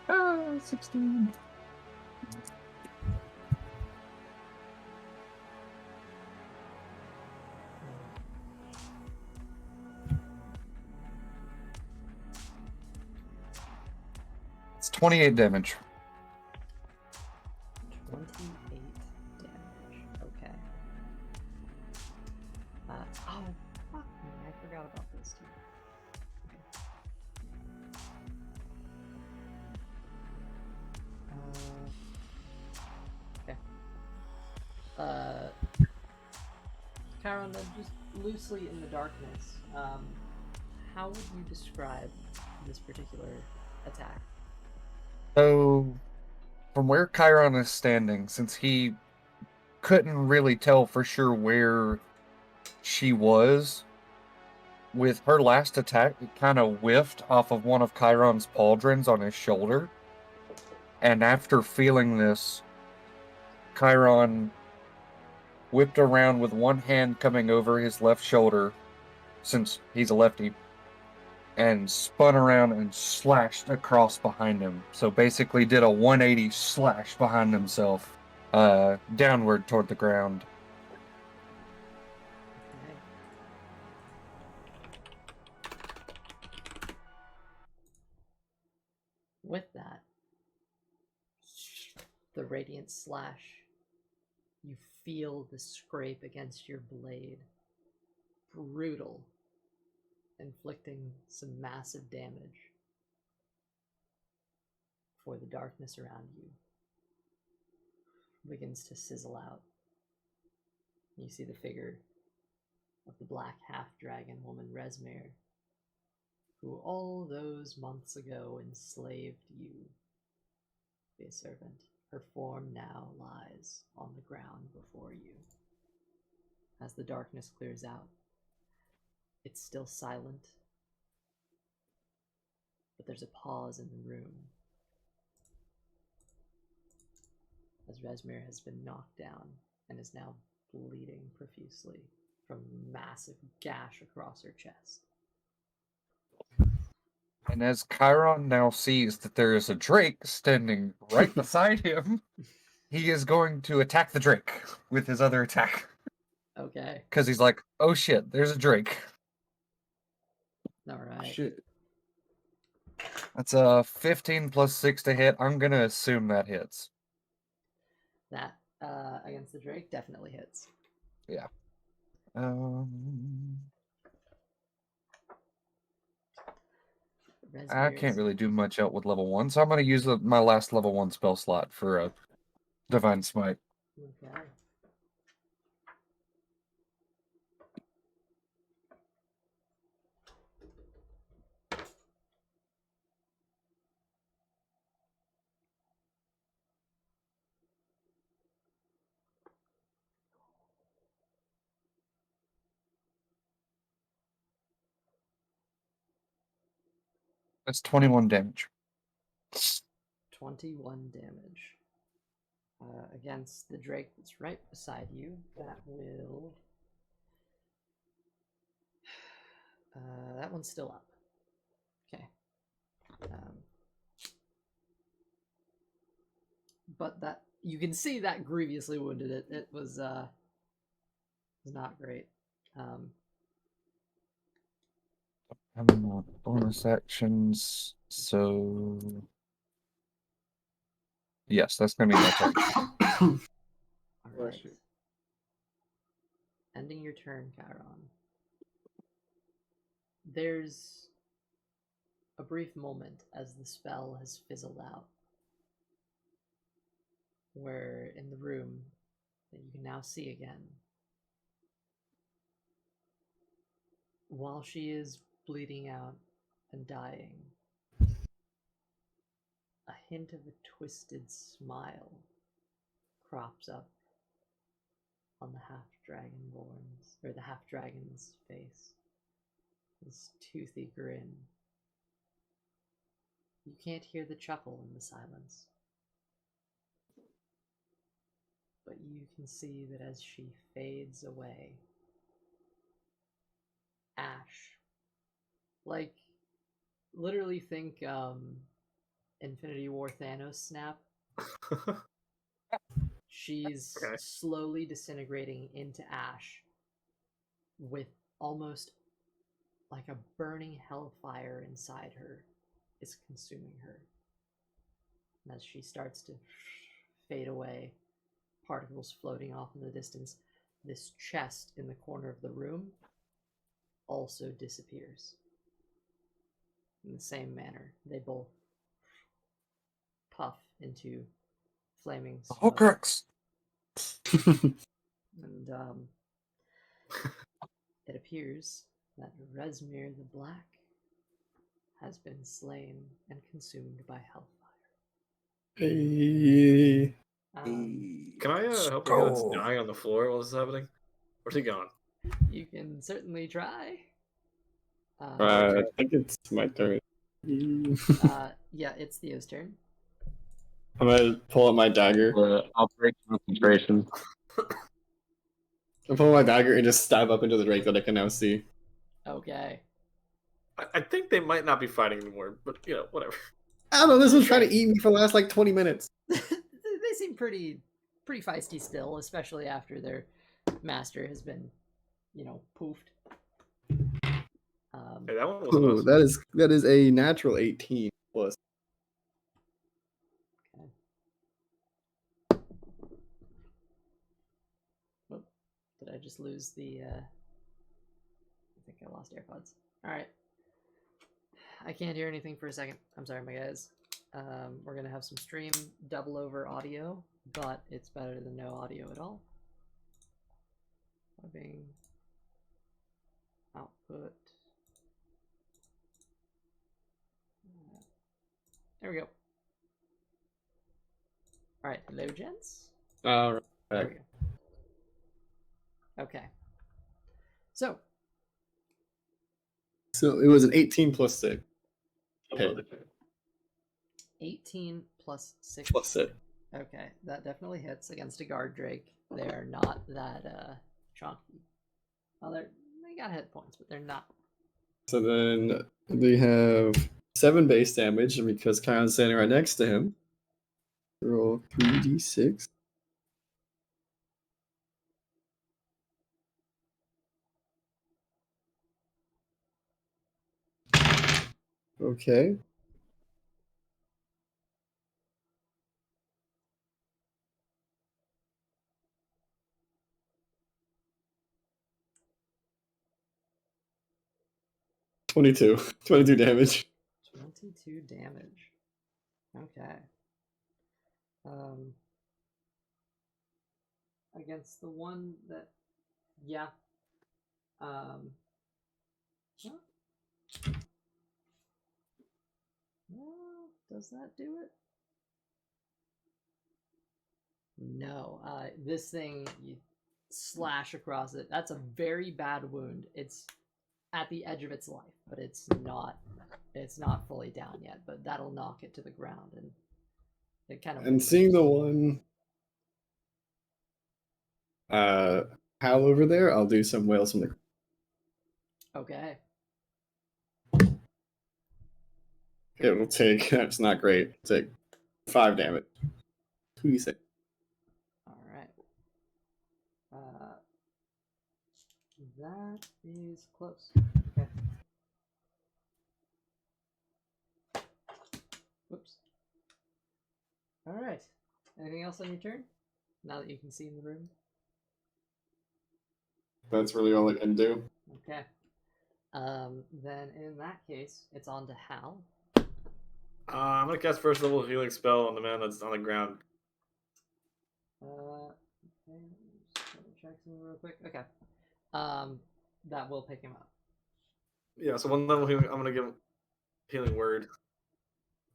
Ah, 16. It's 28 damage. 28 damage. Okay. Oh, fuck me. I forgot about this too. Okay. Chiron, then just loosely in the darkness, how would you describe this particular attack? So, from where Chiron is standing, since he couldn't really tell for sure where she was, with her last attack, it kind of whiffed off of one of Chiron's pauldrons on his shoulder. And after feeling this, Chiron whipped around with one hand coming over his left shoulder, since he's a lefty, and spun around and slashed across behind him. So basically did a 180 slash behind himself, downward toward the ground. Okay. With that, the radiant slash, you feel the scrape against your blade. Brutal. Inflicting some massive damage before the darkness around you begins to sizzle out. You see the figure of the black half-dragon woman Rezmir, who all those months ago enslaved you. Be a servant. Her form now lies on the ground before you. As the darkness clears out, it's still silent, but there's a pause in the room as Rezmir has been knocked down and is now bleeding profusely from a massive gash across her chest. And as Chiron now sees that there is a drake standing right beside him, he is going to attack the drake with his other attack. Okay. Because he's like, oh shit, there's a drake. All right. Shit. That's a 15 plus 6 to hit. I'm going to assume that hits. That against the Drake definitely hits. Yeah. I can't really do much out with level 1, so I'm going to use my last level 1 spell slot for a Divine Smite. Okay. That's 21 damage. 21 damage. Against the Drake that's right beside you. That will... that one's still up. Okay. But that... You can see that grievously wounded it. It was not great. Having more bonus actions, so... Yes, that's going to be my turn. All right. Ending your turn, Chiron. There's a brief moment as the spell has fizzled out, where in the room that you can now see again, while she is bleeding out and dying, a hint of a twisted smile crops up on the half-dragon's face. This toothy grin. You can't hear the chuckle in the silence, but you can see that as she fades away, ash, like, literally think Infinity War Thanos snap. She's Okay. slowly disintegrating into ash with almost like a burning hellfire inside her is consuming her. And as she starts to fade away, particles floating off in the distance, this chest in the corner of the room also disappears. In the same manner, they both puff into flaming smoke. Horcrux! And it appears that Rezmir the Black has been slain and consumed by hellfire. Hey. Can I help a guy that's dying on the floor while this is happening? Where's he going? You can certainly try. I think it's my turn. Yeah, it's Theo's turn. I'm gonna pull out my dagger. I'll break concentration. I'll pull out my dagger and just stab up into the drake that I can now see. Okay. I think they might not be fighting anymore, but whatever. I don't know, this one's trying to eat me for the last like 20 minutes. They seem pretty feisty still, especially after their master has been, poofed. Hey, that one was Ooh, close. that is a natural 18 plus. Okay. Oh, did I just lose the? I think I lost AirPods. All right. I can't hear anything for a second. I'm sorry, my guys. We're gonna have some stream double over audio, but it's better than no audio at all. Having output. There we go. All right, hello, gents. Alright. There we go. Okay. So So it was an 18 plus 6. Okay. 18 plus 6. Plus 6. Okay, that definitely hits against a guard drake. They are not that chunky. Well, they got hit points, but they're not. So then they have 7 base damage, and because Kion's standing right next to him, roll 3d6. Okay. Twenty-two. 22 damage. 22 damage. Okay. Against the one that, yeah. Well, does that do it? No. This thing, you slash across it. That's a very bad wound. It's at the edge of its life, but it's not fully down yet. But that'll knock it to the ground, and it kind of. And seeing the one Hal over there, I'll do some whales from the. Okay. It will take. That's not great. Take 5 damage. 2d6. All right. That is close. Okay. Whoops. All right. Anything else on your turn? Now that you can see in the room. That's really all I can do. Okay. Then in that case, it's on to Hal. I'm gonna cast first level healing spell on the man that's on the ground. Okay, let me just double check something real quick. Okay. That will pick him up. Yeah, so 1 level healing. I'm gonna give him healing word.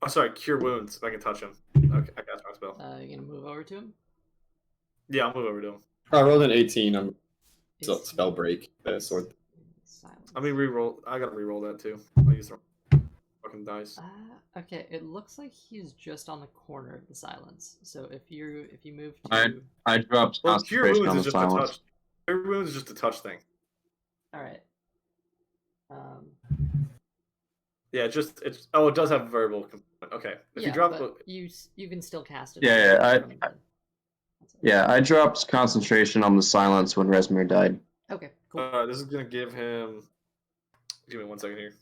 Oh, sorry, cure wounds. If I can touch him. Okay, I cast my spell. You gonna move over to him? Yeah, I'll move over to him. I rolled an 18. I'm Is spell he break. Sword. silent? I mean, reroll. I gotta reroll that too. I'll use the fucking dice. Okay. It looks like he's just on the corner of the silence. So if you move to, I dropped Well, cure concentration wounds on is the just a silence. touch. Cure wounds is just a touch thing. all right. Yeah, it does have a variable component. Okay, if you drop but you can still cast it. Yeah, from the- Yeah, I dropped concentration on the silence when Rezmir died. Okay. Cool. this is gonna give him. Give me 1 second here.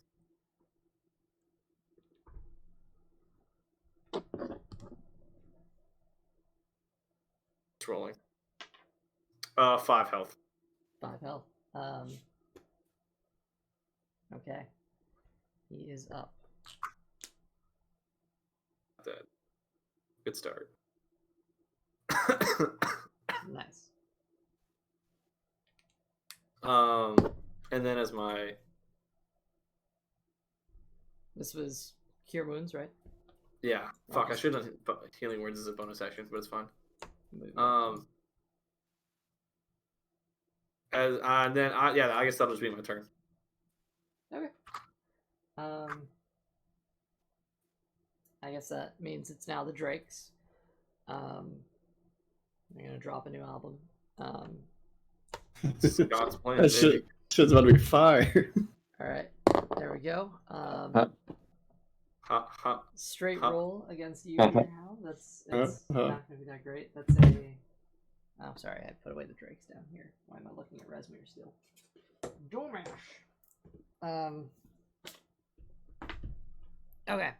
It's rolling. 5 health. 5 health. Okay. He is up. Dead. Good start. Nice. And then as my This was cure wounds, right? fuck, I should have done healing words as a bonus action, but it's fine. Move And then I guess that'll just be my turn. Okay. I guess that means it's now the Drakes. I'm gonna drop a new album. God's plan. That shit's about to be fire. All right, there we go. Straight roll against you now. That's it's not gonna be that great. That's a. Oh, sorry, I put away the Drakes down here. Why am I looking at Rezmir still? Domash. Okay.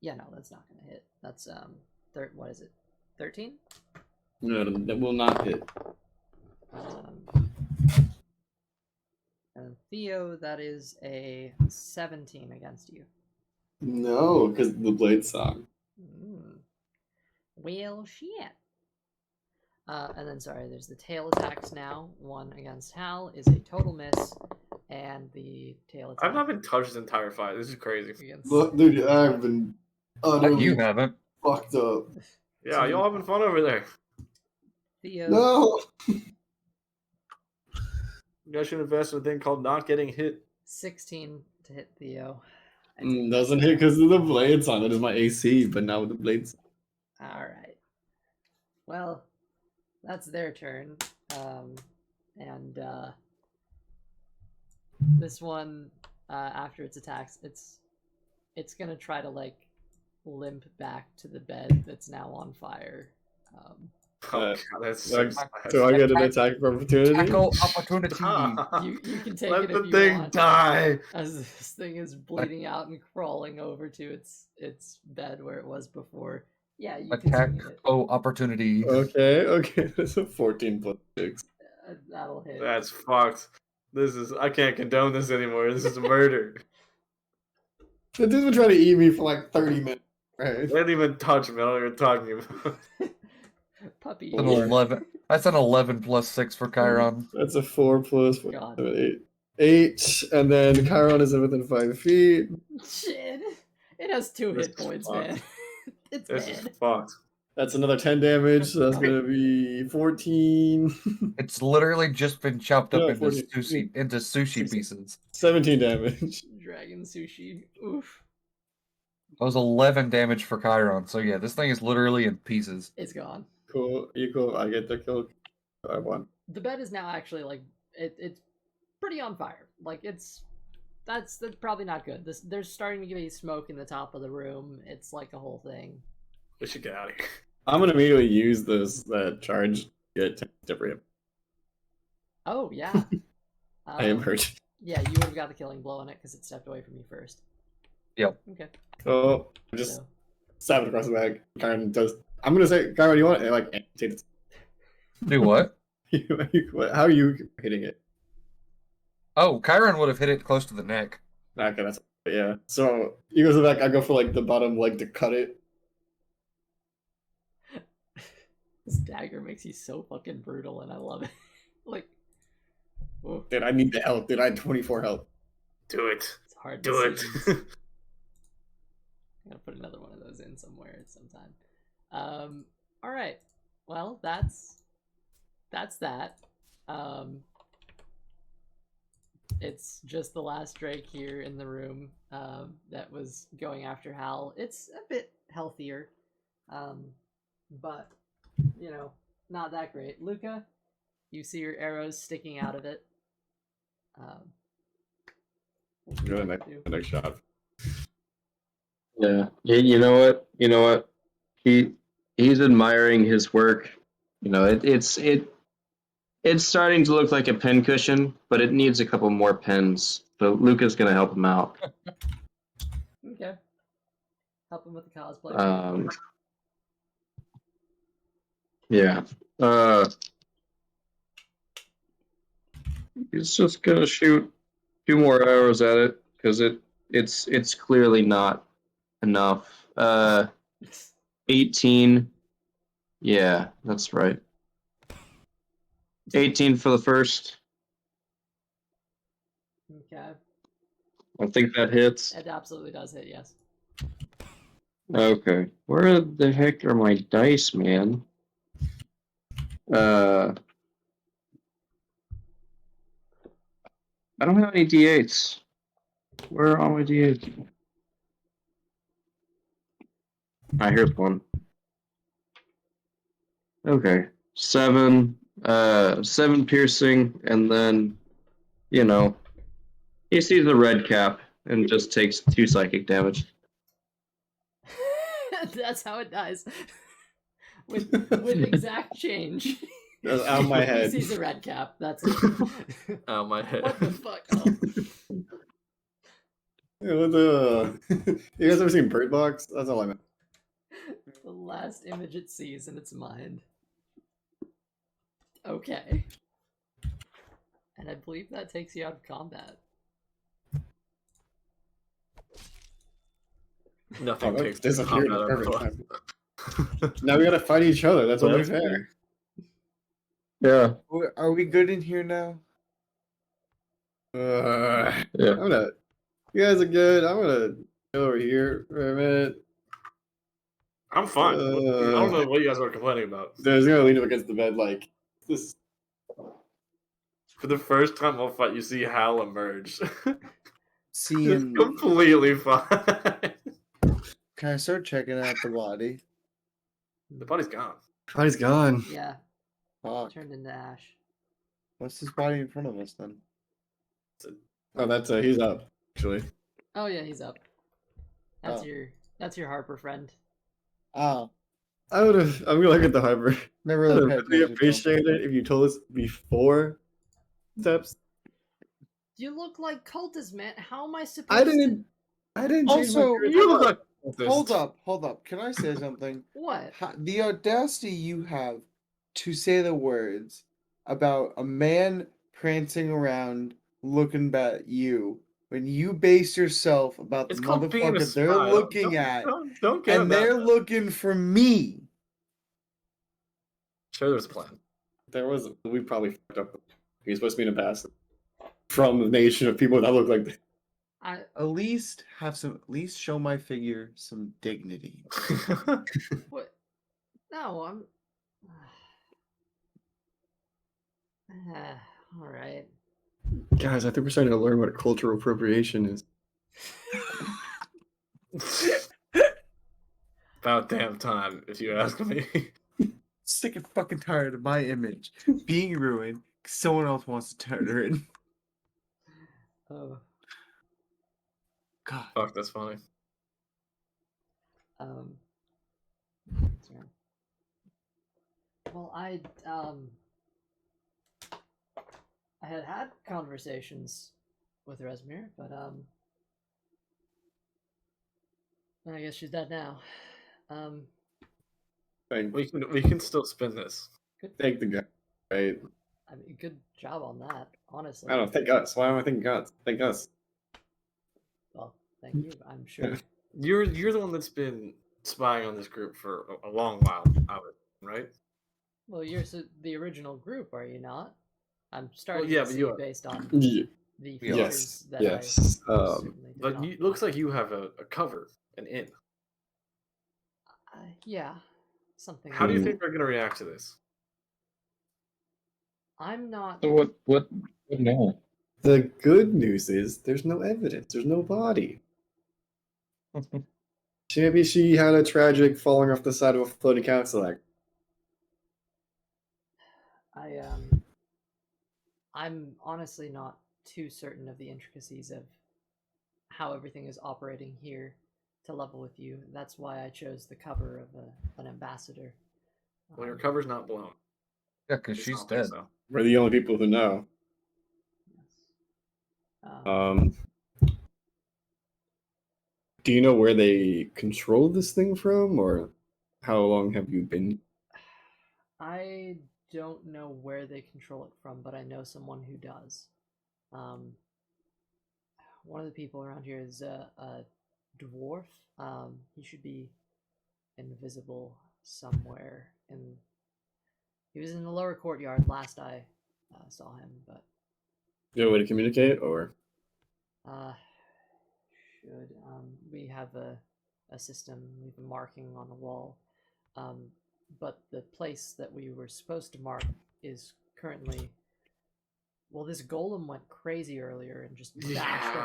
Yeah, no, that's not gonna hit. That's what is it? 13? No, that will not hit. And Theo, that is a 17 against you. No, because the blade song. Well, shit. And then, sorry, there's the tail attacks now. 1 against Hal is a total miss, and the tail attack. I've not been touched this entire fight. This is crazy. Against... Look, dude, I've been utterly You haven't. fucked up. Yeah, y'all having fun over there. Theo. No! You guys should invest in a thing called not getting hit. 16 to hit Theo. I take Doesn't hit because of the blades on it. Is my AC, but not with the blades. All right. Well, that's their turn. And this one, after its attacks, it's gonna try to like limp back to the bed that's now on fire. Oh, God, that's so Like, sad. do I get an attack of opportunity? Tackle opportunity. You can take Let it the if you thing want. die. As this thing is bleeding out and crawling over to its bed where it was before. Yeah, you can Attack. swing it. Oh, opportunity. Okay. That's a 14 plus 6. That'll hit. That's fucked. I can't condone this anymore. This is murder. The dude's been trying to eat me for like 30 minutes. Right? They didn't even touch me. I don't know what you're talking about. Puppy. That's an 11. That's an 11 plus 6 for Chiron. That's a 4 plus 4, God. 7, 8. And then Chiron is within 5 feet. Shit. It has 2 This hit is points, fucked. man. It's This is bad. fucked. That's another 10 damage, so that's gonna be 14. It's literally just been chopped up No, into 14. sushi pieces. 17 damage. Dragon sushi. Oof. That was 11 damage for Chiron. So yeah, this thing is literally in pieces. It's gone. Cool. Equal. I get the kill. I won. The bed is now actually like it's pretty on fire. Like that's probably not good. There's starting to be smoke in the top of the room. It's like a whole thing. We should get out of here. I'm gonna immediately use that charge to get to him. Oh yeah. I am hurt. Yeah, you would have got the killing blow on it because it stepped away from you first. Yep. Okay. So I just So, stab it across the back. Chiron does. I'm gonna say, Chiron, you want it? Like amputate it. Do what? How are you hitting it? Oh, Chiron would have hit it close to the neck. Okay, that's yeah. So he goes back. I go for like the bottom leg to cut it. this dagger makes you so fucking brutal, and I love it. Like, oof, Dude, I need the health. Dude, I had 24 health. Do it. it's hard. Do it. decisions. I'm gonna put another one of those in somewhere at some time. All right. Well, that's that. It's just the last Drake here in the room that was going after Hal. It's a bit healthier, but you know, not that great. Luca, you see your arrows sticking out of it. What would you Go like to to do? the next shot. Yeah. You know what? You know what? He's admiring his work. You know, it's starting to look like a pen cushion, but it needs a couple more pens. So Luca's gonna help him out. Okay. Help him with the cosplay. Yeah. He's just gonna shoot 2 more arrows at it because it's clearly not enough. 18. Yeah, that's right. 18 for the first. Okay. I think that hits. It absolutely does hit, yes. Okay. Where the heck are my dice, man? I don't have any D8s. Where are all my D8s? Here's one. Okay. 7 piercing, and then, you know, he sees the red cap and just takes 2 psychic damage. That's how it dies. with exact change. That's out of my He head. sees a red cap. That's it. Out of my head. What the fuck? Oh. Yeah, what the... You guys ever seen Bird Box? That's all I meant. The last image it sees in its mind. Okay. And I believe that takes you out of combat. Nothing Oh, takes that disappeared. combat out of Perfect. combat. Now we gotta fight each other. That's only That's fair. Yeah. Are we good in here now? Yeah. Yeah. You guys are good. I'm gonna go over here for a minute. I'm fine. I don't know what you guys were complaining about. There's gonna lean up against the bed like this. For the first time we'll fight, you see Hal emerge. seeing. completely fine. Can I start checking out the body? The body's gone. Body's gone. Yeah, Fuck. turned into ash. What's this body in front of us then? Oh, that's he's up actually. Oh yeah, he's up. That's Oh. your Harper friend. Oh, I would have. I'm gonna look at the harbor. never I would really have paid really attention. to him. appreciated it if you told us before steps. You look like cultists, man. How am I supposed I didn't change Also, my You look like Hold up. Can I say something? What? The audacity you have to say the words about a man prancing around looking at you when you base yourself about the It's called being a motherfucker they're spy. looking at, Don't get and that. they're looking for me. Sure, there's a plan. There was. We probably fucked up. He was supposed to be an ambassador from a nation of people that look like this. At least show my figure some dignity. What? No, I'm. All right. Guys, I think we're starting to learn what cultural appropriation is. About damn time, if you ask me. Sick and fucking tired of my image being ruined 'cause someone else wants to turn her in. Oh. God. Fuck, that's funny. That's right. Well, I had conversations with Rezmir, but I guess she's dead now. We can still spin this. Take the guy, right? I mean, good job on that, honestly. I don't think us. Why am I thinking us? Think us. Well, thank you. I'm sure. You're the one that's been spying on this group for a long while, right? Well, you're the original group, are you not? I'm starting yeah, to but see you are. based on Yeah. the Yes. features that Yes. I certainly did But not. it looks like you have a cover, an in. Yeah, something. How do you like think they're going to react to this? that. I'm not. So what no. The good news is there's no evidence. There's no body. Maybe she had a tragic falling off the side of a floating council act. I'm honestly not too certain of the intricacies of how everything is operating here to level with you. That's why I chose the cover of an ambassador. Well, your cover's not blown. Yeah, because It's she's not like dead. so. We're the only people who know. Yes. Do you know where they control this thing from, or how long have you been? I don't know where they control it from, but I know someone who does. One of the people around here is a dwarf. He should be invisible somewhere. He was in the lower courtyard last I saw him, but Do you have a way to communicate, or? should we have a system? We have a marking on the wall, but the place that we were supposed to mark is currently. Well, this golem went crazy earlier and just bashed a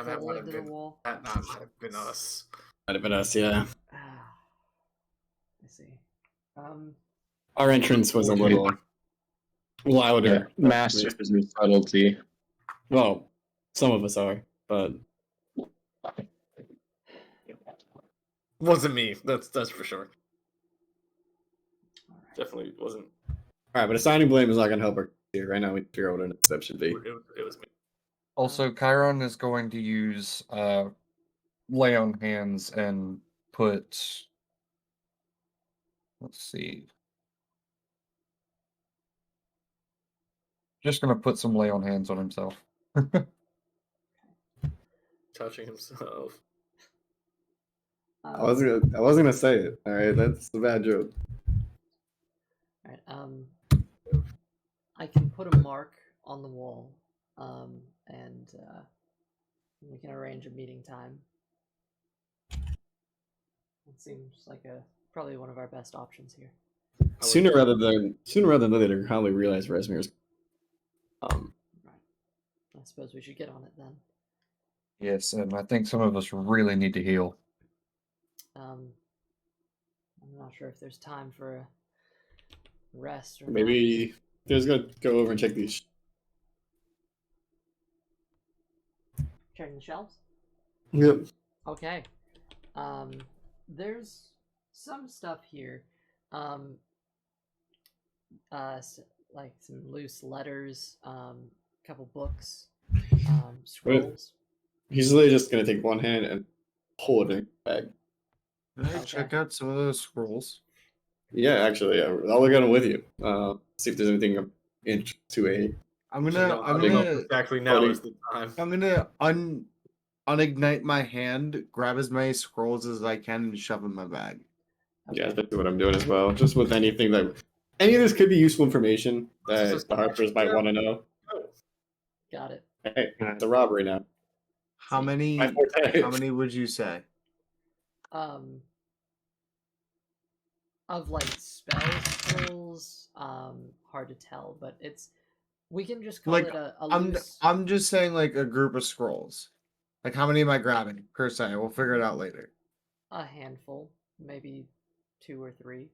that hole might have into the been wall. that might have been us. Might have been us, yeah. I see. Our entrance was a little louder. Masters of subtlety. Well, some of us are, but Wasn't me. That's for sure. All right. Definitely wasn't. all right. But assigning blame is not going to help her here. Right now, we figure out what an step should be. It was me. Also, Chiron is going to use lay on hands and put. Let's see. Just going to put some lay on hands on himself. Touching himself. I wasn't gonna say it. All right, that's a bad joke. All right. I can put a mark on the wall, and we can arrange a meeting time. It seems like probably one of our best options here. Sooner rather than later, probably realize Rezmir's. Right. I suppose we should get on it then. Yes, and I think some of us really need to heal. I'm not sure if there's time for a rest or not. Maybe just gonna go over and check these. Checking the shelves. Yep. Okay. There's some stuff here. Like some loose letters, couple books, scrolls. He's literally just gonna take one hand and pull it in the bag. Can I Okay. check out some of those scrolls? Yeah, actually, yeah. I'll look at them with you. See if there's anything of interest to a. I'm No, gonna I think exactly now is the time. I'm gonna unignite my hand, grab as many scrolls as I can, and shove in my bag. Yeah, Okay. that's what I'm doing as well. Just with anything that, any of this could be useful information that the Harpers might want to know. Got it. Hey, it's a robbery now. How many? My forte. How many would you say? Of like spell scrolls, hard to tell, but we can just call Like, it a I'm loose. I'm just saying like a group of scrolls. Like how many am I grabbing per se? We'll figure it out later. A handful, maybe 2 or 3.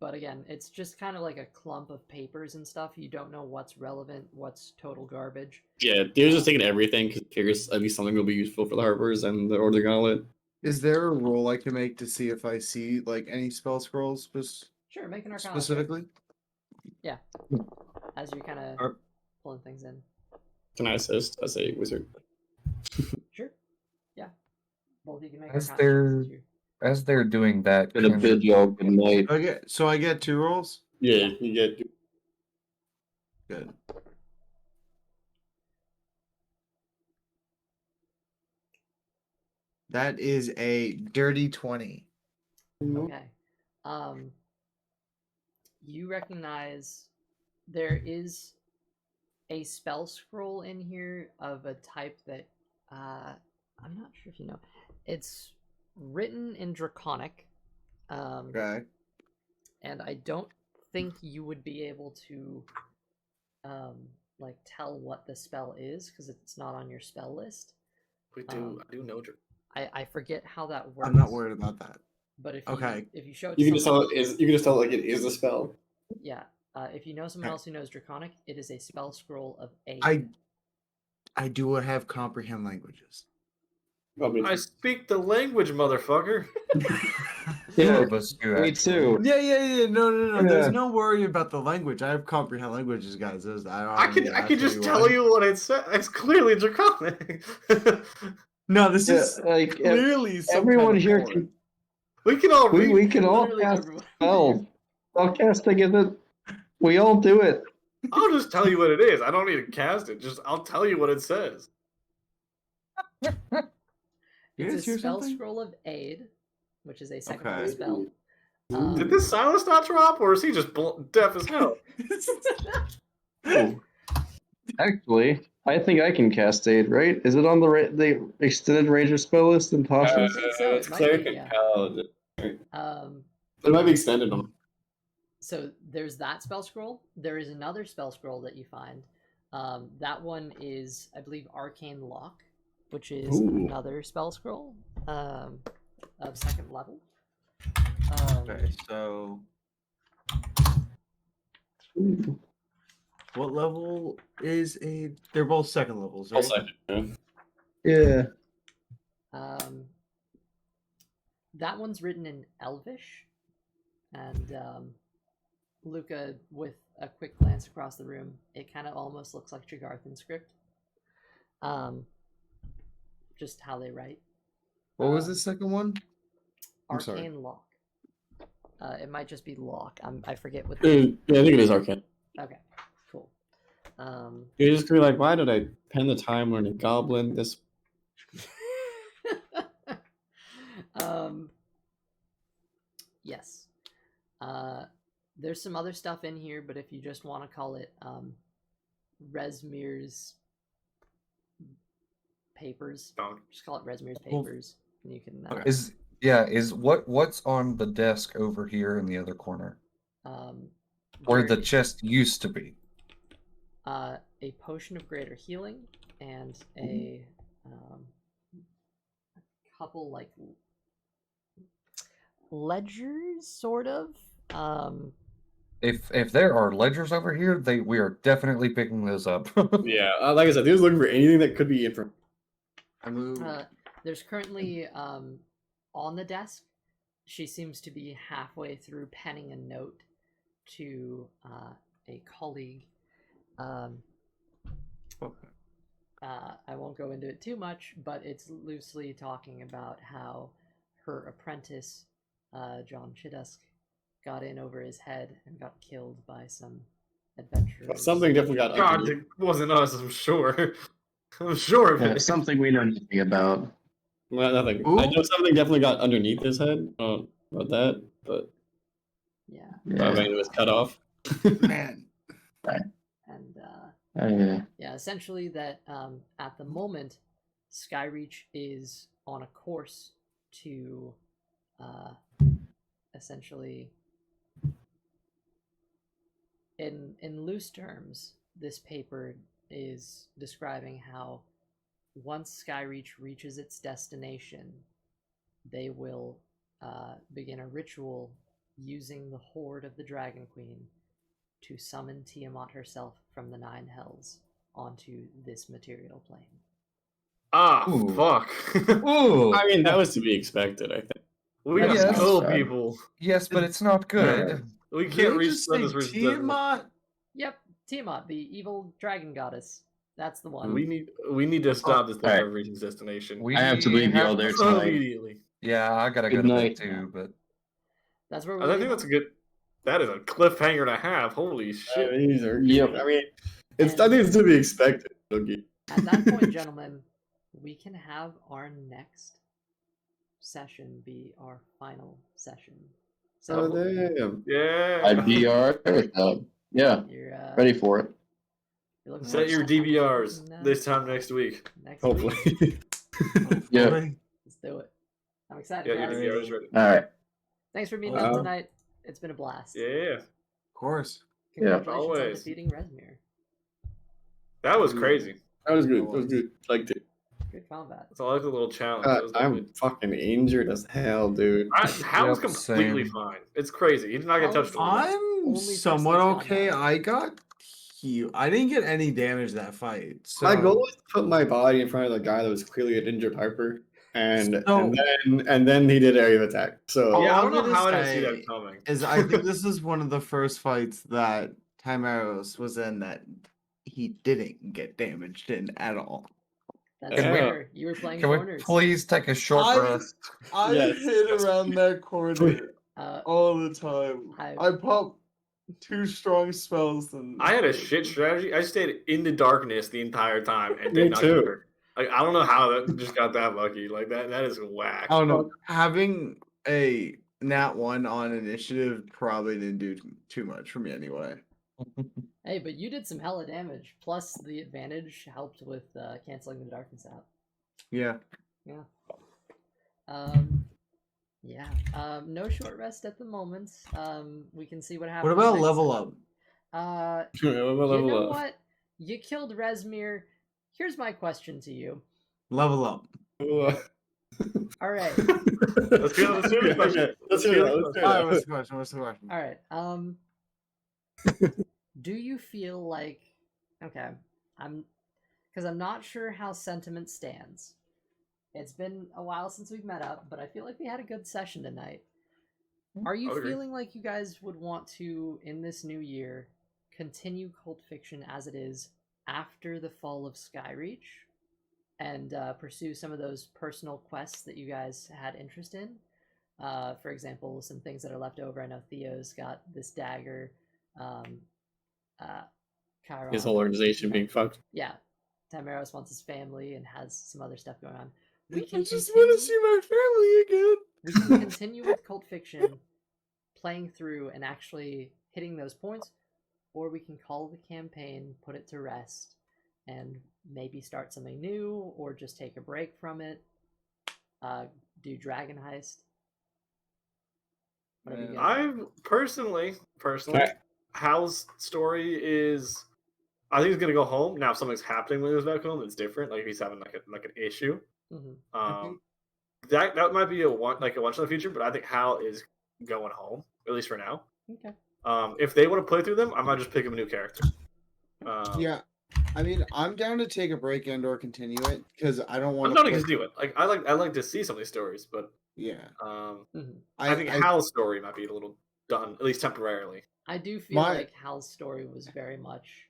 But again, it's just kind of like a clump of papers and stuff. You don't know what's relevant, what's total garbage. Yeah, they're just taking everything because figures at least something will be useful for the Harpers and the Order Gauntlet. Is there a roll I can make to see if I see like any spell scrolls Sure, make an Arcana check. specifically? As you're kind of Ar- pulling things in. Can I assist as a wizard? Sure. Yeah. Both you can make As Arcana they're- checks. As they're doing that, Gonna can- bid y'all good night. So I get 2 rolls. Yeah, you get. Good. That is a dirty 20. Okay. You recognize there is a spell scroll in here of a type that I'm not sure if you know. It's written in Draconic. Okay. And I don't think you would be able to like tell what the spell is because it's not on your spell list. I do know. I forget how that works. I'm not worried about that. But if Okay. if you show it You to can just someone, tell it is. You can just tell it like it is a spell. yeah. If you know someone Okay. else who knows Draconic, it is a spell scroll of aid. I do have comprehend languages. I mean, I speak the language, motherfucker. some Yeah, of us do me actually. too. Yeah. No. There's Yeah. no worry about the language. I have comprehend languages, guys. I can just tell you what it says. It's clearly draconic. No, this Yeah, is like clearly some everyone kind of here foreign. we can all read. we can all Literally cast everyone. spells. Spellcasting isn't. We all do it. I'll just tell you what it is. I don't need to cast it. I'll tell you what it says. You It's guys a hear spell something? scroll of aid, which is a second level Okay. spell. Did this silence not drop, or is he just deaf as hell? Oh. Actually, I think I can cast aid. Right? Is it on the extended ranger spell list in Tasha? think so, It's it might cleric be, and yeah. paladin. Um, It might be extended on. so there's that spell scroll. There is another spell scroll that you find. That one is, I believe, Arcane Lock, which is Ooh. another spell scroll of second level. Okay, so what level is a? They're both second levels, right? All second. Yeah. That one's written in Elvish, and Luca, with a quick glance across the room, it kind of almost looks like Jagarthan script. Just how they write. What was the second one? I'm sorry. Arcane Lock. It might just be Lock. I forget what. Yeah, I think it is arcane. Okay, cool. You're just gonna be like, why did I spend the time learning Goblin? This Yes. There's some other stuff in here, but if you just want to call it Rezmir's papers, Don't. just call it Rezmir's Well, papers, and you can. Is what's on the desk over here in the other corner Um, where the there- chest used to be? a potion of greater healing and a couple like ledgers, sort of. If there are ledgers over here, we are definitely picking those up. Yeah, like I said, he was looking for anything that could be information. I move. There's currently on the desk. She seems to be halfway through penning a note to a colleague. I won't go into it too much, but it's loosely talking about how her apprentice, John Chidusk, got in over his head and got killed by some adventurers. Something definitely got God, underneath. it wasn't us. I'm sure. I'm sure of Yeah, it. something we know nothing about. Well, nothing. Ooh. I know something definitely got underneath his head. I don't know about that, but Yeah, I mean, it was cut off. Man. and yeah, essentially that at the moment, Skyreach is on a course to essentially, in loose terms, this paper is describing how once Skyreach reaches its destination, they will begin a ritual using the horde of the Dragon Queen to summon Tiamat herself from the Nine Hells onto this material plane. Ah, Ooh. fuck. Ooh, I mean, that was to be expected, I think. We have Yes. to kill people. yes, but it's not good. We Did can't they reach just say this. Tiamat? Yep, Tiamat, the evil dragon goddess. That's the one. We need to stop this thing Alright. from reaching its destination. We I have to leave you all there tonight. Immediately. Yeah, I gotta Good go to night. bed too, but That's where I we're think that's a good. That is a cliffhanger to have. Holy shit! These are, Yep. I mean, I think it's to be expected. Okay. At that point, gentlemen, we can have our next session be our final session. Oh, So damn. Yeah. I'd be alright with that. Yeah, you're ready for it. you're looking Set your forward to DVRs something, this time next week. next Hopefully. week. Yeah. Let's do it. I'm excited, Yeah, guys. your DVRs ready. Alright. Thanks for meeting Wow. up tonight. It's been a blast. Yeah, Of course. Congratulations on always. defeating Rezmir. that was crazy. That was good. That was good. Liked it. Good combat. It's like a little challenge. That was I'm lovely. fucking injured as hell, dude. Hal was Yep, completely same. fine. It's crazy. He did not get Hal touched. was on. I'm Only person somewhat that's gone okay. down. I got healed. I didn't get any damage that fight. So My goal was to put my body in front of the guy that was clearly an injured Harper, and So- then he did area of attack. So Yeah, I All don't know I'm how I gonna didn't see say that coming. is I think this is one of the first fights that Timeros was in that he didn't get damaged in at all. That's Yeah. fair. You were playing can we corners. please take a short I- rest? I Yes. hit around that corner Uh, all the time. I popped 2 strong spells and I had a shit strategy. I stayed in the darkness the entire time and Me did not too. get hurt. Like I don't know how that just got that lucky. Like that is whack. I don't know. Having a nat 1 on initiative probably didn't do too much for me anyway. hey, but you did some hella damage. Plus, the advantage helped with canceling the darkness out. Yeah. Yeah. No short rest at the moment. We can see what What happens. about next level time. up? You level know up. what? You killed Rezmir. Here's my question to you. Level up. All right. Let's hear the question. Okay, let's hear that. Let's hear Alright, that. what's the question? What's the question? All right. Do you feel like okay? Because I'm not sure how sentiment stands. It's been a while since we've met up, but I feel like we had a good session tonight. Are you I would agree. feeling like you guys would want to, in this new year, continue Cult Fiction as it is after the fall of Skyreach, and pursue some of those personal quests that you guys had interest in? For example, some things that are left over. I know Theo's got this dagger. Chiron, His whole organization being fucked. yeah. Timeros wants his family and has some other stuff going on. We I can just want continue- to see my family again. we can continue with Cult Fiction, playing through and actually hitting those points, or we can call the campaign, put it to rest, and maybe start something new, or just take a break from it. Do Dragon Heist. Whatever you guys want. I personally, Okay. Hal's story is. I think he's gonna go home. Now, if something's happening when he goes back home, it's different. Like if he's having like an issue. Mhm. That might be a one in the future. But I think Hal is going home, at least for now. Okay. If they want to play through them, I might just pick him a new character. Yeah, I mean, I'm down to take a break and/or continue it because I don't I'm want not to. to do it. Like I like to see some of these stories, but Yeah, Mhm. I think Hal's story might be a little done, at least temporarily. I do feel like Hal's story was very much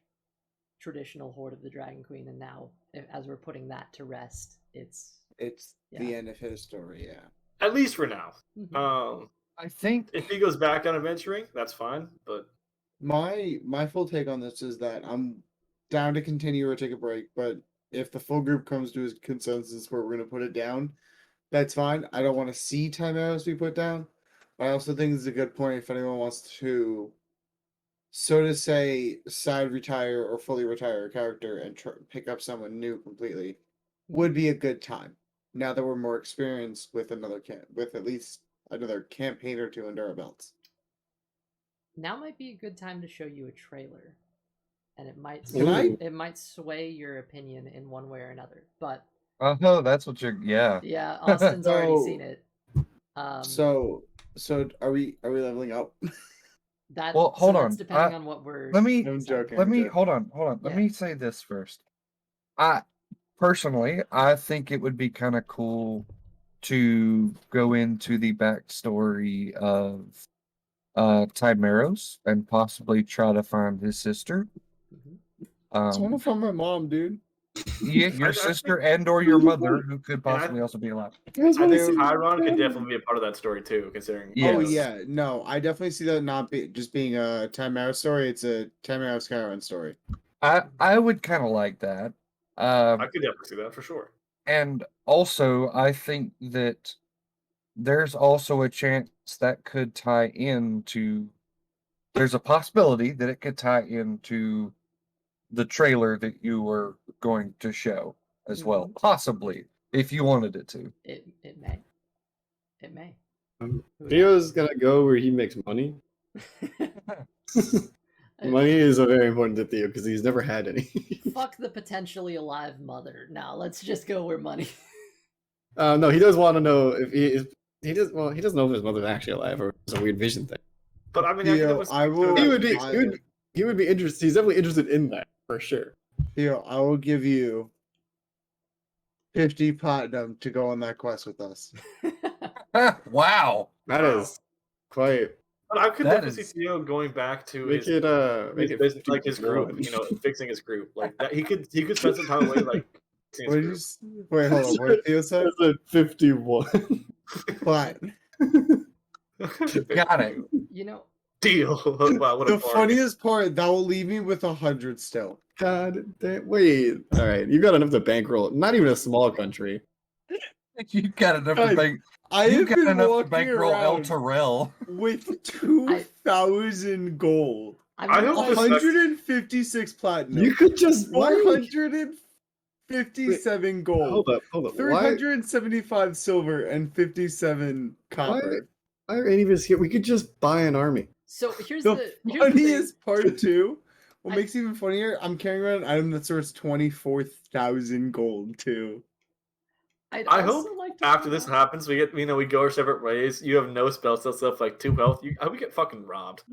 traditional Horde of the Dragon Queen, and now, as we're putting that to rest, it's the end of his story. Yeah. At least for now. Mhm. I think If he goes back on adventuring, that's fine. But My full take on this is that I'm down to continue or take a break, but if the full group comes to a consensus where we're gonna put it down, that's fine. I don't want to see time arrows be put down. But I also think it's a good point if anyone wants to, so to say, side retire or fully retire a character and pick up someone new completely, would be a good time. Now that we're more experienced with with at least another campaign or two under our belts. Now might be a good time to show you a trailer, and it might Ooh. it might sway your opinion in one way or another. But oh, that's what you're. Yeah. yeah, Austin's already So- seen it. So are we leveling up? That Well, hold that's on. depending on what we're. Let me I'm joking. let I'm me joking. hold on. Let Yeah. me say this first. I personally, I think it would be kind of cool to go into the backstory of Timeros and possibly try to find his sister. Mhm. It's one from my mom, dude. Yeah, I your think- sister and or your mother, who could possibly also be alive. I think Chiron could definitely be a part of that story too, considering. Yes. Oh yeah, no, I definitely see that not just being a Time Arrow story. It's a Time Arrow Skyrim story. I would kind of like that. I could definitely see that for sure. And also, I think that there's also a chance that could tie into. There's a possibility that it could tie into the trailer that you were going to show as well, possibly if you wanted it to. It may. It may. Theo's gonna go where he makes money. Money is very important to Theo because he's never had any. Fuck the potentially alive mother. Now let's just go where money. No, he does want to know if he is. He does. Well, he doesn't know if his mother's actually alive or it's a weird vision thing. But I mean, Theo, I will. He would be interested. He's definitely interested in that for sure. Theo, I will give you 50 platinum to go on that quest with us. Wow. That is quite. But I could That definitely is- see Theo going back to Make his it. Make it like his group, 51. fixing his group. Like that, he could spend some time away, like. fixing his What did you? group. Wait, hold on. What did Theo say? That's a 51. But Got it. You know, Deal. Wow, what a the bargain. funniest part, that will leave me with 100 still. God damn. Wait. All right. You got enough to bankroll. Not even a small country. You got enough Guys, to bank. I You have got been enough to walking bankroll El around Terrell. with 2,000 gold, I hope this next- 156 platinum, You could just. Why? 157 gold, Hold up. 375 silver, and 57 copper. Why are any of us here? We could just buy an army. so here's The the thing. funniest part too. What I- makes it even funnier? I'm carrying around an item that's worth 24,000 gold too. I'd I also hope like to after point this out- happens, we go our separate ways. You have no spell stuff, like 2 health. I hope we get fucking robbed.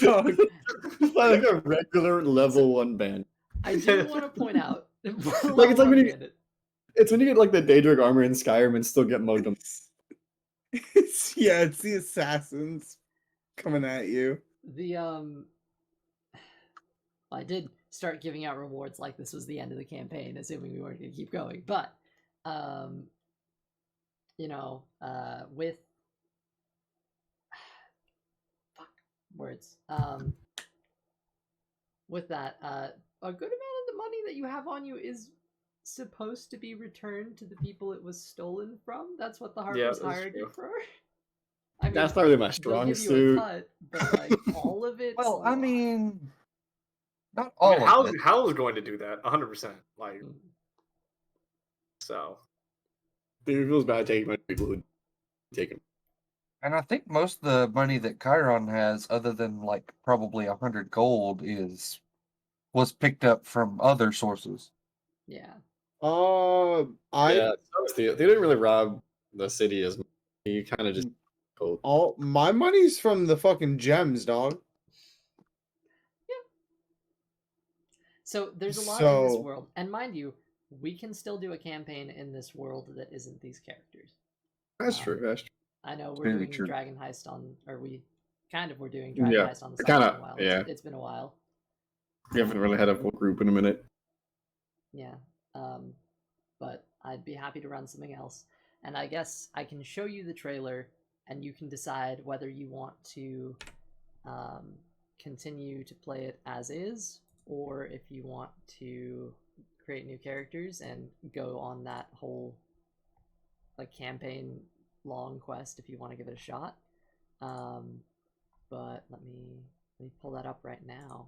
Dog. Just buy like a regular level 1 band. I do want to point out. Like, it's like when you- It's when you get like the Daedric armor in Skyrim and still get mugged 'em. It's the assassins coming at you. I did start giving out rewards like this was the end of the campaign, assuming we weren't going to keep going. But, with fuck words. With that, a good amount of the money that you have on you is supposed to be returned to the people it was stolen from. That's what the Harpers that's hired you true. for. I mean, That's not really my they'll strong give you a suit. cut, but like all of it. Well, I mean, not I all mean, of it. Hal is going to do that 100%. Like, so. It feels bad taking money from people who take him. And I think most of the money that Chiron has, other than like probably 100 gold, is was picked up from other sources. Yeah. I Yeah, they didn't really rob the city as much. You kind of just all my money's from the fucking gems, dog. So there's a lot in this So- world, and mind you, we can still do a campaign in this world that isn't these characters. That's true. That's true. I know we're Very doing true. Dragon Heist on, or we kind of were doing Dragon Yeah, Heist on the side kinda, for a while. yeah. It's been a while. We haven't really had a full group in a minute. Yeah. But I'd be happy to run something else. And I guess I can show you the trailer, and you can decide whether you want to continue to play it as is, or if you want to create new characters and go on that whole like campaign long quest if you want to give it a shot. But let me pull that up right now.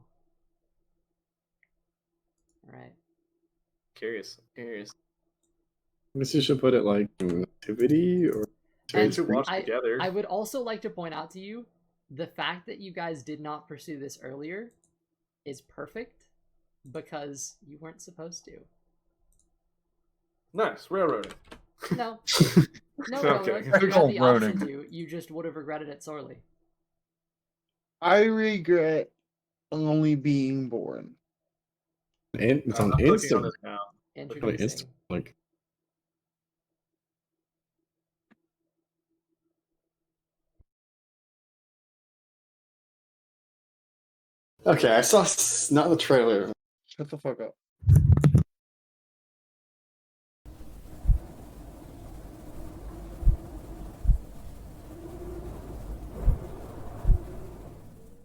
All right. Curious. I guess you should put it like in activity or. And To watch I- together. I would also like to point out to you the fact that you guys did not pursue this earlier is perfect because you weren't supposed to. Nice railroading. No. No, Okay. you had the Typical option roading. to. You just would have regretted it sorely. I regret only being born. And it's on I'm looking on instant. this now. Like, Introducing. instant. Like, okay, I saw not the trailer. Shut the fuck up.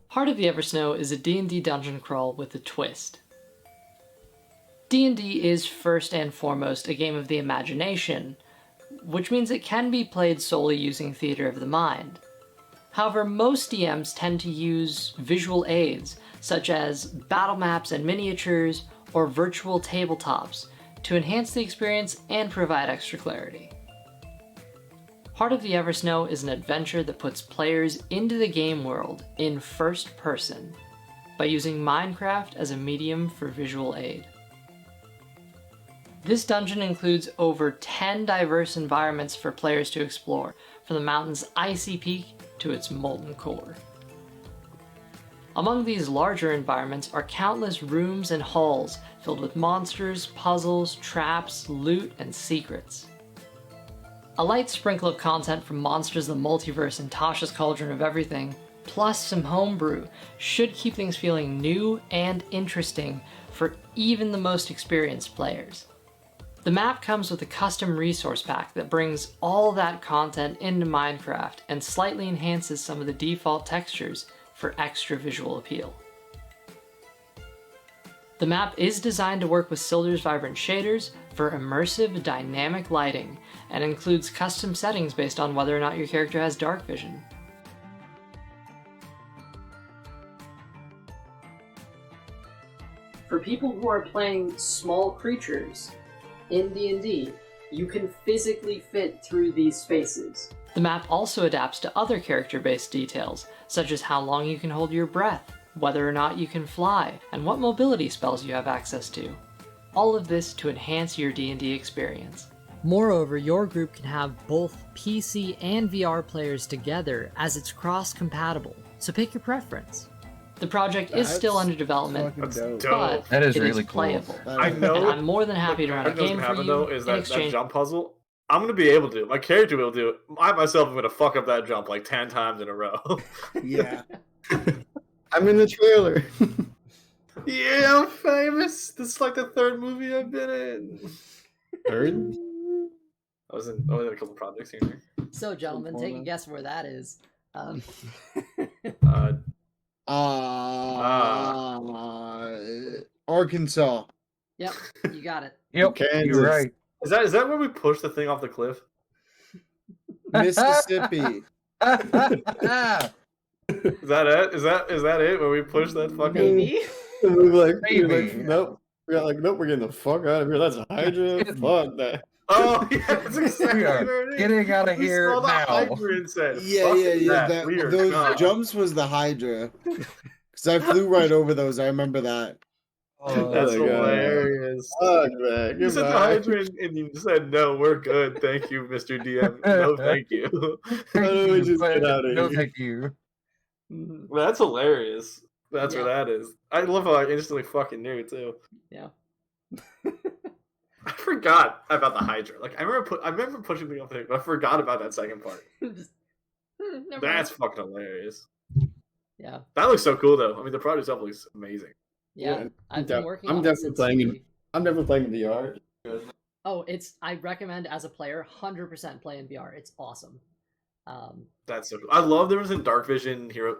Heart of the Eversnow is a D&D dungeon crawl with a twist. D&D is first and foremost a game of the imagination, which means it can be played solely using theater of the mind. However, most DMs tend to use visual aids, such as battle maps and miniatures, or virtual tabletops, to enhance the experience and provide extra clarity. Heart of the Eversnow is an adventure that puts players into the game world in first person by using Minecraft as a medium for visual aid. This dungeon includes over 10 diverse environments for players to explore, from the mountain's icy peak to its molten core. Among these larger environments are countless rooms and halls filled with monsters, puzzles, traps, loot, and secrets. A light sprinkle of content from Monsters the Multiverse and Tasha's Cauldron of Everything, plus some homebrew, should keep things feeling new and interesting for even the most experienced players. The map comes with a custom resource pack that brings all that content into Minecraft and slightly enhances some of the default textures for extra visual appeal. The map is designed to work with Silder's vibrant shaders for immersive dynamic lighting and includes custom settings based on whether or not your character has dark vision. For people who are playing small creatures in D&D, you can physically fit through these spaces. The map also adapts to other character-based details, such as how long you can hold your breath, whether or not you can fly, and what mobility spells you have access to. All of this to enhance your D&D experience. Moreover, your group can have both PC and VR players together as it's cross-compatible, so pick your preference. The project is still That's under development, Fucking dope. but That is it really is cool. playable. I That- know. And I'm more than happy to run a What doesn't game for happen you though is in that exchange. jump puzzle. I'm gonna be able to do it. My character will do it. I myself am gonna fuck up that jump like 10 times in a row. Yeah. I'm in the trailer. Yeah, I'm famous. This is like the third movie I've been in. Third? I was in a couple projects here and there. So, gentlemen, take a Porno. guess where that is. Arkansas. Yep, you got it. Yep, Kansas. you're right. Is that where we push the thing off the cliff? Mississippi. Is that it? Is that it? Where we push that fucking? Maybe. And we're like, Maybe. nope. Nope, we're getting the fuck out of here. That's a Hydra. Fuck that. Oh yeah, that's exactly We are where it is. getting out of We here saw the now. Hydra and said, Yeah, "Fuck yeah. that, we are Those gone." jumps was the Hydra. Because I flew right over those. I remember that. That's my God. hilarious. Fuck, man. You said the Goodbye. hydrant, and you said, no, we're good. Thank you, Mr. DM. No, thank you. Why don't we just but get out of no, here? thank you. Mhm. Well, that's hilarious. That's Yeah. where that is. I love how I instantly fucking knew, too. Yeah. I forgot about the hydrant. Like, I remember pushing the other thing, but I forgot about that second part. Just, never That's mind. fucking hilarious. Yeah. That looks so cool, though. I mean, the project itself looks amazing. Yeah. Yeah, I've been working I'm on it definitely since playing we... I'm definitely playing VR. Oh, I recommend as a player 100% play in VR. It's awesome. That's so cool. I love there was in Dark Vision hero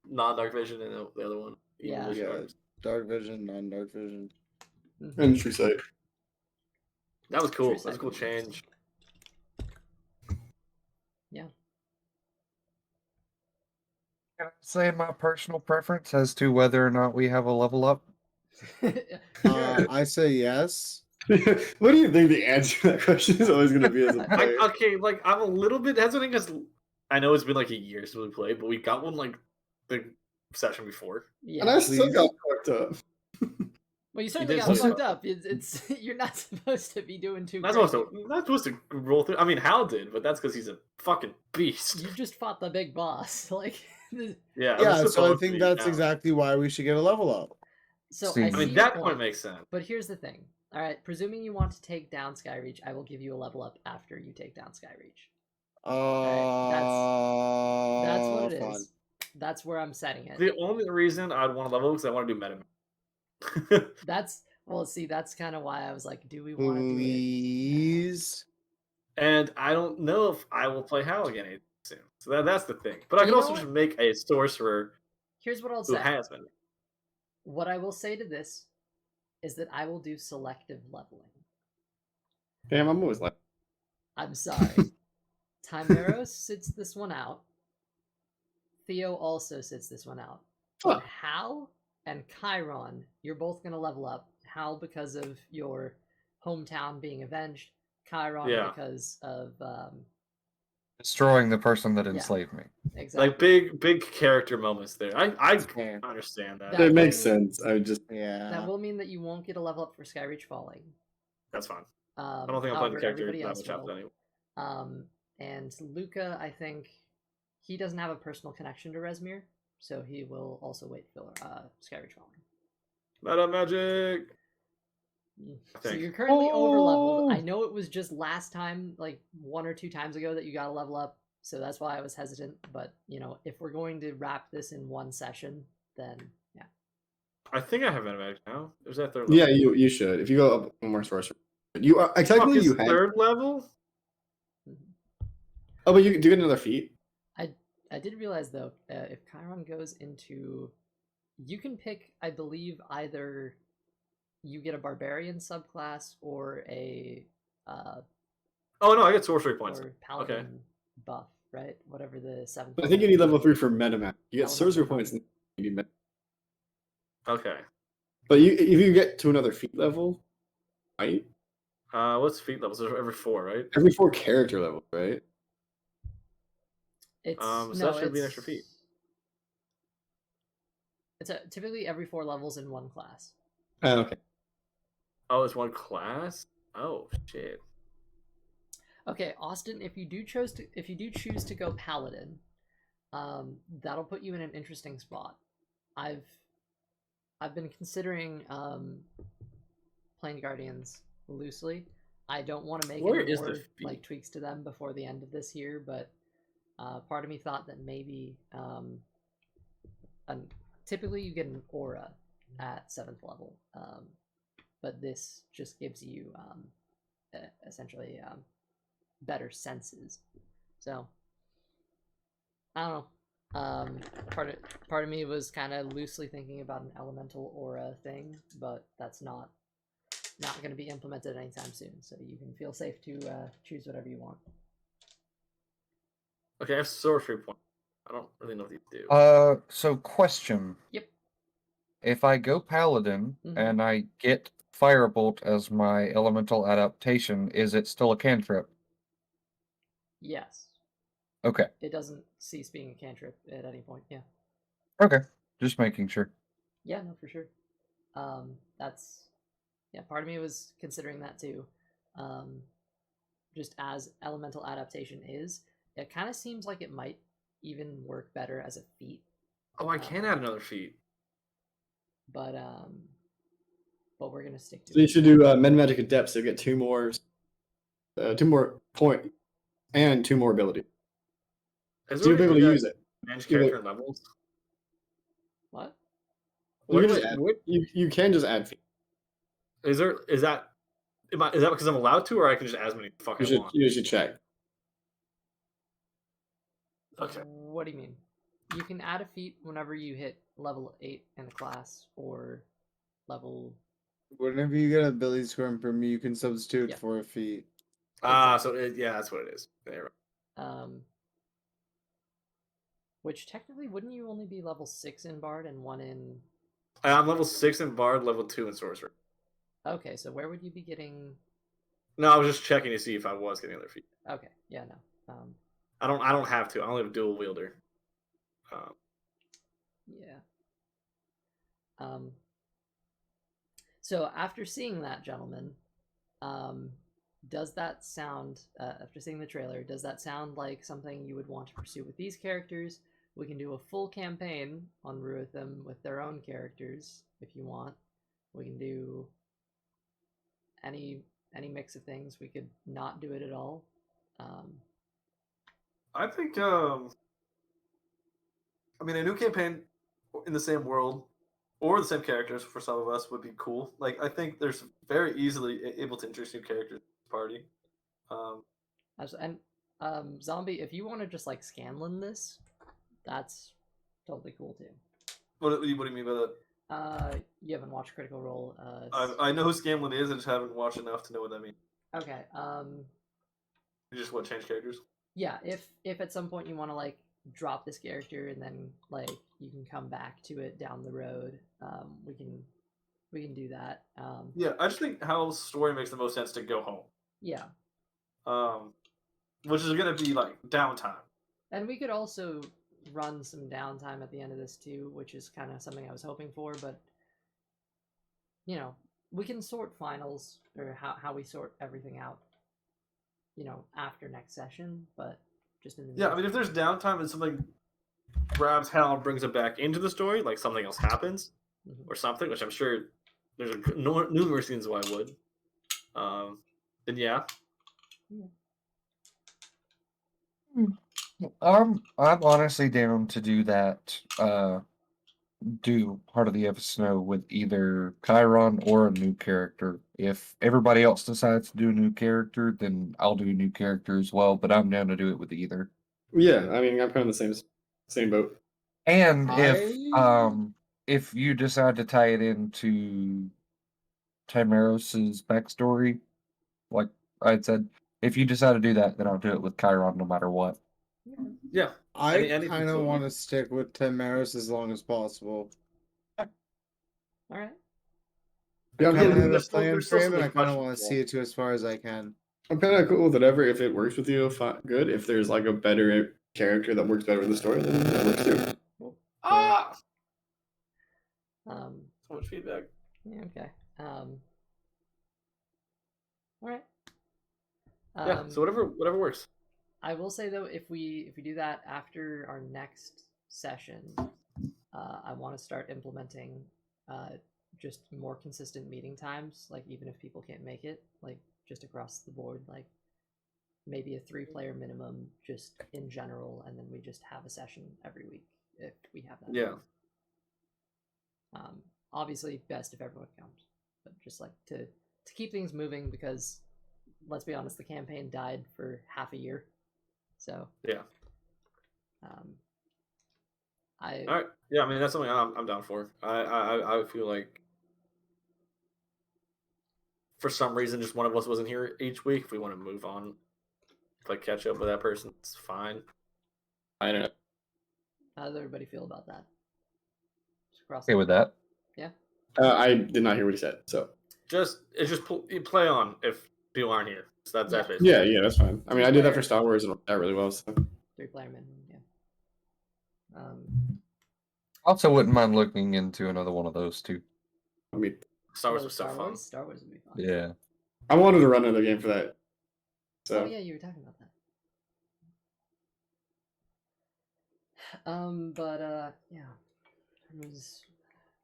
non-Dark Vision and the other one. Evil Yeah. Vision Yeah. Arms. Dark vision, non-dark vision. Mhm. And True Sight. That was cool. True That's a Sight cool would be interesting. change. Can I say my personal preference as to whether or not we have a level up? Sure. I say yes. What do you think the answer to that question is always going to be as a player? Okay, like I'm a little bit hesitant because I know it's been like a year since we played, but we got one like the session before. Yeah. And I still Please. got fucked up. Well, you certainly did got say fucked that. up. It's you're not supposed to be doing too Not great. supposed to roll through. I mean, Hal did, but that's because he's a fucking beast. You just fought the big boss. Like, Yeah, Yeah, it's so I supposed to think be that's now. exactly why we should get a level up. so See. I I see I mean, your that point, point makes sense. but here's the thing. All right, presuming you want to take down Skyreach, I will give you a level up after you take down Skyreach. That's what it Fun. is. That's where I'm setting it. The only reason I'd want to level is because I want to do meta. That's see, that's kind of why I was like, do we want to do it? Please. And I don't know if I will play Hal again anytime soon. So that's the thing. But I You could know also what? just make a sorcerer Here's what I'll who say. has been. What I will say to this is that I will do selective leveling. Damn, I'm always like, I'm sorry. Timeros sits this one out. Theo also sits this one out. Huh. Hal and Chiron, you're both going to level up. Hal because of your hometown being avenged. Chiron Yeah. because of Destroying the person that Yeah. enslaved me. exactly. Like big character moments there. I Yeah. understand that. That it makes will- sense. I just Yeah. That will mean that you won't get a level up for Skyreach Falling. That's fine. I don't think I'm playing the character that much after anyway. And Luca, I think he doesn't have a personal connection to Rezmir, so he will also wait for Skyreach Falling. Meta magic. I So think. you're currently over leveled. Oh! I know it was just last time, like 1 or 2 times ago, that you got a level up, so that's why I was hesitant. But if we're going to wrap this in one session, then yeah. I think I have meta magic now. Is that third level? yeah, you should. If you go up one more sorcerer, you are technically Fuck, you is had. third level? Oh, but you do get another feat. I did realize though, if Chiron goes into, you can pick, I believe, either you get a barbarian subclass or a Oh no, I get sorcery points. or paladin buff, right? Whatever the 7th. I think you need level 3 for meta magic. You get Level sorcerer 3. points. And you need meta. Okay. But if you get to another feat level, right? What's feat levels? There's every 4, right? Every 4 character levels, right? It's So no, that should be an it's- extra feat. It's typically every 4 levels in one class. Okay. Oh, it's one class? Oh shit. Okay, Austin, if you do choose to go paladin, that'll put you in an interesting spot. I've been considering playing Guardians loosely. I don't want to make Where any is the more feat? tweaks to them before the end of this year, but part of me thought that maybe typically you get an aura at 7th level, but this just gives you essentially better senses. So I don't know. Part of me was kind of loosely thinking about an elemental aura thing, but that's not going to be implemented anytime soon. So you can feel safe to choose whatever you want. Okay, I have sorcery point. I don't really know what these do. So question. Yep. If I go paladin Mhm. and I get firebolt as my elemental adaptation, is it still a cantrip? Yes, Okay. it doesn't cease being a cantrip at any point. Yeah. Okay. Just making sure. Yeah, no, for sure. That's part of me was considering that too. Just as elemental adaptation is, it kind of seems like it might even work better as a feat. Oh, I can add another feat. But we're gonna stick to So you it. should do Men Magic Adept, so you get 2 more point and 2 more ability. Is So you'll be able to use it. Manage You'll be- character levels. What? You What can, do just I- add, what- you can just add feet. is that because I'm allowed to, or I can just add as many fuck I want? You should check. Okay. What do you mean? You can add a feat whenever you hit level 8 in a class or level. Whenever you get an ability score in Premium, you can substitute Yeah. for a feat. So that's what it is. There. Which technically wouldn't you only be level 6 in Bard and 1 in? I'm level 6 in Bard, level 2 in Sorcerer. Okay, so where would you be getting? No, I was just checking to see if I was getting other feet. Okay, yeah, no. I don't have to. I only have dual wielder. Yeah. So after seeing that, gentlemen, does that sound, after seeing the trailer, does that sound like something you would want to pursue with these characters? We can do a full campaign on Ruithim with their own characters, if you want. We can do any mix of things. We could not do it at all. I think. I mean, a new campaign in the same world or the same characters for some of us would be cool. Like, I think there's very easily able to introduce new characters to the party. And Zombie, if you want to just like Scanlan this, that's totally cool too. What do you mean by that? You haven't watched Critical Role. I know who Scanlan is. I just haven't watched enough to know what that means. Okay. You just want to change characters? Yeah. If at some point you want to like drop this character and then like you can come back to it down the road, we can do that. Yeah, I just think how story makes the most sense to go home. Yeah. Which is gonna be like downtime. And we could also run some downtime at the end of this too, which is kind of something I was hoping for, but you know, we can sort finals or how we sort everything out, you know, after next session, but just in the Yeah, I mean, if there's downtime and something grabs Hal and brings him back into the story, like something else happens or something, which I'm sure there's numerous reasons why I would, then yeah. I'm honestly down to do that. Do Heart of the Ever Snow with either Chiron or a new character. If everybody else decides to do a new character, then I'll do a new character as well. But I'm down to do it with either. Yeah, I mean, I'm kind of the same boat. And if you decide to tie it into Timeros's backstory, like I said, if you decide to do that, then I'll do it with Chiron no matter what. Yeah. I Any kind of facility. want to stick with Timeros as long as possible. All right. Yeah, I kind of have a there's still- plan there's for still him, and I something kind of want to questionable. see it to as far as I can. I'm kind of cool with whatever. If it works with you, good. If there's like a better character that works better with the story, then that works too. Ah! Um, So much feedback. yeah, okay. All right. Yeah, so whatever works. I will say though, if we do that after our next session, I want to start implementing just more consistent meeting times. Like even if people can't make it, like just across the board, like maybe a 3-player minimum, just in general, and then we just have a session every week if we have that. Yeah. Obviously, best if everyone comes, but just like to keep things moving because let's be honest, the campaign died for half a year. So Yeah. All right. Yeah, I mean that's something I'm down for. I feel like for some reason just one of us wasn't here each week. If we want to move on, like catch up with that person, it's fine. I don't know. How does everybody feel about that? Just across Okay with that. Yeah. I did not hear what he said. So You play on if people aren't here. So that's basically. yeah, that's fine. I mean, I did that for Star Wars and it worked out really well. So 3-player minimum, yeah. Also, wouldn't mind looking into another one of those too. I mean, Star Wars Oh, was so Star fun. Wars? Star Wars would be fun. Yeah. I wanted to run another game for that. So Oh yeah, you were talking about that. But yeah, there was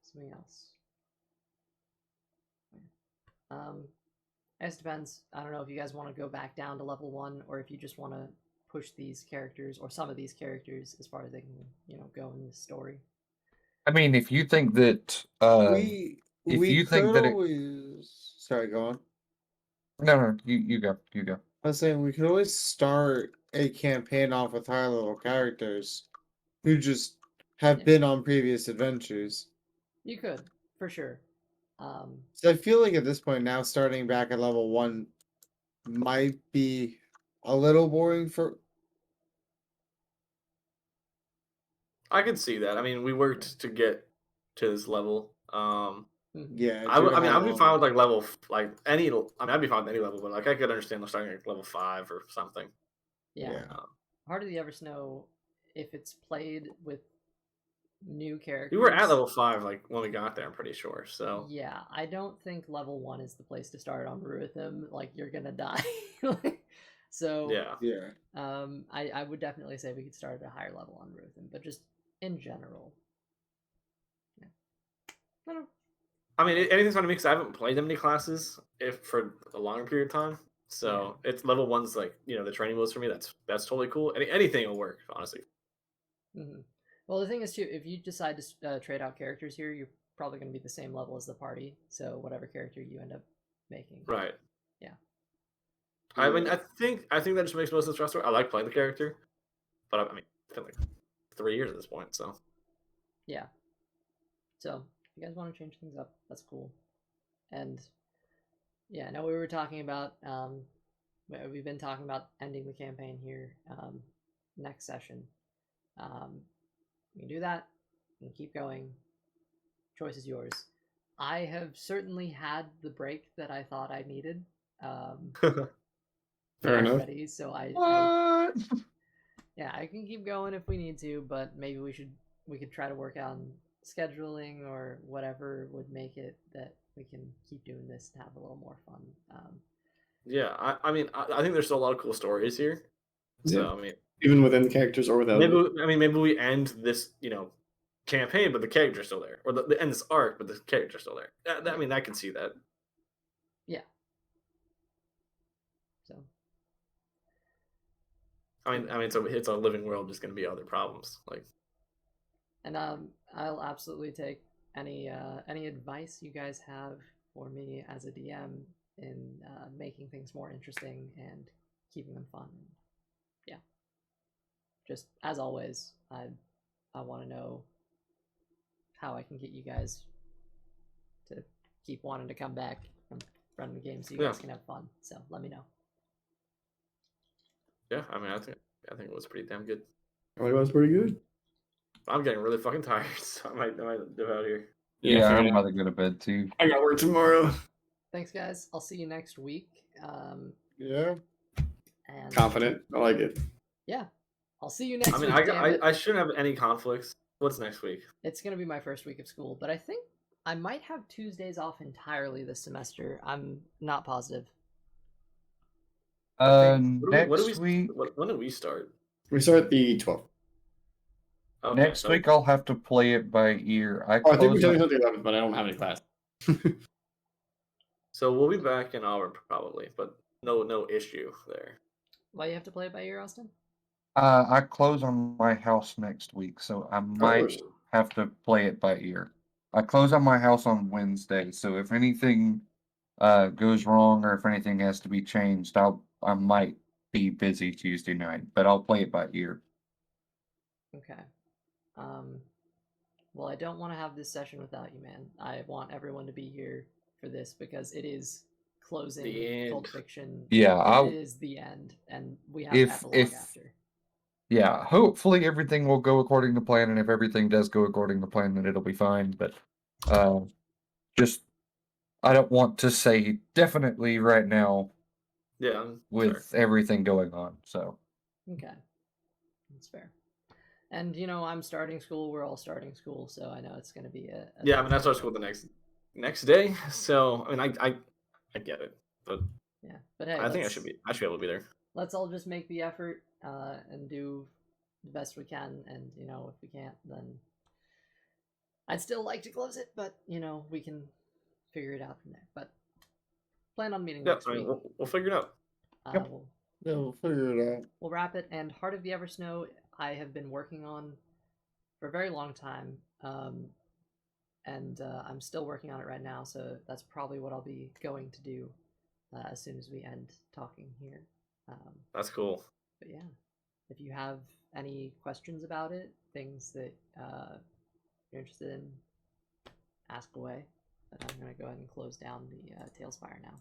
something else. I guess it depends. I don't know if you guys want to go back down to level 1 or if you just want to push these characters or some of these characters as far as they can, go in the story. I mean, if you think that if we you think could that it, always. Sorry, go on. no, you go. I was saying we could always start a campaign off with higher level characters who just have Yeah. been on previous adventures. You could, for sure. So I feel like at this point now, starting back at level 1 might be a little boring for. I could see that. I mean, we worked to get to this level. mhm. Yeah, I due to mean, how I'd be long- fine with like level like any. I mean, I'd be fine with any level, but like I could understand starting at level 5 or something. Yeah. Yeah. Heart of the Eversnow, if it's played with new characters. We were at level 5 like when we got there. I'm pretty sure. So Yeah, I don't think level 1 is the place to start on Ruithim. Like, you're gonna die. So, yeah. Yeah. I would definitely say we could start at a higher level on Ruithim, but just in general. Yeah. I don't know. I mean, anything's fun to me because I haven't played that many classes for a longer period of time. So it's level 1's like the training modes for me. That's totally cool. Anything will work, honestly. Well, the thing is too, if you decide to trade out characters here, you're probably going to be the same level as the party. So whatever character you end up making. Right. Yeah. I mean, I think that just makes most of the stress. I like playing the character, but I mean, it's been like 3 years at this point, so. Yeah. So if you guys want to change things up, that's cool. And yeah, now we were talking about we've been talking about ending the campaign here next session. We can do that. We can keep going. Choice is yours. I have certainly had the break that I thought I needed. Fair enough. Ready, so I can keep going if we need to, but maybe we could try to work on scheduling or whatever would make it that we can keep doing this and have a little more fun. Yeah, I mean, I think there's still a lot of cool stories here. So Yeah. I mean, Even within the characters or without. maybe we end this campaign, but the character's still there, or the end this arc, but the character's still there. I mean, I can see that. Yeah. So. I mean, it's a living world. There's going to be other problems, like. And I'll absolutely take any advice you guys have for me as a DM in making things more interesting and keeping them fun. Yeah. Just as always, I want to know how I can get you guys to keep wanting to come back and run the game so you guys can have fun. So let me know. Yeah, I mean, I think it was pretty damn good. It was pretty good. I'm getting really fucking tired, so I might dip out here. Yeah, fair I'm enough. about to go to bed too. I got work tomorrow. Thanks, guys. I'll see you next week. Yeah. And Confident. I like it. yeah, I'll see you next I mean, week. damn it. I shouldn't have any conflicts. What's next week? It's gonna be my first week of school, but I think I might have Tuesdays off entirely this semester. I'm not positive. Next week. When do we start? We start the 12th. Okay, Next so- week I'll have to play it by ear. I think we're doing something 11th, but I don't have any class. So we'll be back in Auburn probably, but no issue there. Why you have to play it by ear, Austin? I close on my house next week, so I might have to play it by ear. I close on my house on Wednesday, so if anything goes wrong or if anything has to be changed, I might be busy Tuesday night, but I'll play it by ear. Okay. Well, I don't want to have this session without you, man. I want everyone to be here for this because it is closing The end. Cult Fiction. Yeah, it is the end, and we have If- to epilogue if- after. Yeah, hopefully everything will go according to plan, and if everything does go according to plan, then it'll be fine. But just I don't want to say definitely right now Yeah, with everything going on. So Okay, that's fair. And I'm starting school. We're all starting school, so I know it's going to be a yeah. I mean, I start school the next next day. So I mean, I get it, but Yeah, but hey, I think I let's- should be able to be there. Let's all just make the effort and do the best we can. And you know, if we can't, then I'd still like to close it. But you know, we can figure it out from there. But plan on meeting Yeah, next I mean, week. we'll figure it out. Yep. Yeah, we'll figure it out. We'll wrap it. And Heart of the Eversnow, I have been working on for a very long time, and I'm still working on it right now. So that's probably what I'll be going to do as soon as we end talking here. That's cool. But yeah, if you have any questions about it, things that you're interested in, ask away. But I'm gonna go ahead and close down the Tailspire now.